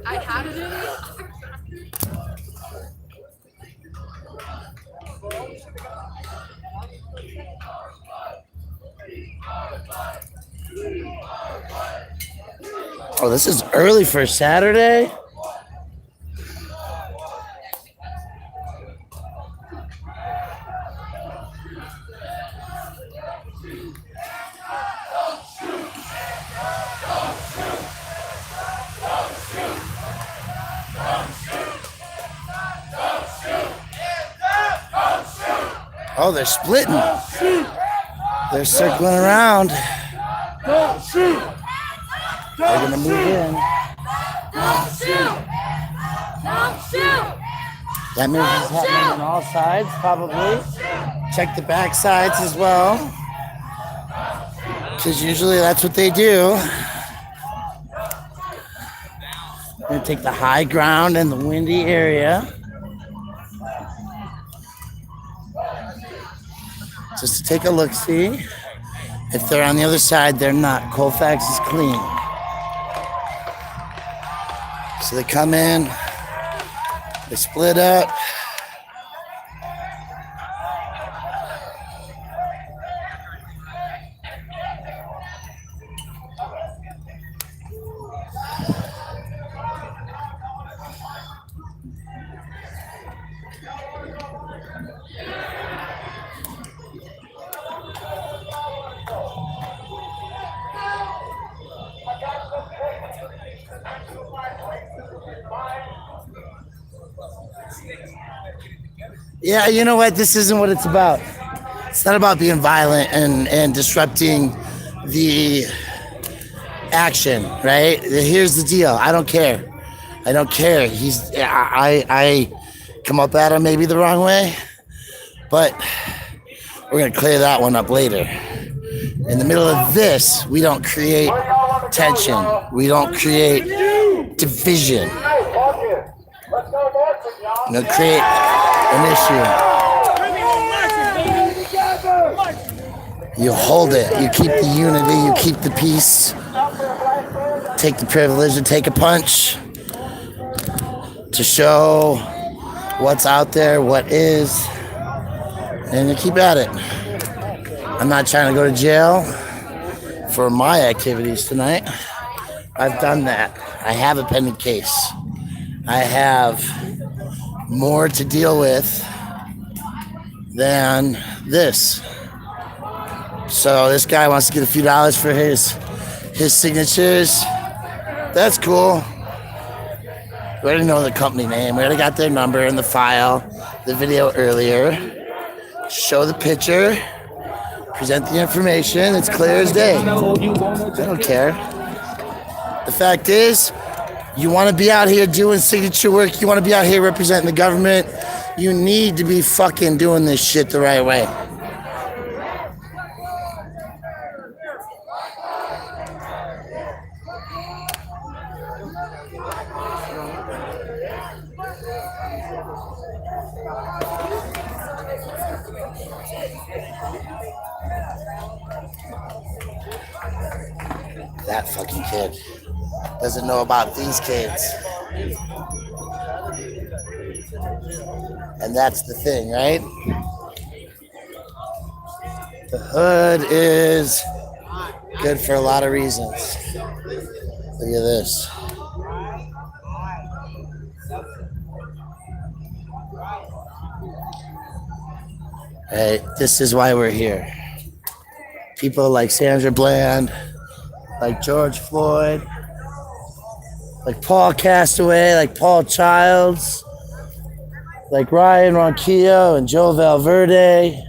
I had it in it. Oh, this is early for Saturday. Oh, they're splitting. They're circling around. Don't shoot! They're gonna move in. Don't shoot! Don't shoot! That means it's happening on all sides, probably. Check the back sides as well. Because usually that's what they do. I'm gonna take the high ground and the windy area. Just to take a look, see. If they're on the other side, they're not. Colfax is clean. So they come in, they split up. Yeah, you know what? This isn't what it's about. It's not about being violent and disrupting the action, right? Here's the deal. I don't care. I don't care. I come up at him maybe the wrong way, but we're gonna clear that one up later. In the middle of this, we don't create tension. We don't create division. We don't create an issue. You hold it. You keep the unity. You keep the peace. Take the privilege to take a punch to show what's out there, what is, and you keep at it. I'm not trying to go to jail for my activities tonight. I've done that. I have a pending case. I have more to deal with than this. So this guy wants to get a few dollars for his signatures. That's cool. We already know the company name. We already got their number in the file, the video earlier. Show the picture. Present the information. It's clear as day. I don't care. The fact is, you want to be out here doing signature work. You want to be out here representing the government. You need to be fucking doing this shit the right way. That fucking kid doesn't know about these kids. And that's the thing, right? The hood is good for a lot of reasons. Look at this. Right, this is why we're here. People like Sandra Bland, like George Floyd, like Paul Castaway, like Paul Childs, like Ryan Ronquillo and Joe Valverde,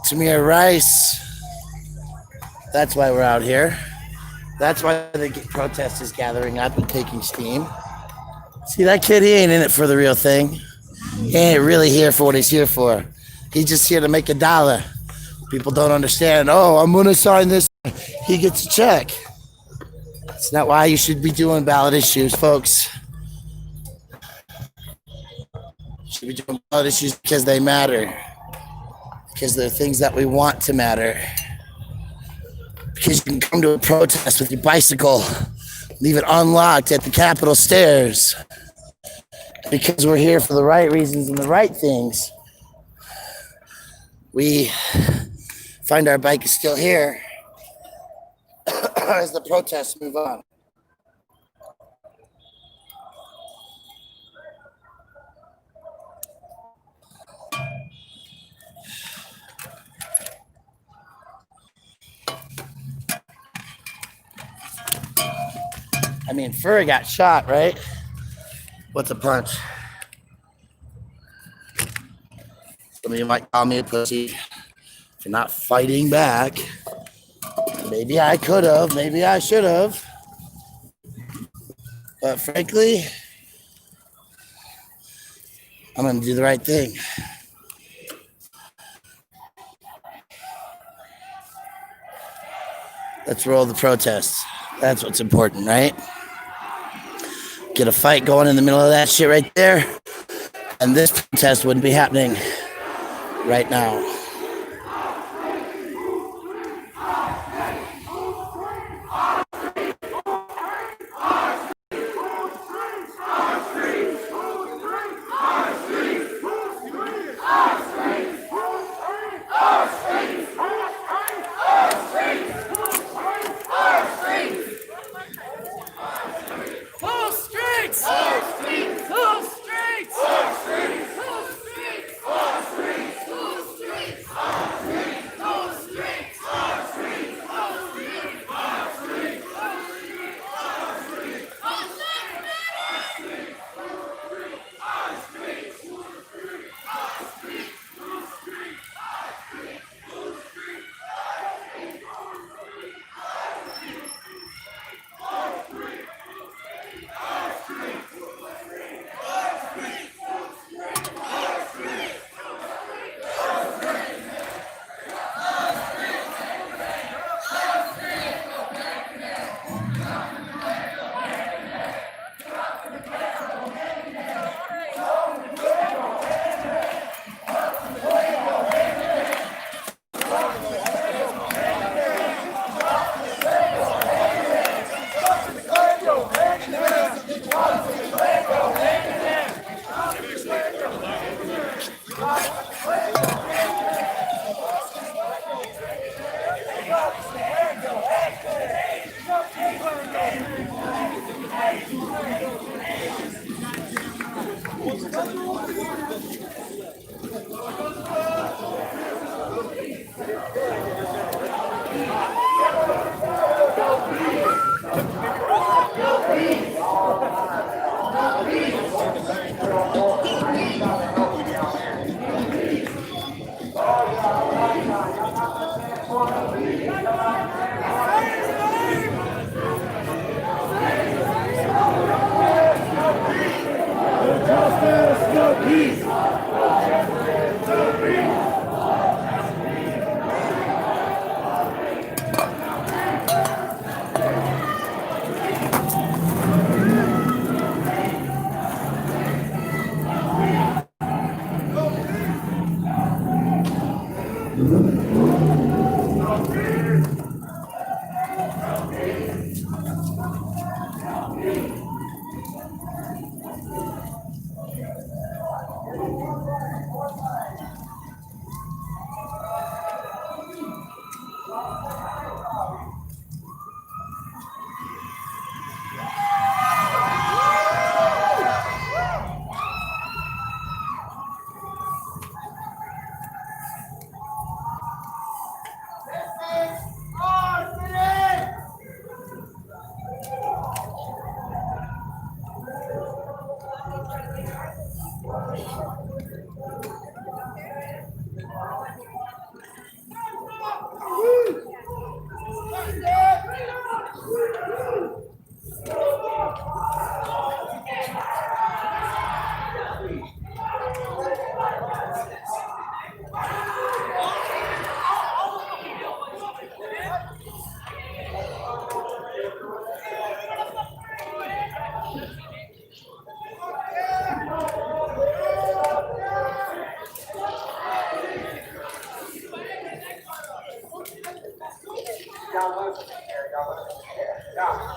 Tamir Rice. That's why we're out here. That's why the protest is gathering up and taking steam. See, that kid, he ain't in it for the real thing. He ain't really here for what he's here for. He's just here to make $1. People don't understand. Oh, I'm going to sign this. He gets a check. That's not why you should be doing ballot issues, folks. You should be doing ballot issues because they matter. Because they're things that we want to matter. Because you can come to a protest with your bicycle, leave it unlocked at the Capitol stairs. Because we're here for the right reasons and the right things. We find our bike is still here as the protests move on. I mean, Furry got shot, right? What's a punch? Some of you might call me a pussy. If you're not fighting back, maybe I could have, maybe I should have. But frankly, I'm going to do the right thing. Let's roll the protests. That's what's important, right? Get a fight going in the middle of that shit right there. And this protest wouldn't be happening right now.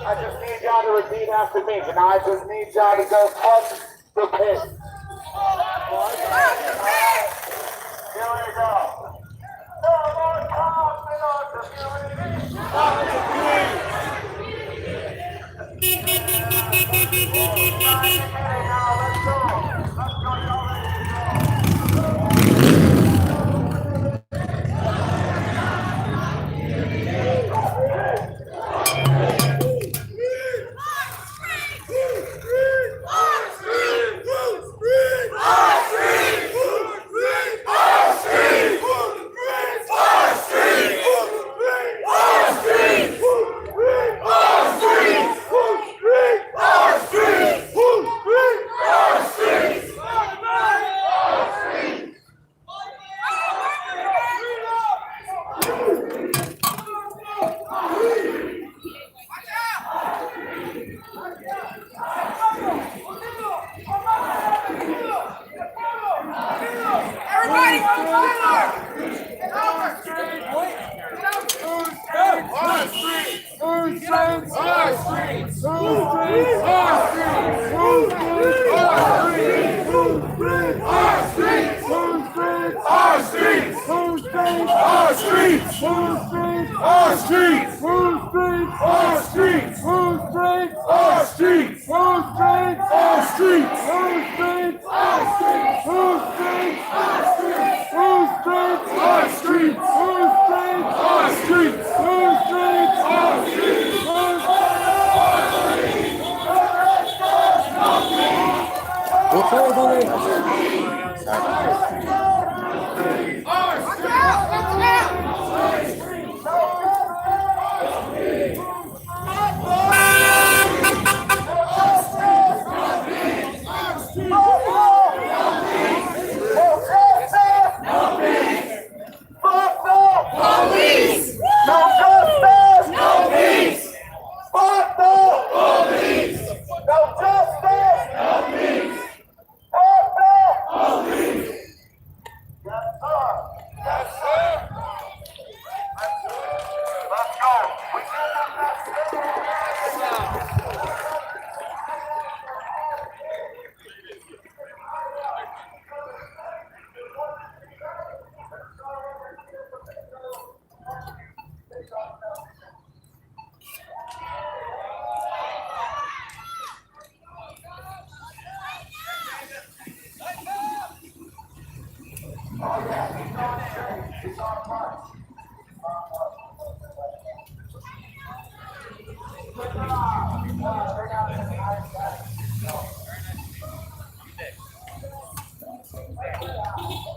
I just need y'all to repeat after me. And I just need y'all to go cut the pit. Here we go. No more cops in our community. Cut the pit. Now let's go. Let's go, y'all ready to go.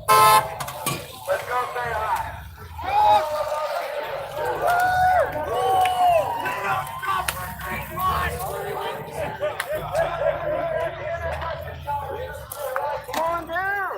Let's go say hi. Come on down.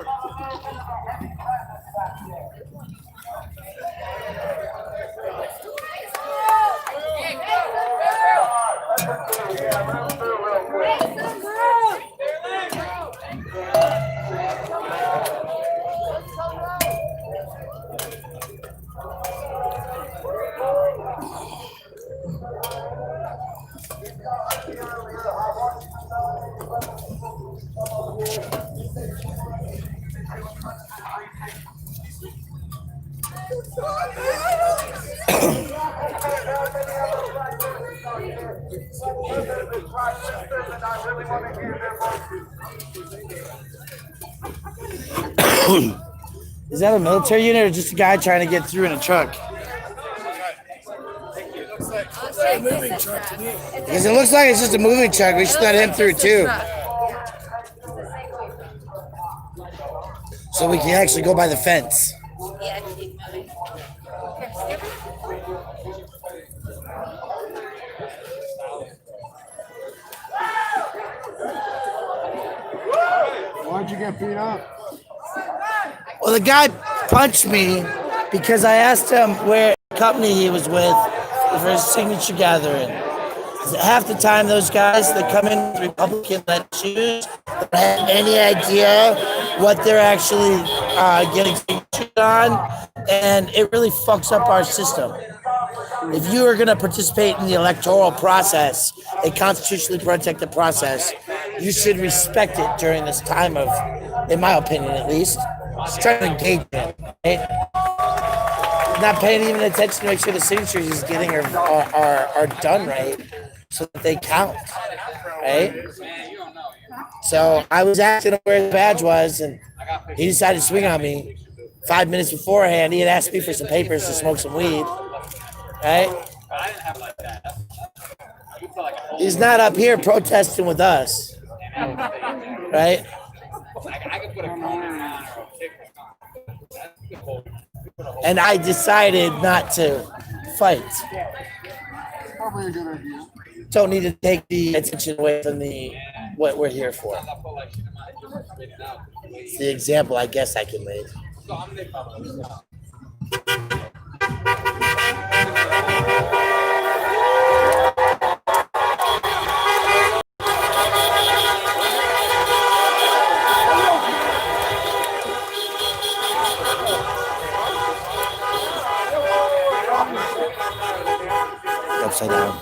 Is that a military unit or just a guy trying to get through in a truck? Because it looks like it's just a moving truck. We should let him through too. So we can actually go by the fence. Yeah, keep moving. Why'd you get beat up? Well, the guy punched me because I asked him where company he was with for his signature gathering. Half the time, those guys that come in with Republican-led shoes don't have any idea what they're actually getting signatured on, and it really fucks up our system. If you are going to participate in the electoral process, a constitutionally protected process, you should respect it during this time of, in my opinion at least, just trying to engage in it, right? Not paying even attention to make sure the signatures he's getting are done right so that they count, right? So I was asking him where his badge was, and he decided to swing on me. 5 minutes beforehand, he had asked me for some papers to smoke some weed, right? He's not up here protesting with us, right? And I decided not to fight. Probably a good idea. Don't need to take the attention away from what we're here for. It's the example I guess I can make. Upside down.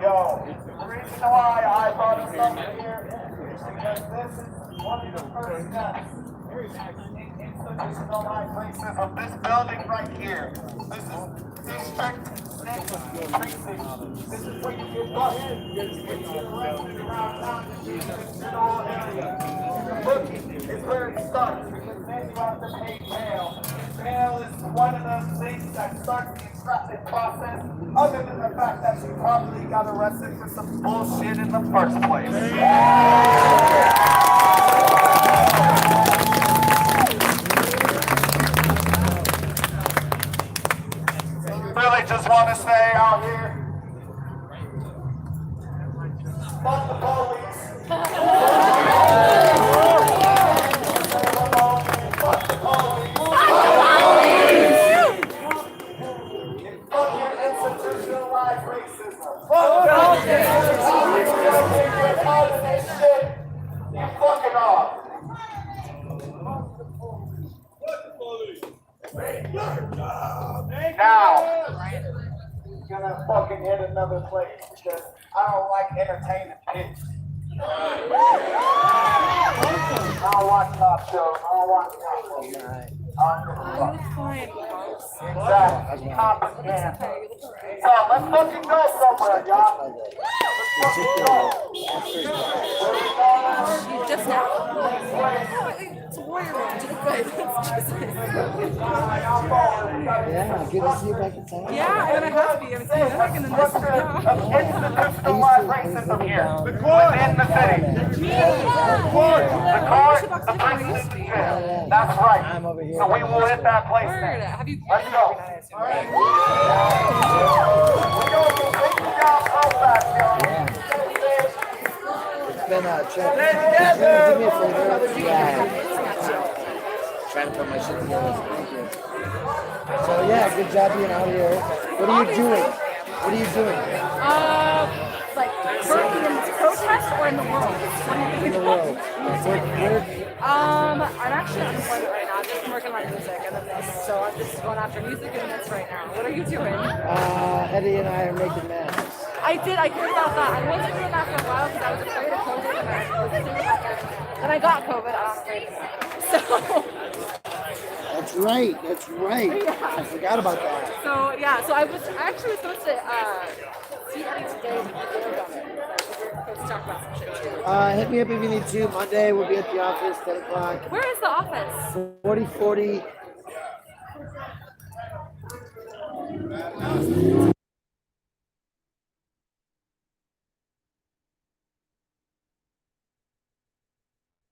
Yo, the reason why I brought us up here is because this is one of the first steps in institutionalized racism. This building right here, this is District 6 Precinct. This is where you get busted. You get arrested around town. This general area. Looking is where it starts, because then you have to pay bail. Bail is one of those things that starts the extractive process, other than the fact that you probably got arrested for some bullshit in the first place. Really just want to say out here, fuck the police. Institutionalized racism. Now, gonna fucking hit another place because I don't like entertaining pigs. I don't watch top shows. I don't watch top shows. Exactly. Propaganda. So let's fucking go somewhere, y'all. Let's fucking go. Just now? It's a warrior room. Just good. Yeah, good to see you back in town. Yeah, and I have to be. I haven't seen you back in the midst of Institutionalized racism here within the city. The court, the prison, yeah, that's right. I'm over here. So we will hit that place now. Let's go. It's been a trip. Do me a favor. Yeah. Trying to put my shit together. Thank you. So yeah, good job being out here. What are you doing? What are you doing? like working in this protest or in the world? In the world. Where? I'm actually unemployed right now. I'm just working on music and then this. So I'm just going after music and this right now. What are you doing? Eddie and I are making masks. I heard about that. I wasn't doing that for a while because I was afraid of COVID and I was doing that. Then I got COVID. I'm afraid of that. That's right. That's right. Yeah. I forgot about that. So yeah. So I was actually supposed to see Eddie today with the video on it. We're supposed to talk about some shit too. Hit me up if you need to. Monday we'll be at the office, 10 o'clock. Where is the office? 4040.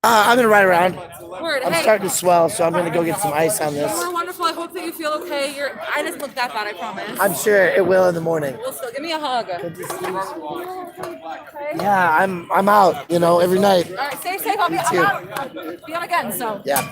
I'm gonna ride around. Word. I'm Hey. starting to swell, so I'm gonna go get some ice on You this. were wonderful. I hope that you feel okay. Your eye doesn't look that bad, I promise. I'm sure it will in the morning. We'll still give me a hug. Yeah, I'm out, every night. All right, stay safe. I'll be, Me too. I'll be on again. So. Yeah.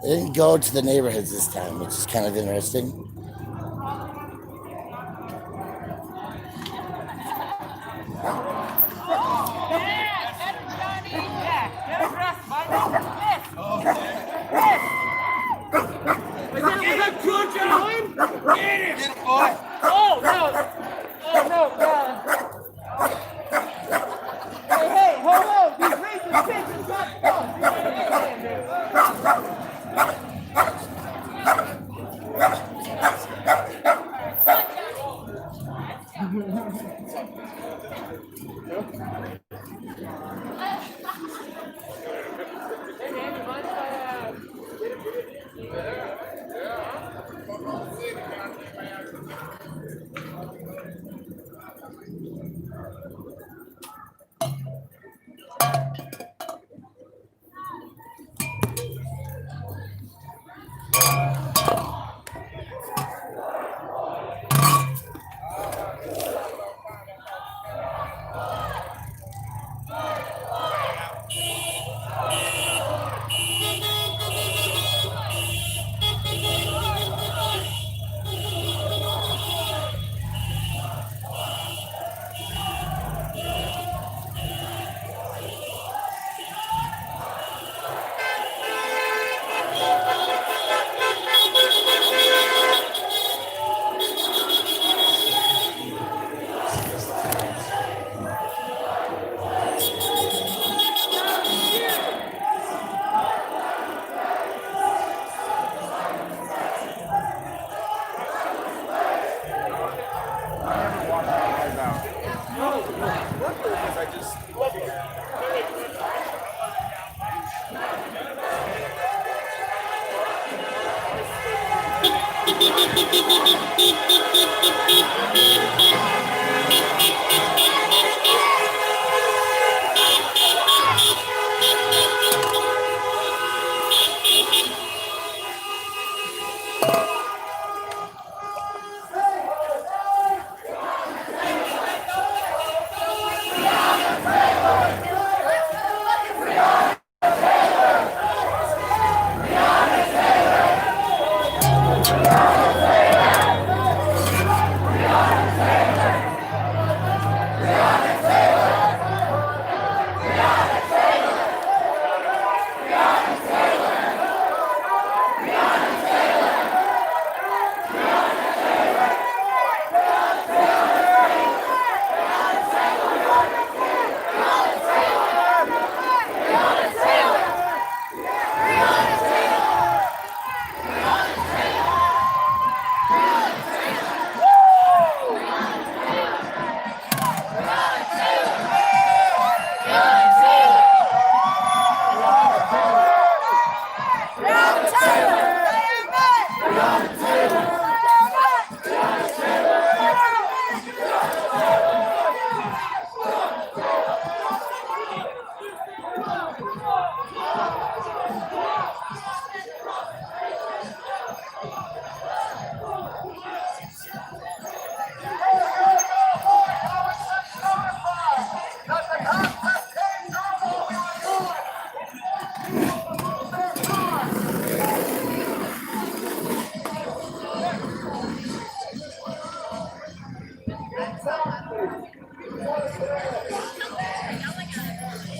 They didn't go to the neighborhoods this time, which is kind of interesting. Oh no! Oh no, God! Hey, hold on! These racist bitches got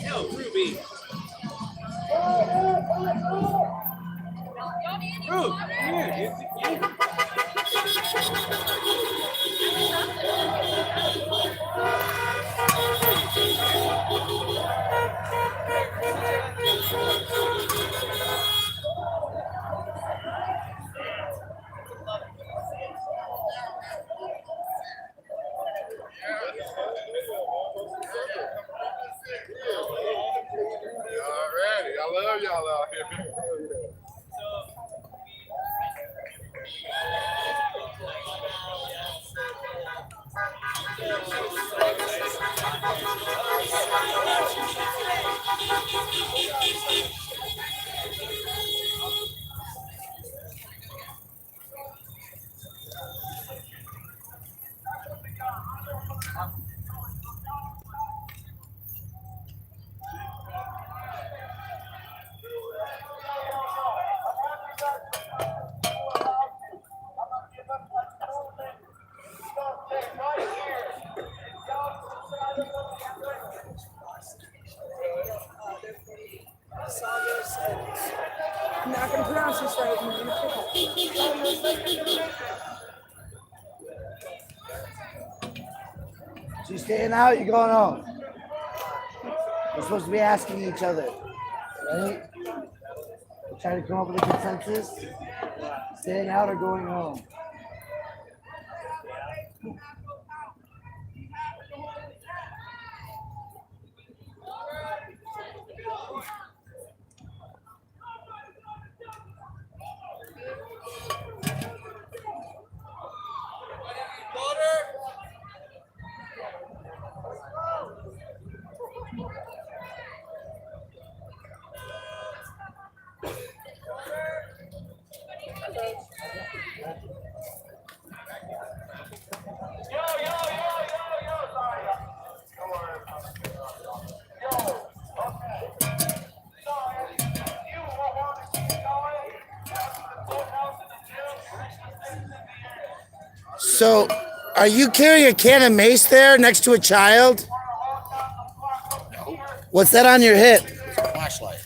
Yo, Ruby. Ruby, here. Alrighty, I love y'all out here. So you staying out, you going home? We're supposed to be asking each other, right? We're trying to come up with a consensus. Staying out or going home? So, are you carrying a can of mace there next to a child? What's that on your hip? Flashlight.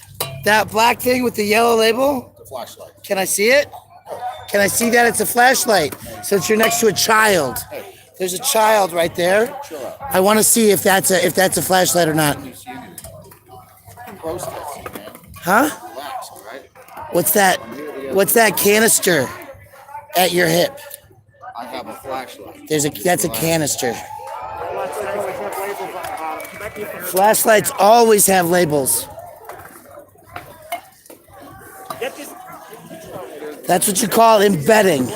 That black thing with the yellow label? The flashlight. Can I see it? Can I see that it's a flashlight? Since you're next to a child. There's a child right there. I want to see if that's a flashlight or not. Huh? Relax, all right? What's that? What's that canister at your hip? I have a flashlight. That's a canister. Flashlights always have labels. That's what you call embedding.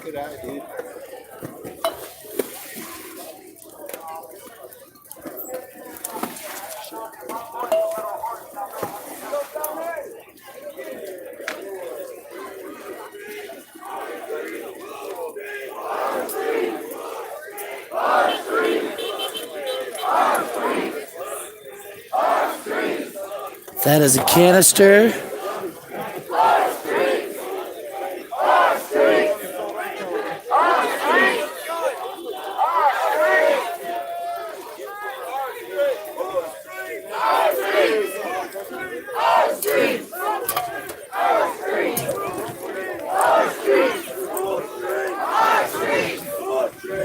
Good eye, dude. That is a canister.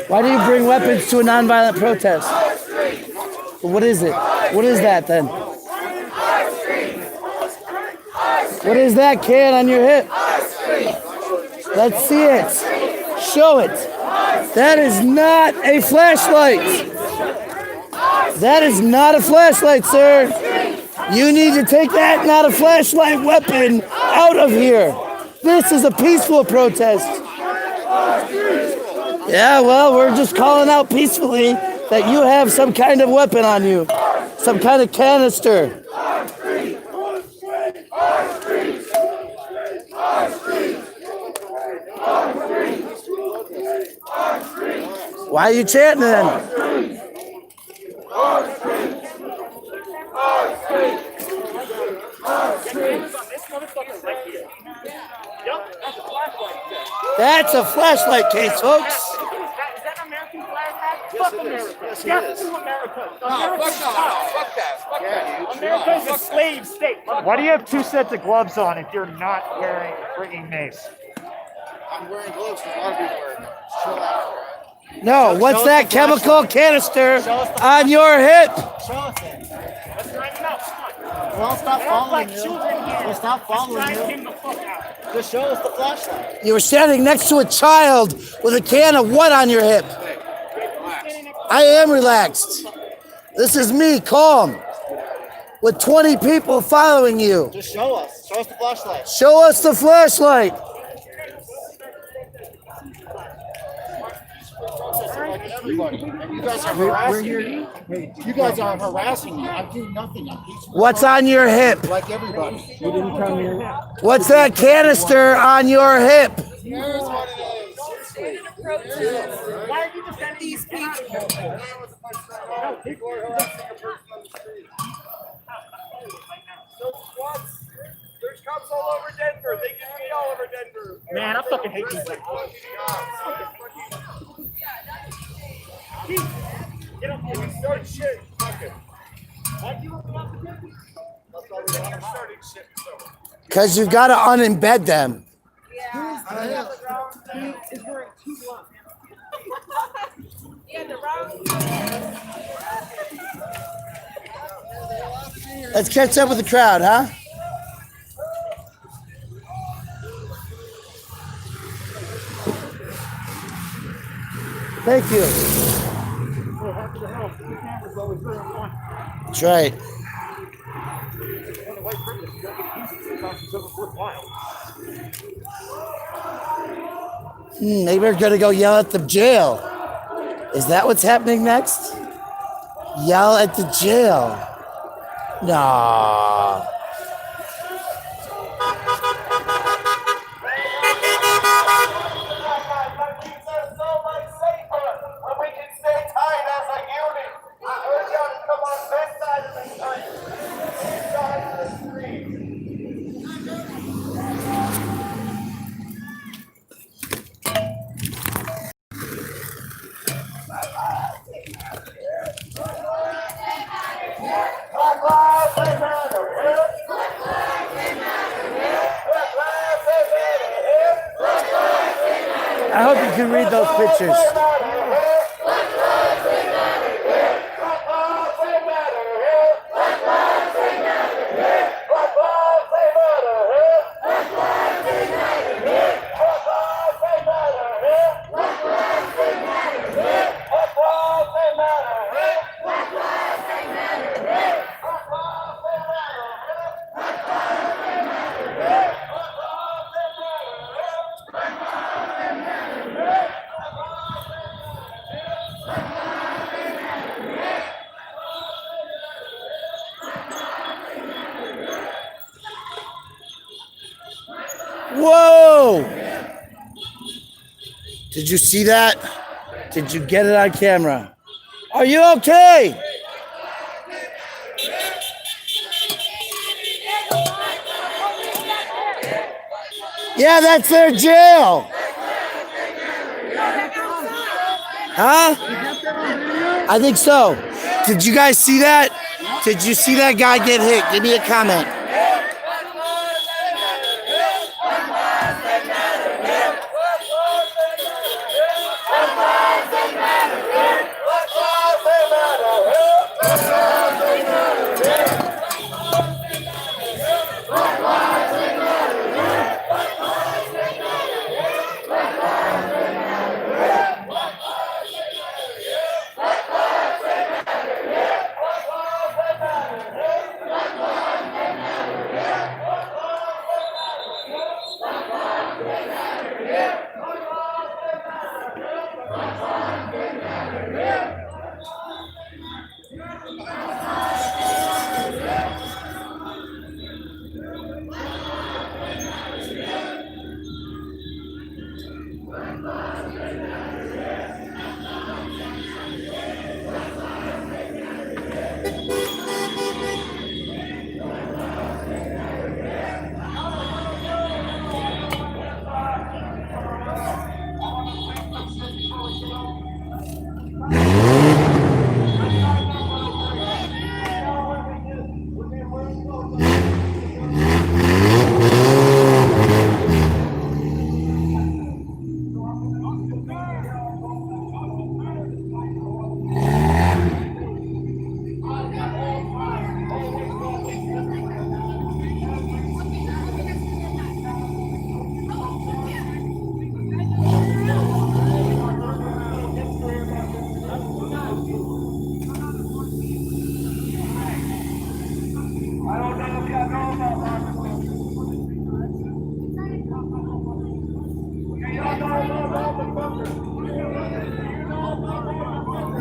Why do you bring weapons to a nonviolent protest? What is it? What is that then? What is that can on your hip? Let's see it. Show it. That is not a flashlight. That is not a flashlight, sir. You need to take that not a flashlight weapon out of here. This is a peaceful protest. Yeah, well, we're just calling out peacefully that you have some kind of weapon on you. Some kind of canister. Why are you chanting then? That's a flashlight case, folks. Fuck America. Yes, it Fuck is. America. Fuck that. America's a slave state. Why do you have two sets of gloves on if you're not wearing freaking mace? I'm wearing gloves because a lot of people wearing them. Chill out. No, what's that chemical canister on your hip? Show us it. Let's drive him out. Come on. Well, stop following you. Children here. Well, stop following Let's drive you. him the fuck out. Just show us the flashlight. You were standing next to a child with a can of what on your hip? I am relaxed. This is me, calm, with 20 people following you. Just show us. Show us the flashlight. Show us the flashlight. Like everybody. And you guys are harassing me. You guys are harassing me. I'm doing nothing. I'm peaceful. What's on your hip? Like everybody. You didn't come here. What's that canister on your hip? Here's what it is. Why are you defending these people? No, people are harassing a person on the street. There's cops all over Denver. They can be all over Denver. Man, I fucking hate these things. Get up here. We start shit. Fuck it. Why'd you open up the door? That's why we started shit. So. Because you've got to unembed them. Let's catch up with the crowd, huh? Thank you. That's right. Maybe we're going to go yell at the jail. Is that what's happening next? Yell at the jail. Nah. I hope you can read those pictures. Whoa! Did you see that? Did you get it on camera? Are you okay? Yeah, that's their jail. Huh? I think so. Did you guys see that? Did you see that guy get hit? Give me a comment.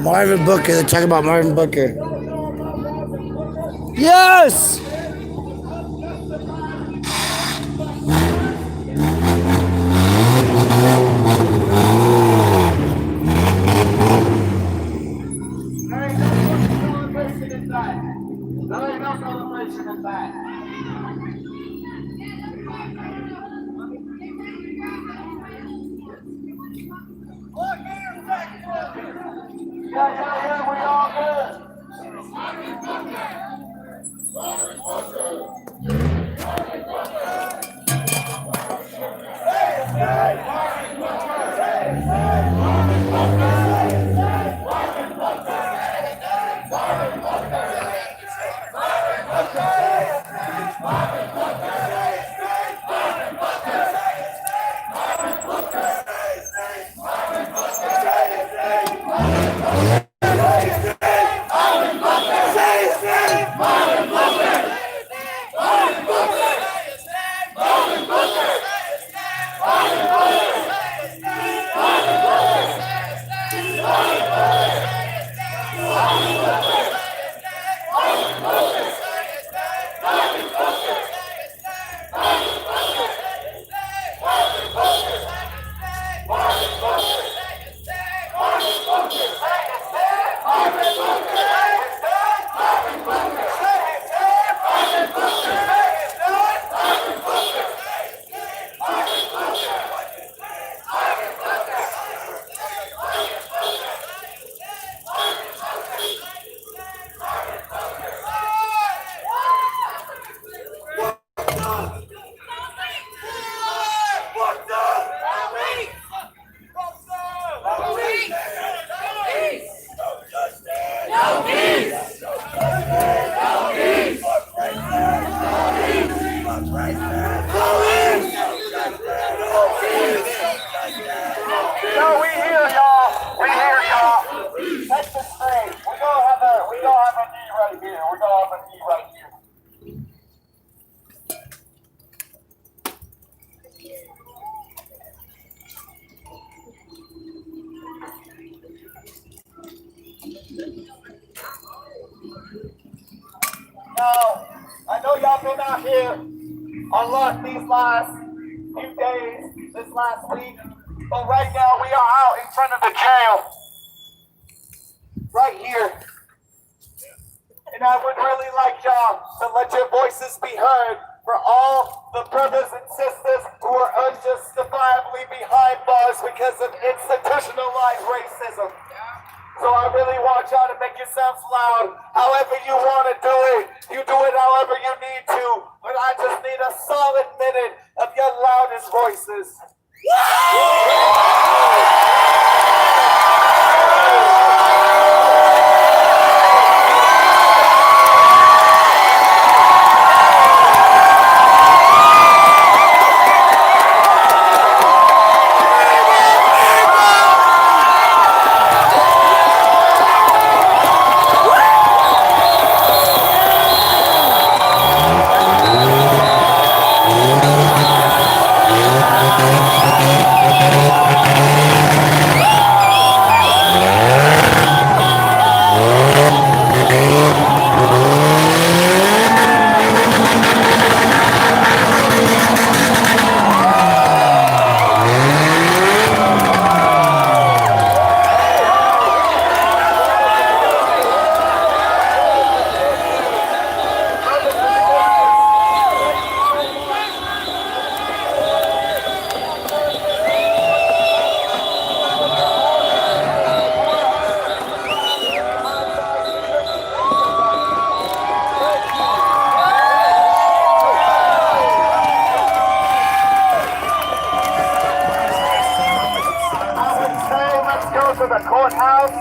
Marvin Booker. They're talking about Marvin Booker. Yes! No, we here, y'all. We here, y'all. That's the thing. We gonna have a knee right here. We're gonna have a knee right here. Now, I know y'all been out here a lot these last few days, this last week, but right now we are out in front of the jail. Right here. And I would really like y'all to let your voices be heard for all the brothers and sisters who are unjustifiably behind bars because of institutionalized racism. So I really want y'all to make yourselves loud. However you want to do it, you do it however you need to. But I just need a solid minute of your loudest voices. To the courthouse,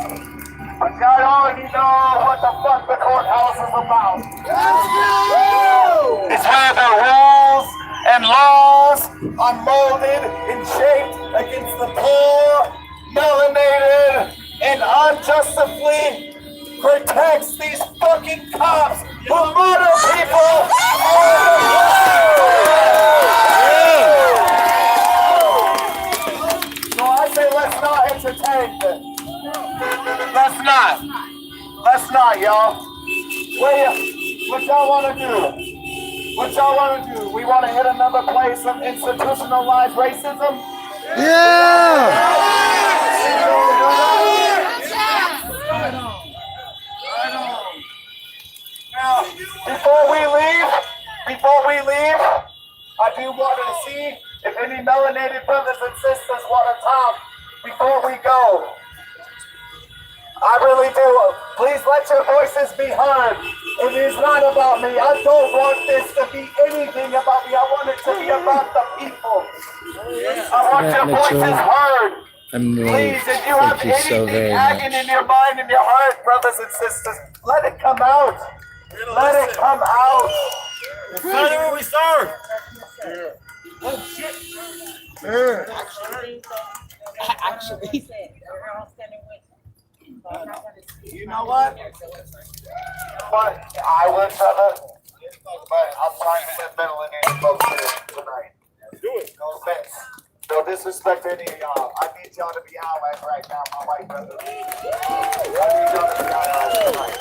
but y'all already know what the fuck the courthouse is about. Let's go! It's where the rules and laws are molded and shaped against the poor, melanated, and unjustly protects these fucking cops who murder people all the time. So I say let's not entertain this. Let's not, y'all. What y'all want to do? What y'all want to do? We want to hit another place of institutionalized racism? Yeah! Now, before we leave, I do want to see if any melanated brothers and sisters want to talk before we go. I really do. Please let your voices be heard. It is not about me. I don't want this to be anything about me. I want it to be about the people. I want your Mitchell, voices heard. Emily, Please, if you have thank you so anything very hanging much. in your mind and your heart, brothers and sisters, let it come out. Let it come out. Father, where we start? Actually. You know what? But I would, brother. But I'm trying to live mentally in both tonight. Do it. No offense. No disrespect to any of y'all. I need y'all to be allies right now, my white brother. I need y'all to be allies tonight.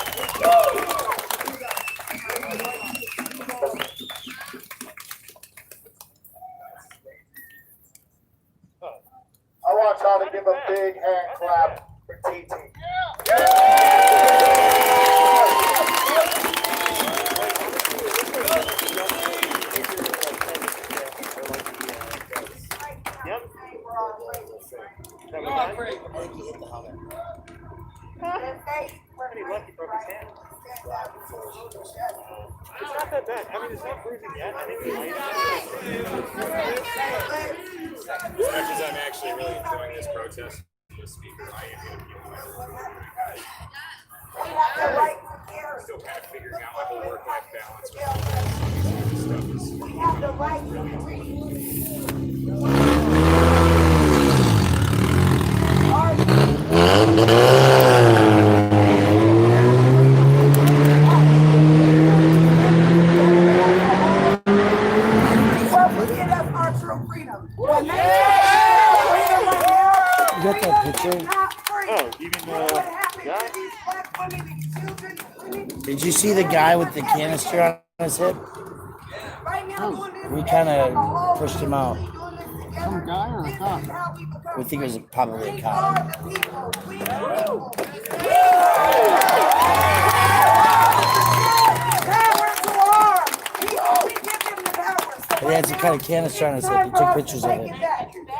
I want y'all to give a big hand clap for TT. It's not that bad. I mean, it's not freezing yet. I think as much as I'm actually really enjoying this protest, the speaker, I am going to be still kind of figuring out my whole work-life balance with all this stuff. We have the You got that picture? Oh, you mean the guy? Did you see the guy with the canister on his hip? We kind of pushed him out. Some guy or a cop? We think it was probably a cop. He had some kind of canister on his hip. He took pictures of it.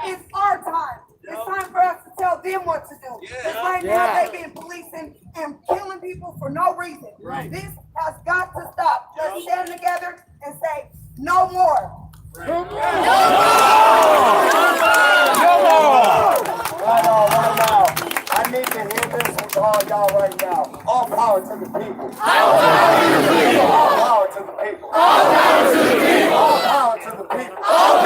It's our time. It's time for us to tell them what to do. Because right now they've been policing and killing people for no reason. Right. This has got to stop. Let's stand together and say no more. No more! Right on, right now. I need to hear this with all y'all right now. All power to the people. All power to the people. All power to the people. All power to the people. All power to the people. All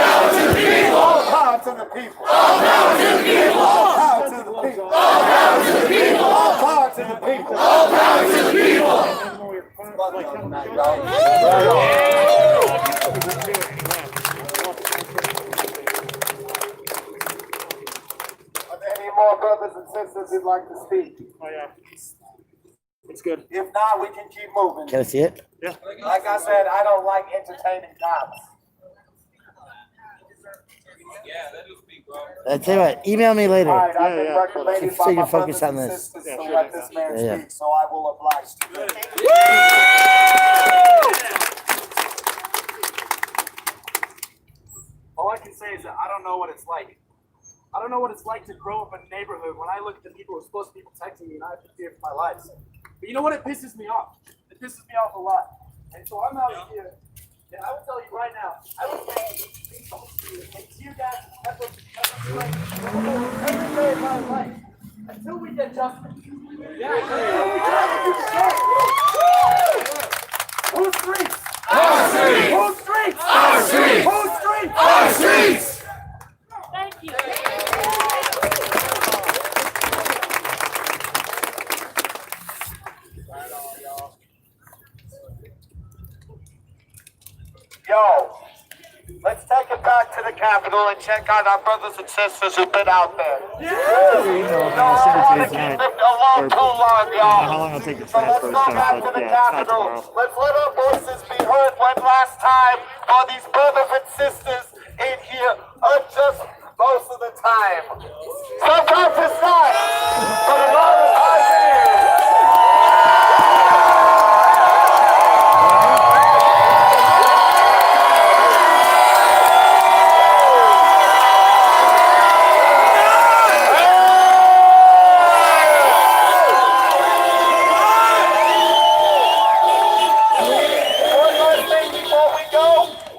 power to the people. All power to the people. All power to the people. All power to the people. All power to the people. All power to the people. Any more brothers and sisters who'd like to speak? Oh, yeah. It's good. If not, we can keep moving. Can I see it? Yeah. Like I said, I don't like entertaining cops. I tell you what, email me later. All right, I've been recommended So by you my can focus brothers on and this. sisters to let this man Yeah. speak, so I will oblige to him. All I can say is that I don't know what it's like. I don't know what it's like to grow up in a neighborhood when I look at the people who are supposed to be protecting me and I have to fear for my life. But you know what? It pisses me off. It pisses me off a lot. And so I'm out here, and I will tell you right now, I will take and tear gas and pepper spray every day of my life until we get justice. Whose streets? Our streets! Whose streets? Our streets! Whose streets? Our streets! Thank you. Yo, let's take it back to the Capitol and check out our brothers and sisters who've been out there. Don't want to keep them alone too long, y'all. How long it'll take to So let's transfer go stuff, back to but the yeah, it's not Capitol. tomorrow. Let's let our voices be heard one last time for these brothers and sisters in here unjust most of the time. Sometimes it's not, but a lot of times it is.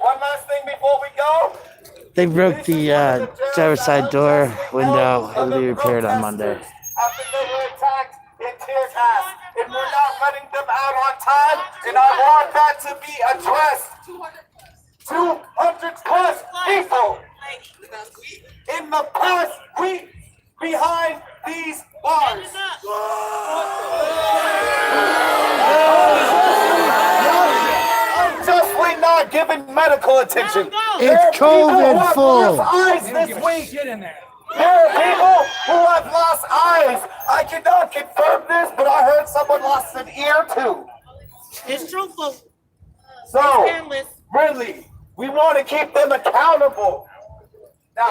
One last thing before we go. They broke the driver's side door window. It'll be repaired on Monday. After they were attacked in tear gas, and we're not letting them out on time, and I want that to be addressed. 200 plus people in the past week behind these bars. Unjustly not given medical attention. It's COVID full. Eyes this week. There are people who have lost eyes. I cannot confirm this, but I heard someone lost an ear too. It's truthful. So, really, we want to keep them accountable. Now,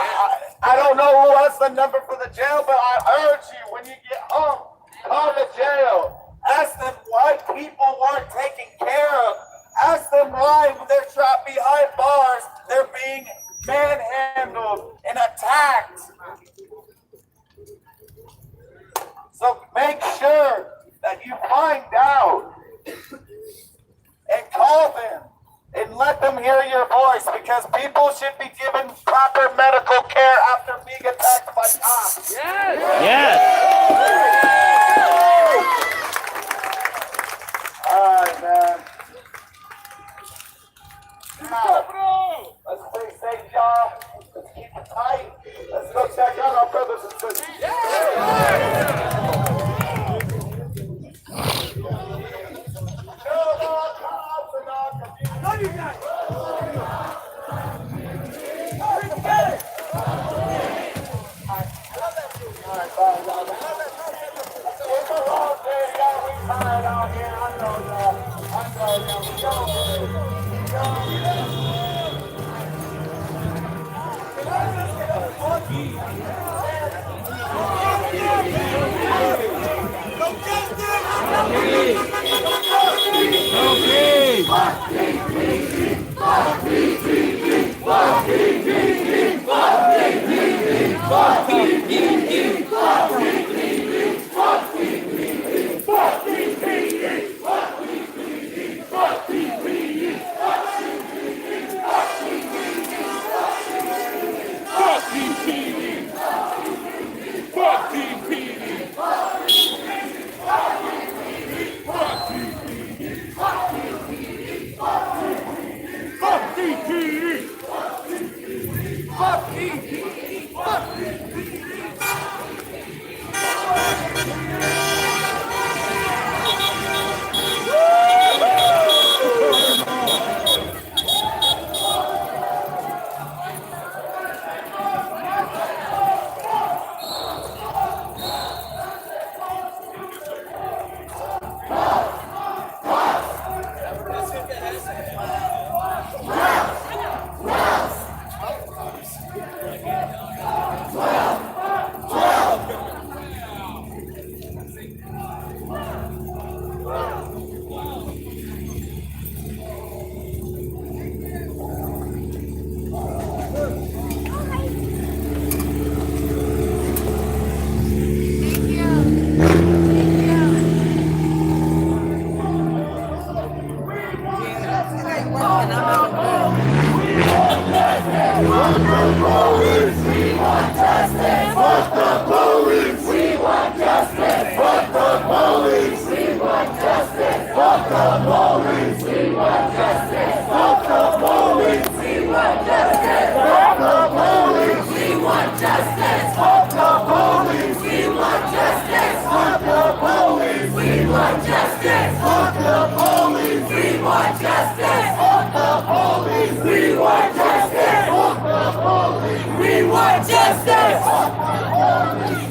I don't know who has the number for the jail, but I urge you, when you get home, call the jail. Ask them why people weren't taken care of. Ask them why they're trapped behind bars. They're being manhandled and attacked. So make sure that you find out and call them and let them hear your voice, because people should be given proper medical care after being attacked by cops. Yes. All right, man. Now, let's stay safe, y'all. Let's keep it tight. Let's go check out our brothers and sisters. Love you guys.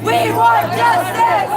We want justice.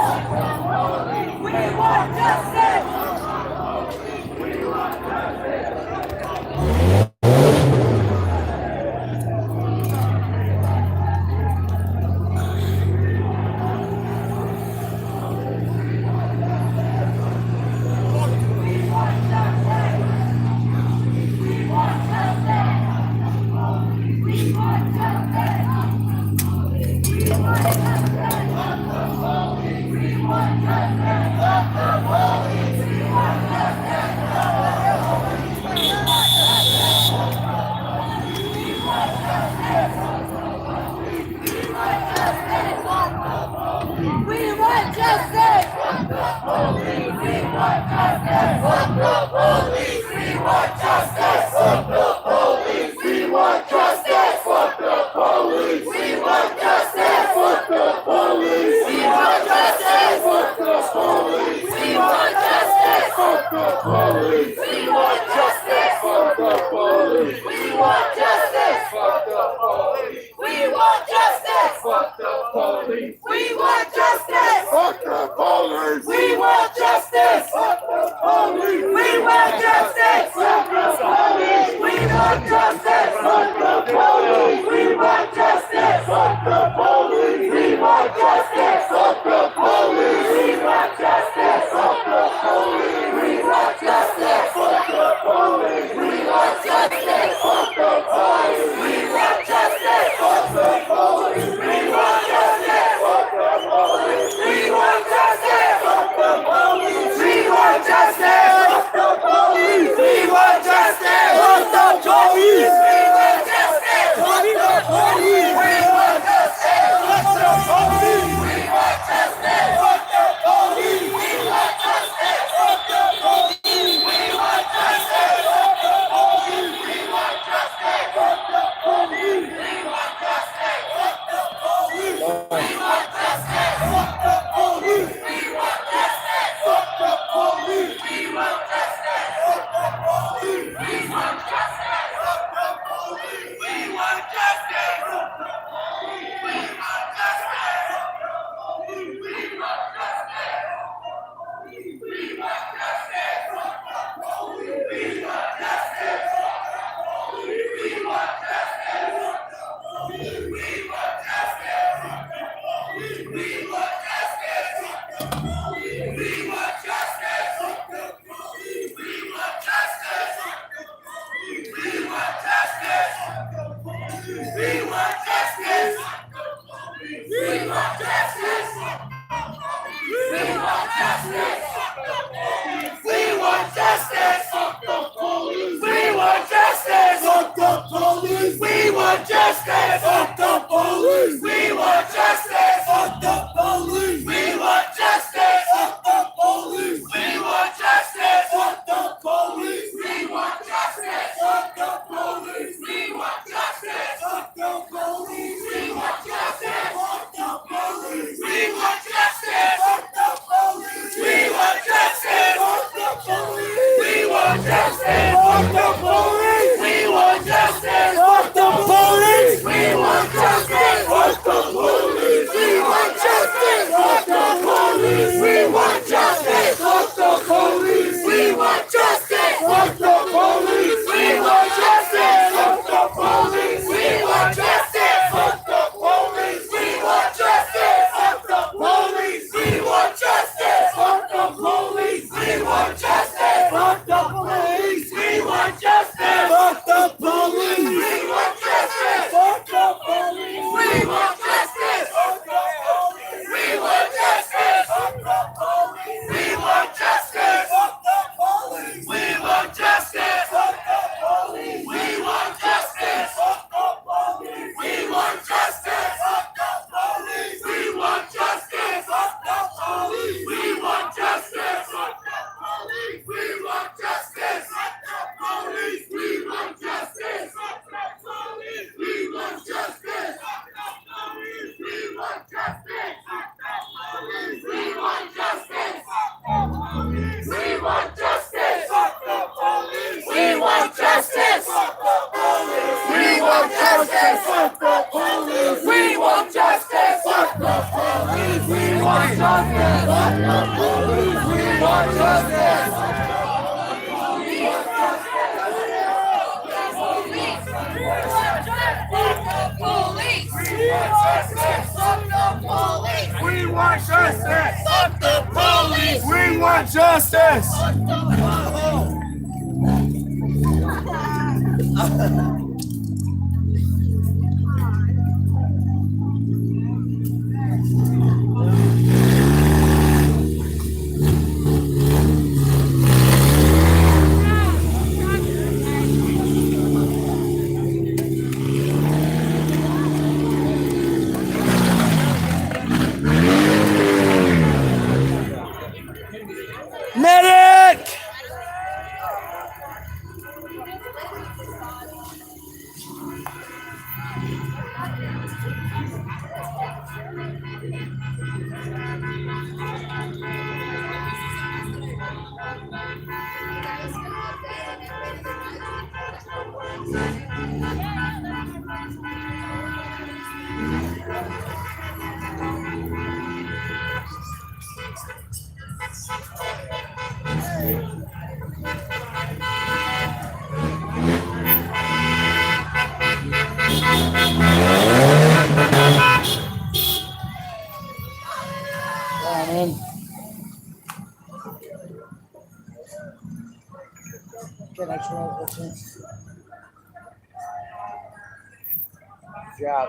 Medic!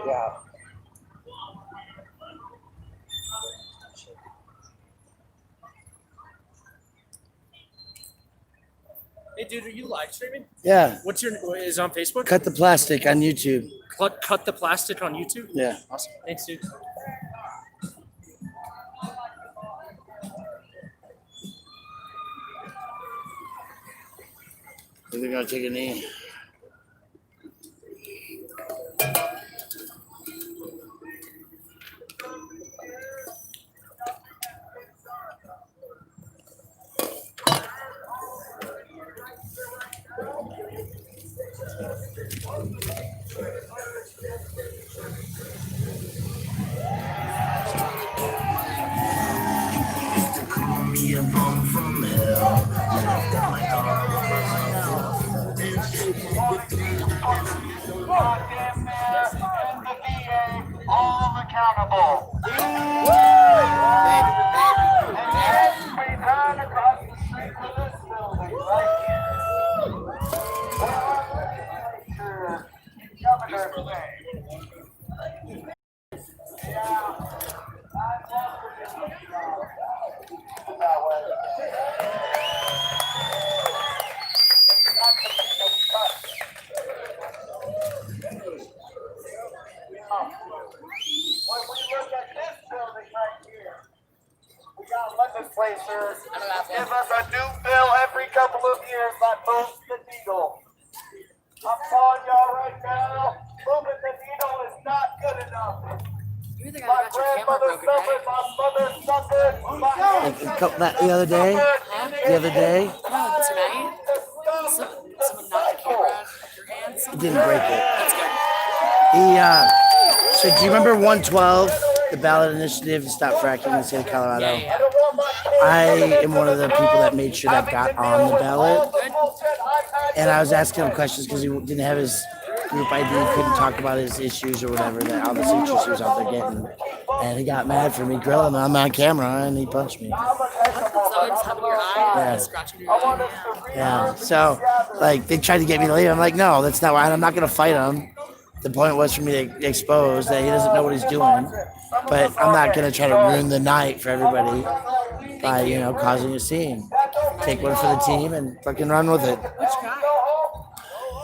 Yeah. Hey, dude, are you live streaming? Yeah. What's your is it on Facebook? Cut the Plastic on YouTube. Cut the Plastic on YouTube. Yeah. Awesome. Thanks, dude. We're gonna take a knee. All accountable. And then we turn across the street to this building right here. Governor's Day. When we look at this building right here, we got legislators give us a new bill every couple of years that moves the needle. I'm telling y'all right now, moving the needle is not good enough. My grandmother suffered, my mother suffered, The other day? The other day? No, tonight. Someone knocked the camera out of your hands. It didn't break it. That's good. So do you remember 112, the ballot initiative to stop fracking in the state of Colorado? Yeah. I am one of the people that made sure that got on the ballot. And I was asking him questions because he didn't have his group ID, couldn't talk about his issues or whatever, that all the signatures he was out there getting. And he got mad for me grilling him. I'm on camera and he punched me. Someone's having your eye, Yeah. scratching your eye. Yeah. So, like, they tried to get me to leave. I'm like, no, that's not why. I'm not going to fight him. The point was for me to expose that he doesn't know what he's doing. But I'm not going to try to ruin the night for everybody by, causing a scene. Take one for the team and fucking run with it.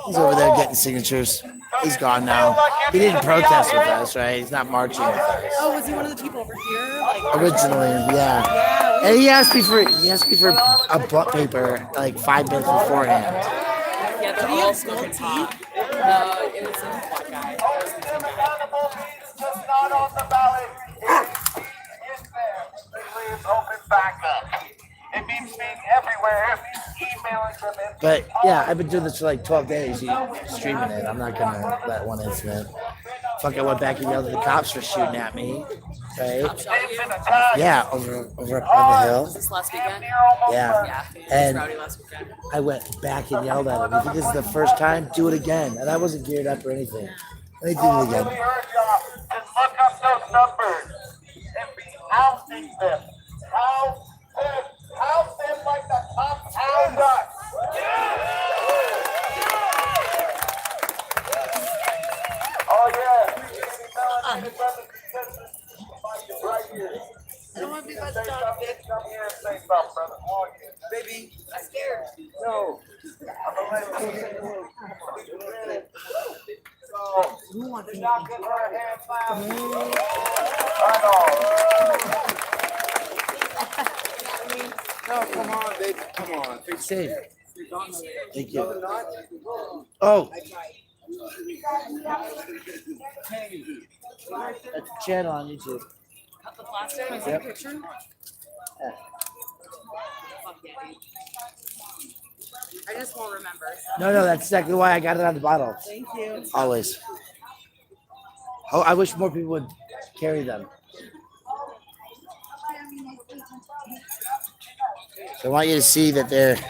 He's over there getting signatures. He's gone now. He didn't protest with us, right? He's not marching with us. Oh, was he one of the people over here? Like, Originally, yeah. And he asked me for a butt paper like 5 minutes beforehand. yeah, they're all gold teeth. No, it was a black guy. Just not on the ballot. It's there. It leaves open backup. It means being everywhere. It means emailing them in. But yeah, I've been doing this for like 12 days, streaming it. I'm not gonna let one incident. Fuck, I went back and yelled at the cops for shooting at me, right? Yeah, over up on the hill. Was this last weekend? Yeah. It was And rowdy last weekend. I went back and yelled at him. You think this is the first time? Do it again. And I wasn't geared up or anything. Let me do it again. Just look up those numbers and be housing them. House them like the top house us. Oh yeah. Right here. I don't want to be left out. Come here and say something, brother. Oh, yeah. Baby, I'm scared. No. I'm gonna let you. So, you're not getting her hands loud. No, come on, baby. Come on. Safe. Thank you. Oh. That's the channel on YouTube. Cut the plastic. Can I see Yep. a picture? Yeah. Fuck yeah, dude. I just won't remember. No, that's exactly why I got it on the bottle. Thank you. Always. Oh, I wish more people would carry them. So I want you to see that they're. Let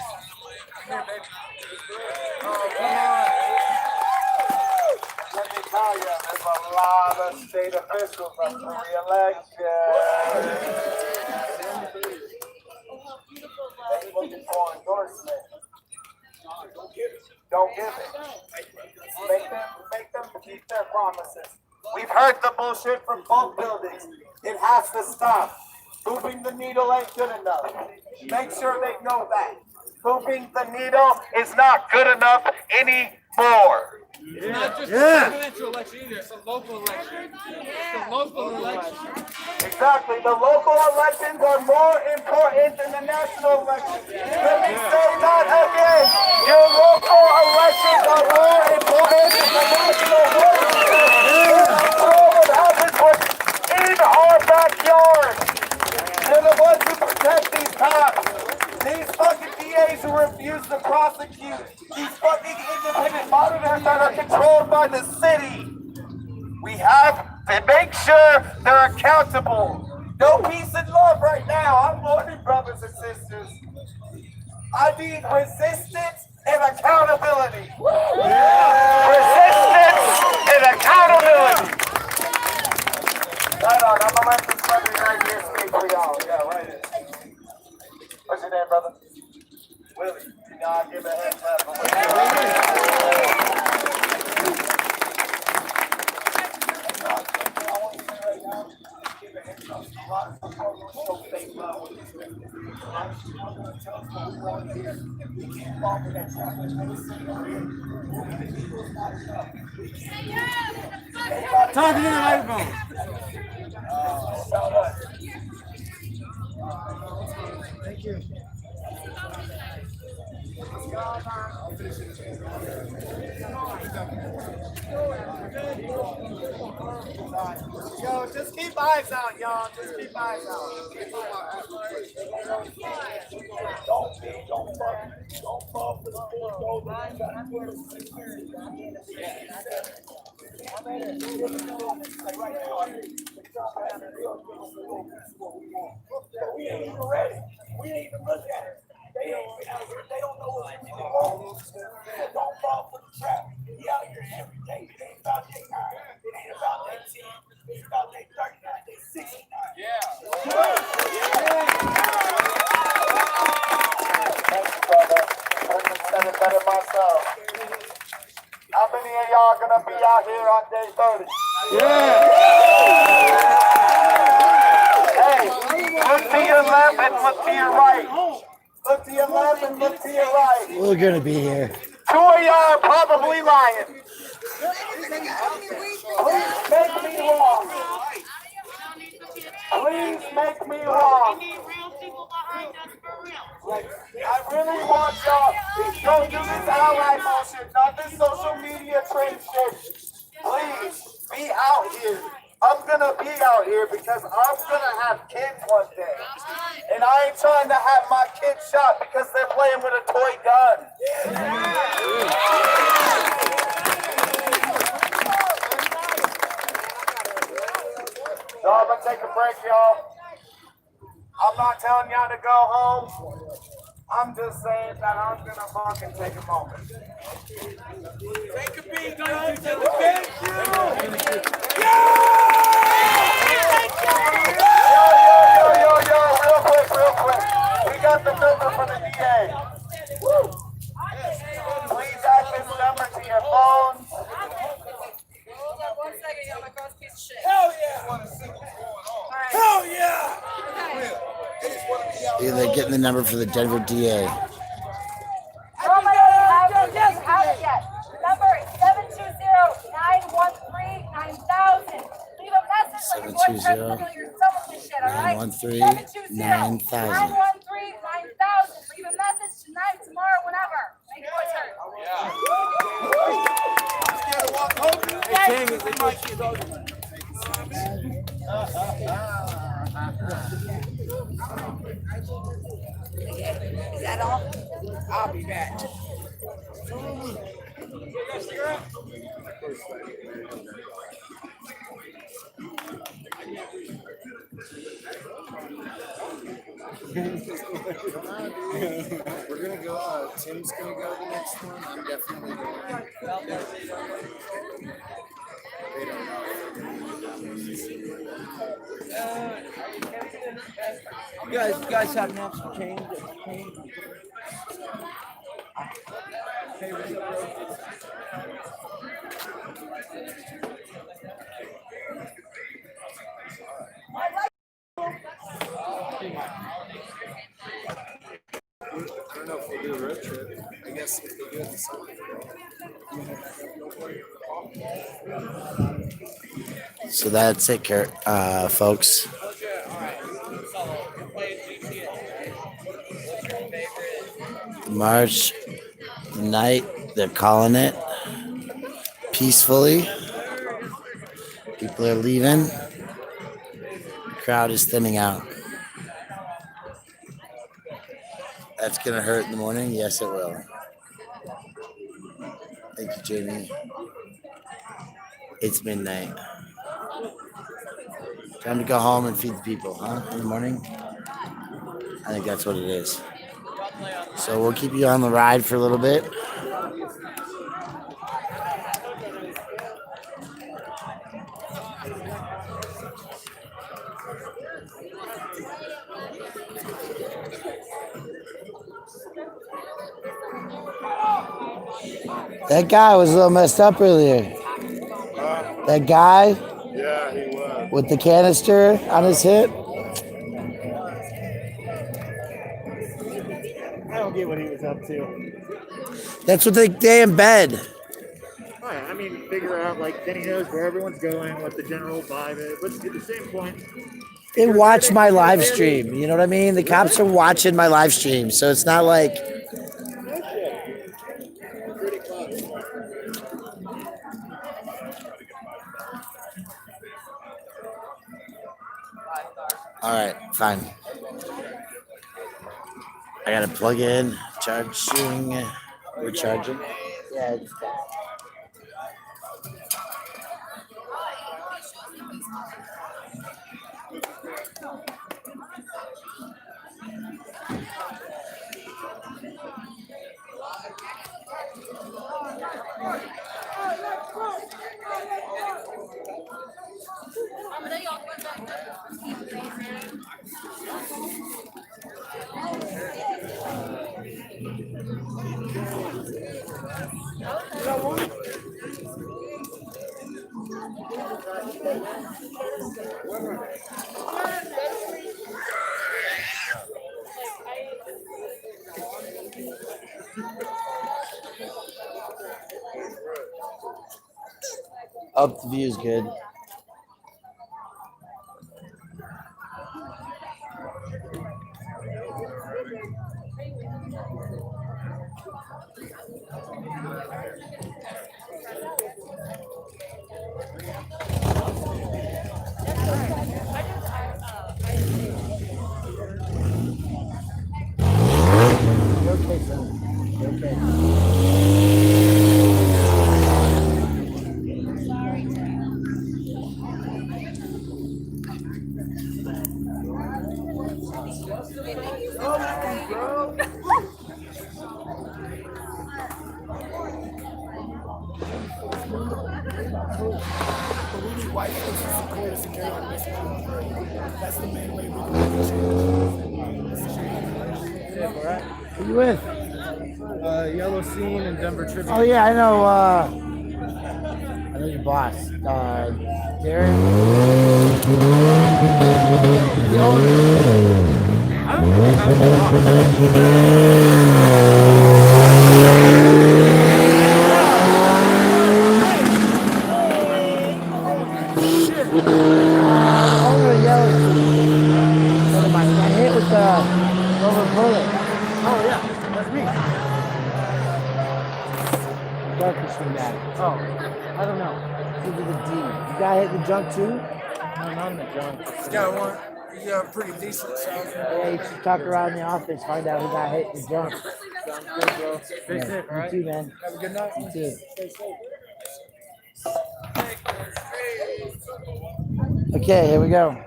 me tell you, there's a lot of state officials up for re-election. They looking for endorsement. Don't give it. Make them keep their promises. We've heard the bullshit from both buildings. It has to stop. Moving the needle ain't good enough. Make sure they know that. Moving the needle is not good enough anymore. It's not just a presidential election either, it's a local election. It's a local election. Exactly. The local elections are more important than the national elections. Let me say that again. Your local elections are more important than the national elections. Control what happens what's in our backyard. They're the ones who protect these cops. These fucking DAs who refuse to prosecute. These fucking independent monitors that are controlled by the city. We have to make sure they're accountable. No peace and love right now. I'm warning brothers and sisters. I need resistance and accountability. Resistance and accountability. Right on. I'm gonna let this brother right here speak for y'all. Yeah, right here. What's your name, brother? Willie. You know, I'll give a head clap for Willie. Talking to the microphone. Thank you. Yo, just keep eyes out, y'all. Just keep eyes out. We ain't even ready. We ain't even looked at it. They ain't been out here. They don't know what's going on. Don't fall for the trap. We out here every day. It ain't about their 9. It ain't about their 10. It's about their 39, their 69. Yeah. Thank you, brother. Couldn't have said it better myself. How many of y'all gonna be out here on day 30? Yeah. Hey, look to your left and look to your right. Look to your left and look to your right. We're gonna be here. 2 of y'all are probably lying. Please make me wrong. Please make me wrong. I really want y'all to don't do this ally bullshit, not this social media trend shit. Please be out here. I'm gonna be out here because I'm gonna have kids one day. And I ain't trying to have my kids shot because they're playing with a toy gun. So I'm gonna take a break, y'all. I'm not telling y'all to go home. I'm just saying that I'm gonna fucking take a moment. Take a beat, guys. Thank you. Yo, real quick. We got the number for the DA. Please add this number to your phones. Hold on 1 second, y'all. My phone's a piece of shit. Hell yeah! Hell yeah! Yeah, they're getting the number for the Denver DA. Nobody has it yet. Number is 720-913-9000. Leave a message like your boyfriend's familiar with some of this shit, all right? 913-9000. 913-9000. Is that all? I'll be back. We're gonna go. Tim's gonna go the next one. I'm definitely going. They don't know. You guys have napkin change. I don't know if we'll do a road trip. I guess if they do it this summer. So that's it, folks. March night, they're calling it peacefully. People are leaving. Crowd is thinning out. That's gonna hurt in the morning. Yes, it will. Thank you, Jamie. It's midnight. Time to go home and feed the people, huh? In the morning? I think that's what it is. So we'll keep you on the ride for a little bit. That guy was a little messed up earlier. That guy? Yeah, he was. With the canister on his hip? I don't get what he was up to. That's what they embed. Right, I mean, figure out, like, then he knows where everyone's going, what the general vibe is. But at the same point, They watch my live stream. You know what I mean? The cops are watching my live stream. So it's not like. All right, fine. I gotta plug in, charging, recharging. Yeah, it's up, the view's good. That's the main way we can Who you with? Yellow Scene and Denver Tribute. Oh yeah, I know. I know your boss, Darren. The I hit with the rubber bullet. Oh yeah, that's me. Darkest from that. Oh, I don't know. Give me the D. You got hit in the junk too? No, not in the junk. He's got one. He's got a pretty decent size. Yeah, you should talk around the office, find out who got hit in the junk. Sounds good, bro. Stay Yeah, safe, all you right? too, man. Have a good night. You too. Stay safe. Okay, here we go.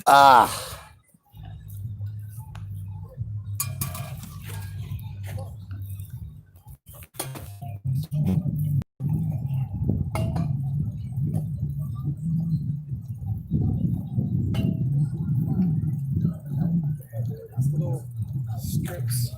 Ah. Little strips.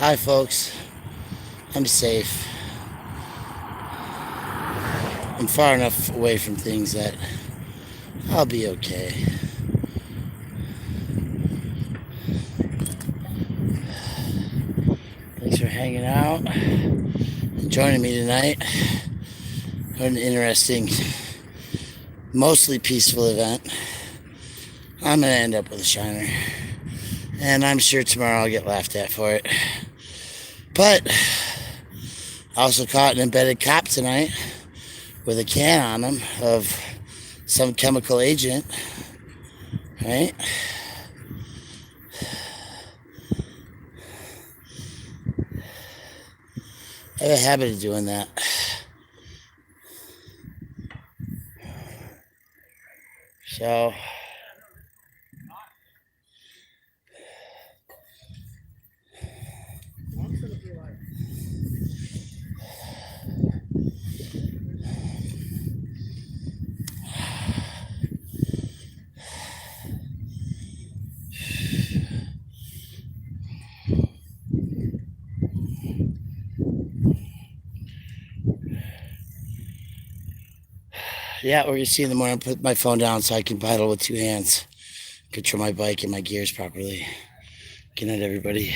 Hi, folks. I'm safe. I'm far enough away from things that I'll be okay. Thanks for hanging out and joining me tonight. An interesting, mostly peaceful event. I'm going to end up with a shiner. And I'm sure tomorrow I'll get laughed at for it. But I also caught an embedded cop tonight with a can on him of some chemical agent. Right? I have a habit of doing that. So, yeah, we're going to see in the morning. Put my phone down so I can pedal with two hands. Control my bike and my gears properly. Good night, everybody.